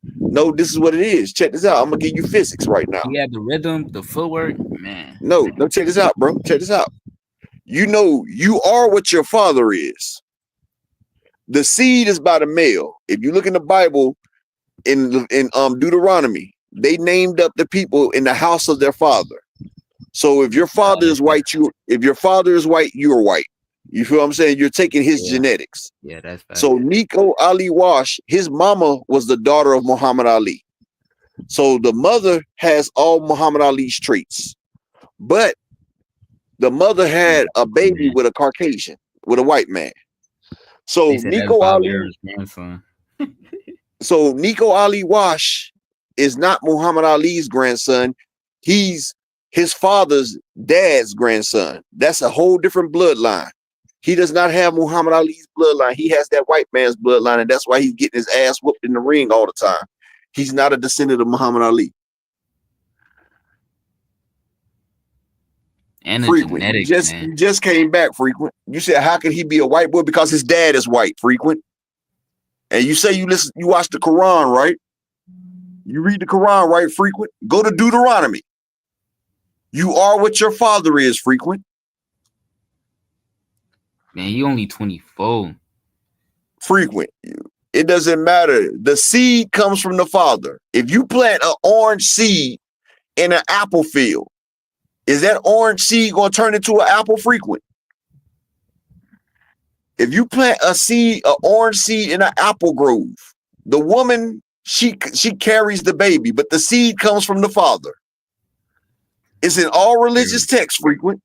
[SPEAKER 10] No, this is what it is. Check this out. I'm gonna give you physics right now.
[SPEAKER 11] He had the rhythm, the footwork, man.
[SPEAKER 10] No, check this out, bro. Check this out. You know, you are what your father is. The seed is by the male. If you look in the Bible, in Deuteronomy, they named up the people in the house of their father. So if your father is white, you're white. You feel what I'm saying? You're taking his genetics.
[SPEAKER 11] Yeah, that's bad.
[SPEAKER 10] So Nico Ali Walsh, his mama was the daughter of Muhammad Ali. So the mother has all Muhammad Ali's traits. But the mother had a baby with a Caucasian, with a white man. So Nico Ali Walsh is not Muhammad Ali's grandson. He's his father's dad's grandson. That's a whole different bloodline. He does not have Muhammad Ali's bloodline. He has that white man's bloodline, and that's why he's getting his ass whooped in the ring all the time. He's not a descendant of Muhammad Ali.
[SPEAKER 11] And
[SPEAKER 10] Frequent. You just came back, Frequent. You said, how could he be a white boy? Because his dad is white, Frequent. And you say you watch the Quran, right? You read the Quran, right, Frequent? Go to Deuteronomy. You are what your father is, Frequent.
[SPEAKER 11] Man, he only 24.
[SPEAKER 10] Frequent. It doesn't matter. The seed comes from the father. If you plant an orange seed in an apple field, is that orange seed going to turn into an apple, Frequent? If you plant an orange seed in an apple grove, the woman, she carries the baby, but the seed comes from the father. It's in all religious texts, Frequent.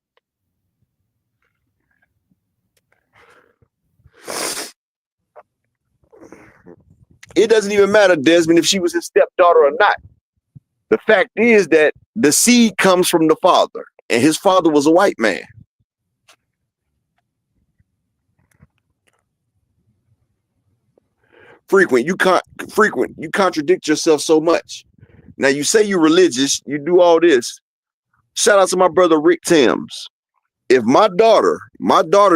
[SPEAKER 10] It doesn't even matter, Desmond, if she was his stepdaughter or not. The fact is that the seed comes from the father, and his father was a white man. Frequent, you contradict yourself so much. Now you say you're religious, you do all this. Shout out to my brother Rick Timms. If my daughter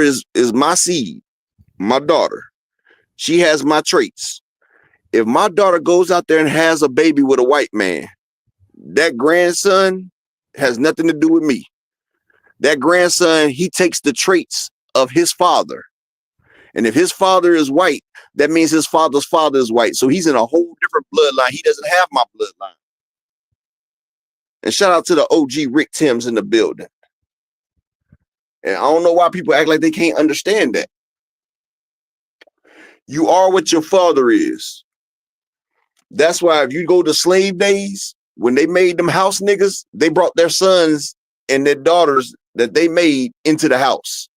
[SPEAKER 10] is my seed, my daughter, she has my traits. If my daughter goes out there and has a baby with a white man, that grandson has nothing to do with me. That grandson, he takes the traits of his father. And if his father is white, that means his father's father is white. So he's in a whole different bloodline. He doesn't have my bloodline. And shout out to the OG Rick Timms in the building. And I don't know why people act like they can't understand that. You are what your father is. That's why if you go to slave days, when they made them house niggas, they brought their sons and their daughters that they made into the house.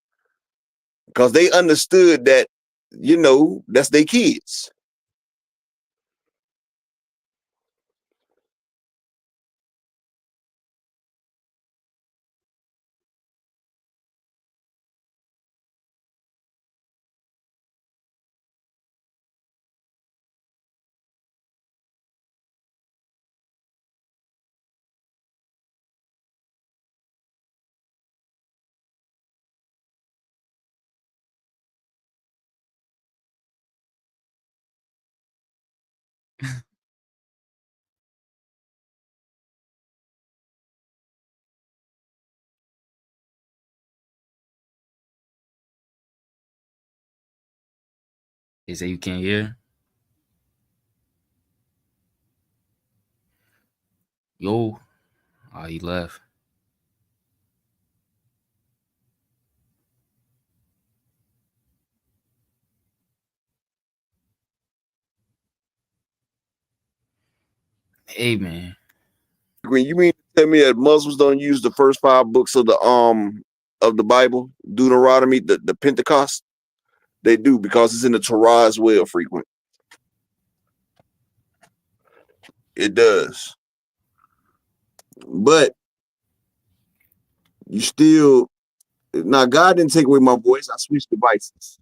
[SPEAKER 10] Because they understood that, you know, that's their kids.
[SPEAKER 11] They say you can't hear. Yo, oh, he left. Hey man,
[SPEAKER 10] When you mean to tell me that Muslims don't use the first 5 books of the Bible, Deuteronomy, the Pentecost? They do, because it's in the Torah as well, frequent. It does. But you still, now God didn't take away my voice. I switched devices.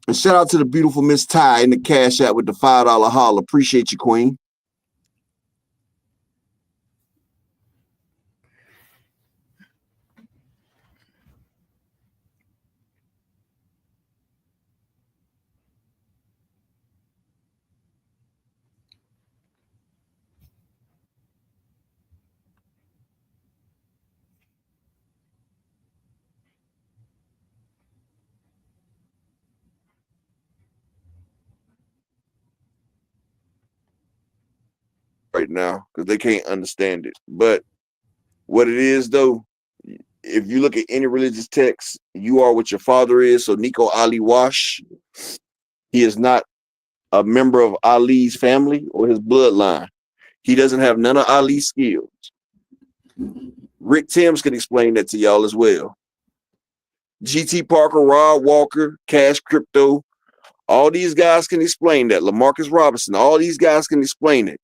[SPEAKER 10] And shout out to the beautiful Miss Ty in the Cash App with the $5 haul. Appreciate you, Queen. Right now, because they can't understand it. But what it is, though, if you look at any religious text, you are what your father is. So Nico Ali Wash, he is not a member of Ali's family or his bloodline. He doesn't have none of Ali's skills. Rick Timms can explain that to y'all as well. GT Parker, Rod Walker, Cash Crypto, all these guys can explain that. LaMarcus Robinson, all these guys can explain it.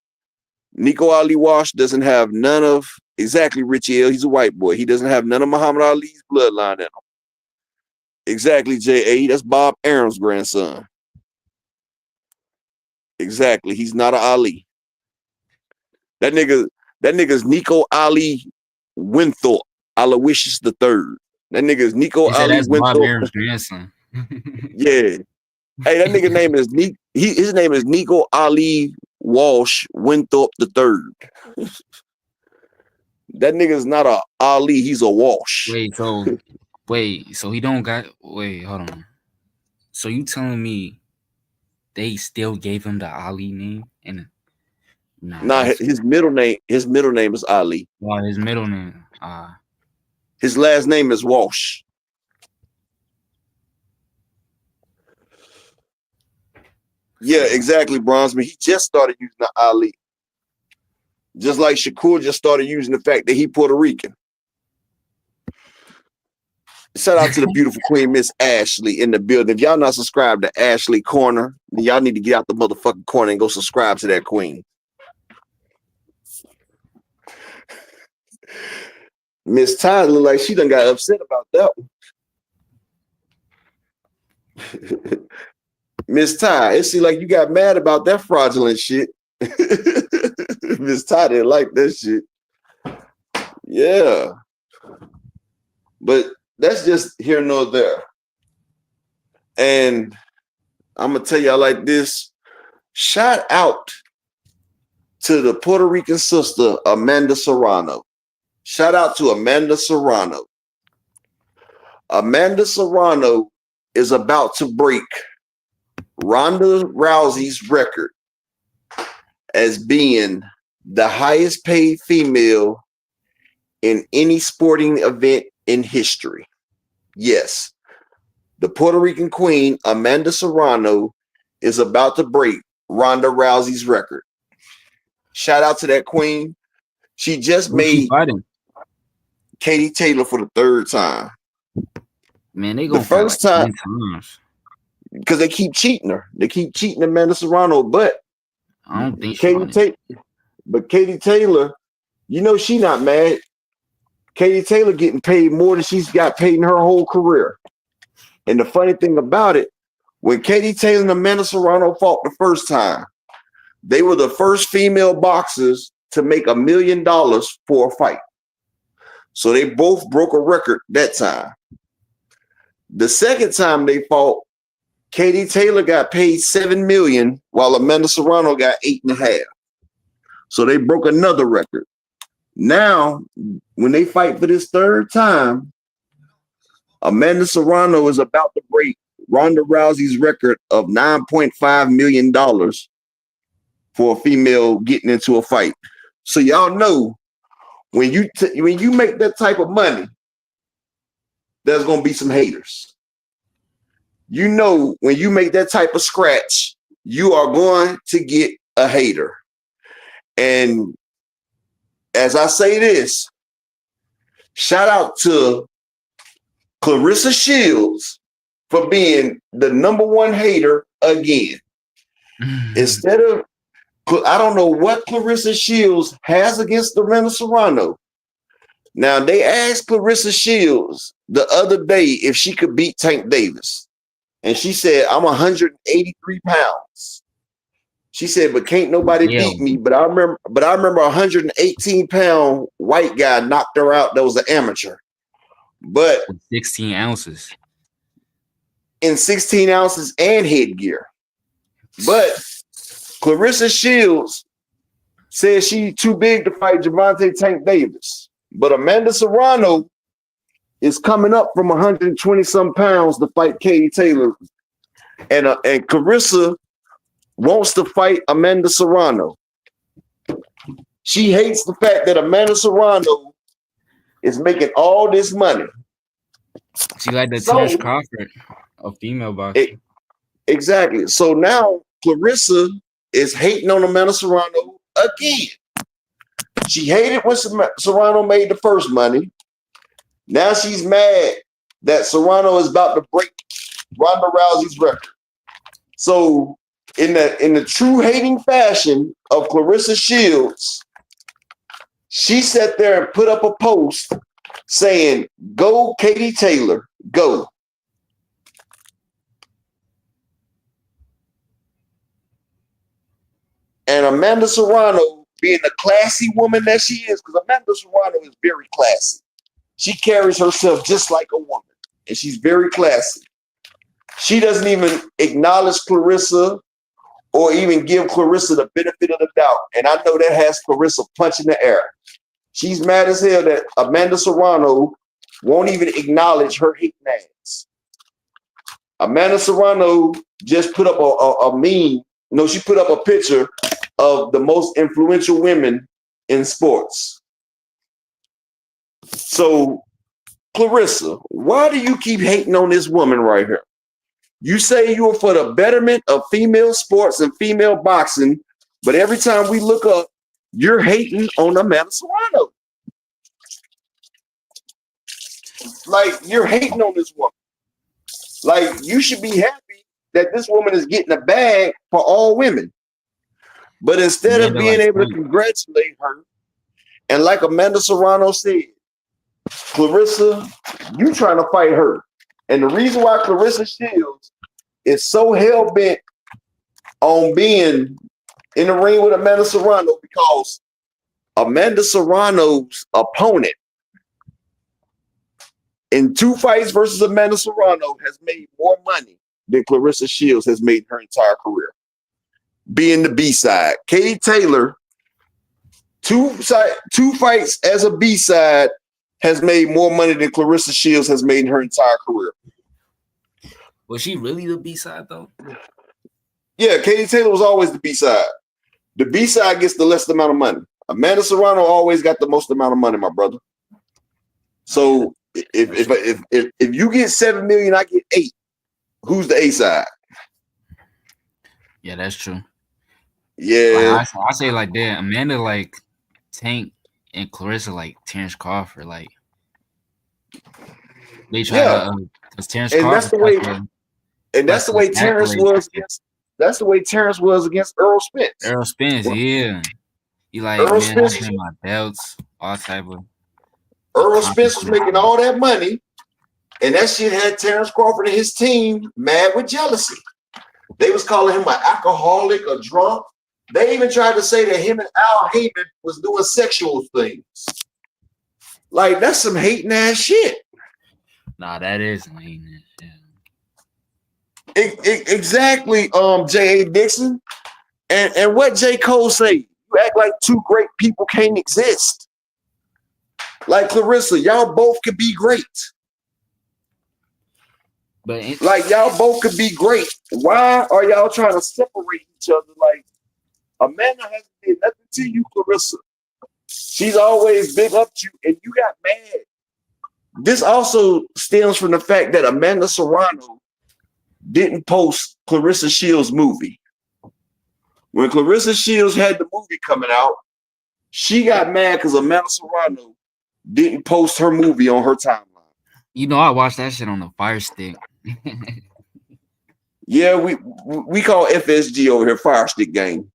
[SPEAKER 10] Nico Ali Wash doesn't have none of, exactly, Richie L. He's a white boy. He doesn't have none of Muhammad Ali's bloodline in him. Exactly, J.A. That's Bob Arum's grandson. Exactly. He's not an Ali. That nigga's Nico Ali Winthrop, Aloysius the Third. That nigga's Nico
[SPEAKER 11] they said
[SPEAKER 10] Ali
[SPEAKER 11] that's Bob
[SPEAKER 10] Winthrop.
[SPEAKER 11] Arum's grandson.
[SPEAKER 10] Yeah. Hey, that nigga name is his name is Nico Ali Walsh Winthrop the Third. That nigga's not a Ali, he's a Walsh.
[SPEAKER 11] So he don't got. Wait, hold on. So you telling me they still gave him the Ali name? And
[SPEAKER 10] nah, his middle name is Ali.
[SPEAKER 11] Well, his middle name.
[SPEAKER 10] His last name is Walsh. Yeah, exactly, Bronzeman. He just started using the Ali. Just like Shakur just started using the fact that he Puerto Rican. Shout out to the beautiful queen, Miss Ashley, in the building. If y'all not subscribed to Ashley Corner, then y'all need to get out the motherfucking corner and go subscribe to that queen. Miss Ty look like she done got upset about that one. Miss Ty, it seems like you got mad about that fraudulent shit. Miss Ty didn't like that shit. Yeah. But that's just here nor there. And I'm going to tell y'all like this. Shout out to the Puerto Rican sister, Amanda Serrano. Shout out to Amanda Serrano. Amanda Serrano is about to break Ronda Rousey's record as being the highest paid female in any sporting event in history. Yes, the Puerto Rican queen, Amanda Serrano, is about to break Ronda Rousey's record. Shout out to that queen. She just made Katie Taylor for the third time.
[SPEAKER 11] Man, they gonna
[SPEAKER 10] the first
[SPEAKER 11] like
[SPEAKER 10] time because they keep cheating her. They keep cheating Amanda Serrano, but
[SPEAKER 11] I don't think
[SPEAKER 10] Katie Taylor, you know she not mad. Katie Taylor getting paid more than she's got paid in her whole career. And the funny thing about it, when Katie Taylor and Amanda Serrano fought the first time, they were the first female boxers to make $1 million for a fight. So they both broke a record that time. The second time they fought, Katie Taylor got paid $7 million while Amanda Serrano got $8.5. So they broke another record. Now, when they fight for this third time, Amanda Serrano is about to break Ronda Rousey's record of $9.5 million for a female getting into a fight. So y'all know when you make that type of money, there's gonna be some haters. You know when you make that type of scratch, you are going to get a hater. And as I say this, shout out to Clarissa Shields for being the #1 hater again. Instead of, I don't know what Clarissa Shields has against Amanda Serrano. Now, they asked Clarissa Shields the other day if she could beat Tank Davis. And she said, I'm 183 pounds. She said, but can't nobody beat me. But I remember a 118-pound white guy knocked her out that was an amateur. But
[SPEAKER 11] 16 ounces.
[SPEAKER 10] In 16 ounces and headgear. But Clarissa Shields says she's too big to fight Gervonta Tank Davis. But Amanda Serrano is coming up from 120-some pounds to fight Katie Taylor. And Clarissa wants to fight Amanda Serrano. She hates the fact that Amanda Serrano is making all this money.
[SPEAKER 11] She like the Terence Crawford of female boxing.
[SPEAKER 10] Exactly. So now Clarissa is hating on Amanda Serrano again. She hated when Serrano made the first money. Now she's mad that Serrano is about to break Ronda Rousey's record. So in the true hating fashion of Clarissa Shields, she sat there and put up a post saying, "Go Katie Taylor, go." And Amanda Serrano, being the classy woman that she is, because Amanda Serrano is very classy. She carries herself just like a woman, and she's very classy. She doesn't even acknowledge Clarissa or even give Clarissa the benefit of the doubt. And I know that has Clarissa punching the air. She's mad as hell that Amanda Serrano won't even acknowledge her hating ass. Amanda Serrano just put up a meme. No, she put up a picture of the most influential women in sports. So, Clarissa, why do you keep hating on this woman right here? You say you are for the betterment of female sports and female boxing, but every time we look up, you're hating on Amanda Serrano. Like, you're hating on this woman. Like, you should be happy that this woman is getting a bag for all women. But instead of being able to congratulate her, and like Amanda Serrano said, Clarissa, you trying to fight her. And the reason why Clarissa Shields is so hell-bent on being in the ring with Amanda Serrano, because Amanda Serrano's opponent in 2 fights versus Amanda Serrano has made more money than Clarissa Shields has made in her entire career, being the B-side. Katie Taylor, two fights as a B-side, has made more money than Clarissa Shields has made in her entire career.
[SPEAKER 11] Was she really the B-side, though?
[SPEAKER 10] Yeah, Katie Taylor was always the B-side. The B-side gets the least amount of money. Amanda Serrano always got the most amount of money, my brother. So if you get 7 million, I get 8. Who's the A-side?
[SPEAKER 11] Yeah, that's true.
[SPEAKER 10] Yeah.
[SPEAKER 11] Like, I say like that. Amanda like Tank and Clarissa like Terrence Crawford. Like they try to because Terrence Crawford.
[SPEAKER 10] That's the way Terrence was against. That's the way Terrence was against Earl Spence.
[SPEAKER 11] Earl Spence, yeah. He like,
[SPEAKER 10] Earl
[SPEAKER 11] man,
[SPEAKER 10] Spence,
[SPEAKER 11] I claim my belts, all type of.
[SPEAKER 10] Earl Spence was making all that money, and that shit had Terrence Crawford and his team mad with jealousy. They was calling him an alcoholic, a drunk. They even tried to say that him and Al Heyman was doing sexual things. Like, that's some hating ass shit.
[SPEAKER 11] Nah, that is hating ass shit.
[SPEAKER 10] Exactly, J.A. Dixon. And what J. Cole say? You act like 2 great people can't exist. Like Clarissa, y'all both could be great.
[SPEAKER 11] But
[SPEAKER 10] like, y'all both could be great. Why are y'all trying to separate each other? Like, Amanda hasn't did nothing to you, Clarissa. She's always big up to you, and you got mad. This also stems from the fact that Amanda Serrano didn't post Clarissa Shields' movie. When Clarissa Shields had the movie coming out, she got mad because Amanda Serrano didn't post her movie on her timeline.
[SPEAKER 11] You know, I watched that shit on the Fire Stick.
[SPEAKER 10] Yeah, we call FSG over here Fire Stick Gang.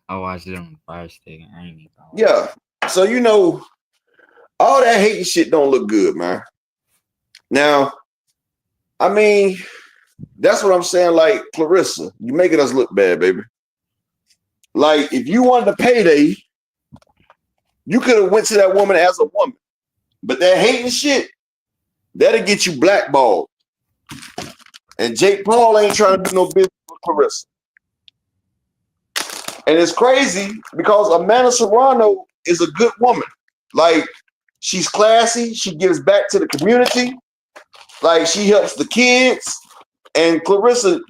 [SPEAKER 11] I watched it on the Fire Stick. I ain't even
[SPEAKER 10] yeah. So, you know, all that hating shit don't look good, man. Now, I mean, that's what I'm saying. Like, Clarissa, you making us look bad, baby. Like, if you wanted a payday, you could have went to that woman as a woman. But that hating shit, that'll get you blackballed. And Jake Paul ain't trying to do no business with Clarissa. And it's crazy because Amanda Serrano is a good woman. Like, she's classy. She gives back to the community. Like, she helps the kids. And Clarissa,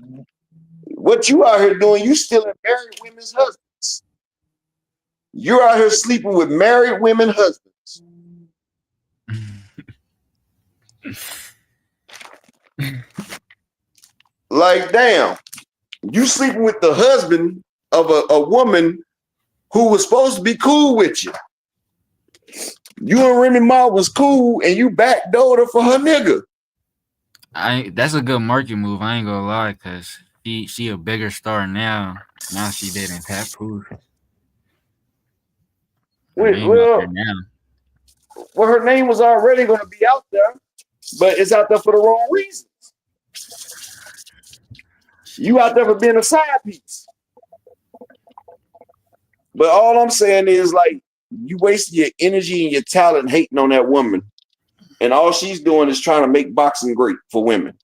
[SPEAKER 10] what you out here doing, you stealing married women's husbands. You're out here sleeping with married women husbands. Like, damn. You sleeping with the husband of a woman who was supposed to be cool with you. You and Remy Ma was cool, and you backdoored her for her nigga.
[SPEAKER 11] That's a good market move. I ain't gonna lie, cause she a bigger star now. Now she did in Pat Proof.
[SPEAKER 10] Well, her name was already going to be out there, but it's out there for the wrong reasons. You out there for being a side piece. But all I'm saying is, like, you wasting your energy and your talent hating on that woman. And all she's doing is trying to make boxing great for women.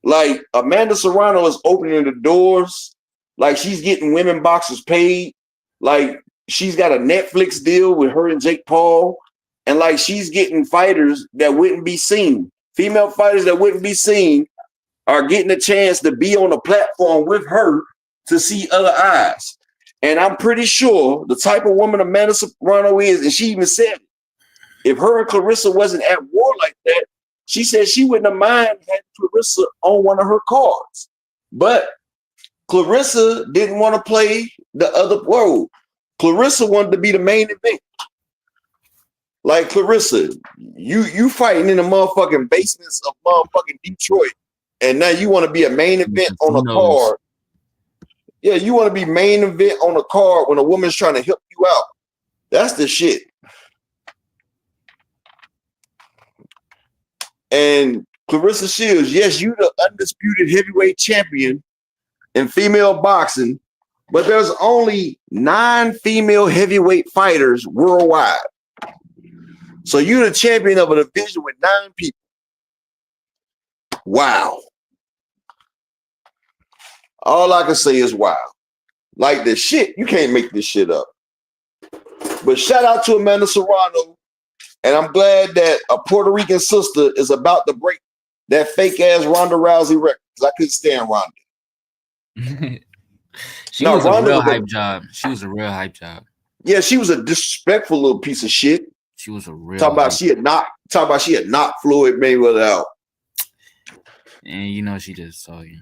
[SPEAKER 10] Like, Amanda Serrano is opening the doors. Like, she's getting women boxers paid. Like, she's got a Netflix deal with her and Jake Paul. And, like, she's getting fighters that wouldn't be seen. Female fighters that wouldn't be seen are getting a chance to be on a platform with her to see other eyes. And I'm pretty sure the type of woman Amanda Serrano is, and she even said it, if her and Clarissa wasn't at war like that, she said she wouldn't have mind having Clarissa on one of her cards. But Clarissa didn't want to play the other role. Clarissa wanted to be the main event. Like Clarissa, you fighting in the motherfucking basements of motherfucking Detroit, and now you want to be a main event on a card. Yeah, you want to be main event on a card when a woman's trying to help you out. That's the shit. And Clarissa Shields, yes, you the undisputed heavyweight champion in female boxing, but there's only 9 female heavyweight fighters worldwide. So you're the champion of a division with 9 people. Wow. All I can say is wow. Like this shit, you can't make this shit up. But shout out to Amanda Serrano. And I'm glad that a Puerto Rican sister is about to break that fake ass Ronda Rousey record. Because I couldn't stand Ronda.
[SPEAKER 11] She was a real hype job. She was a real hype job.
[SPEAKER 10] Yeah, she was a disrespectful little piece of shit.
[SPEAKER 11] She was a real
[SPEAKER 10] talk about she had knocked Floyd Mayweather out.
[SPEAKER 11] And you know she just saw you.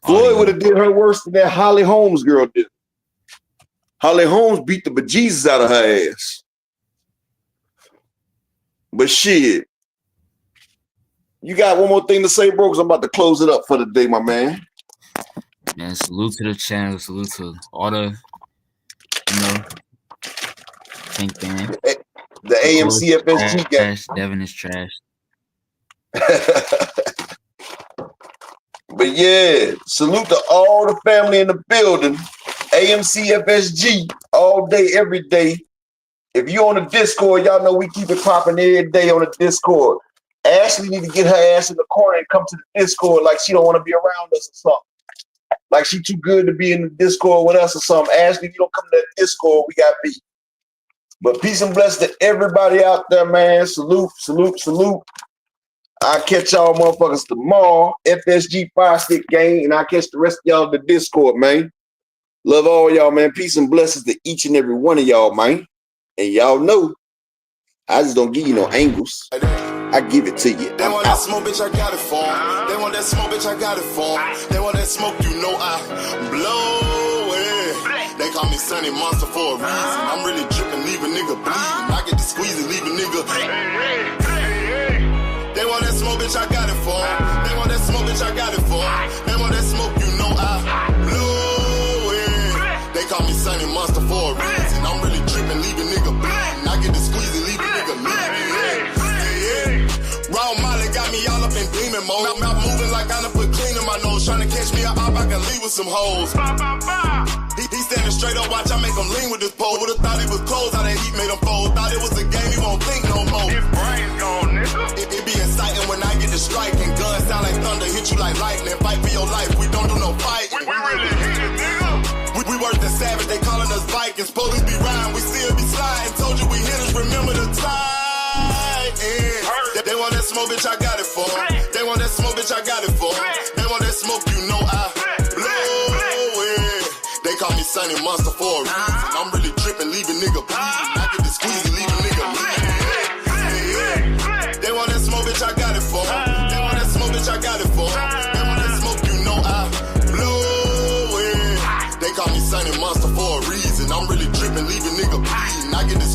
[SPEAKER 10] Floyd would have did her worse than that Holly Holmes girl did. Holly Holmes beat the bejesus out of her ass. But shit, you got one more thing to say, bro? Because I'm about to close it up for the day, my man.
[SPEAKER 11] Man, salute to the channel. Salute to all the, Tank Band.
[SPEAKER 10] The AMC FSG
[SPEAKER 11] guy. Devin is trash.
[SPEAKER 10] But yeah, salute to all the family in the building. AMC FSG all day, every day. If you on the Discord, y'all know we keep it popping every day on the Discord. Ashley need to get her ass in the corner and come to the Discord like she don't want to be around us or something. Like she too good to be in the Discord with us or something. Ashley, if you don't come to the Discord, we got beat. But peace and blessings to everybody out there, man. Salute, salute, salute. I'll catch y'all motherfuckers tomorrow. FSG 5-stick gang, and I'll catch the rest of y'all in the Discord, man. Love all y'all, man. Peace and blessings to each and every one of y'all, man. And y'all know, I just don't give you no angles. I give it to you.
[SPEAKER 4] They want that smoke, bitch, I got it for 'em. They want that smoke, bitch, I got it for 'em. They want that smoke, you know I blow it. They call me Sunny Monster for a reason. I'm really dripping, leave a nigga bleeding. I get to squeeze and leave a nigga. They want that smoke, bitch, I got it for 'em. They want that smoke, bitch, I got it for 'em. They want that smoke, you know I blow it. They call me Sunny Monster for a reason. I'm really dripping, leave a nigga bleeding. I get to squeeze and leave a nigga bleeding. Raw Molly got me all up in demon mode. Mouth moving like I done put clean in my nose. Trying to catch me a op, I can leave with some hoes. He standing straight up, watch I make him lean with this pole. Would've thought he was closed, how that heat made him fold. Thought it was a game, he won't think no more. His brain's gone, nigga. It be exciting when I get to striking. Guns sound like thunder, hit you like lightning. Fight for your life, we don't do no fighting. We really hit it, nigga. We worse than savage, they calling us Vikings. Police be riding, we still be sliding. Told you we hit us, remember the time. They want that smoke, bitch, I got it for 'em. They want that smoke, bitch, I got it for 'em. They want that smoke, you know I blow it. They call me Sunny Monster for a reason. I'm really tripping, leave a nigga bleeding. I get to squeeze and leave a nigga bleeding. They want that smoke, bitch, I got it for 'em. They want that smoke, bitch, I got it for 'em. They want that smoke, you know I blow it. They call me Sunny Monster for a reason. I'm really tripping, leave a nigga bleeding. I get to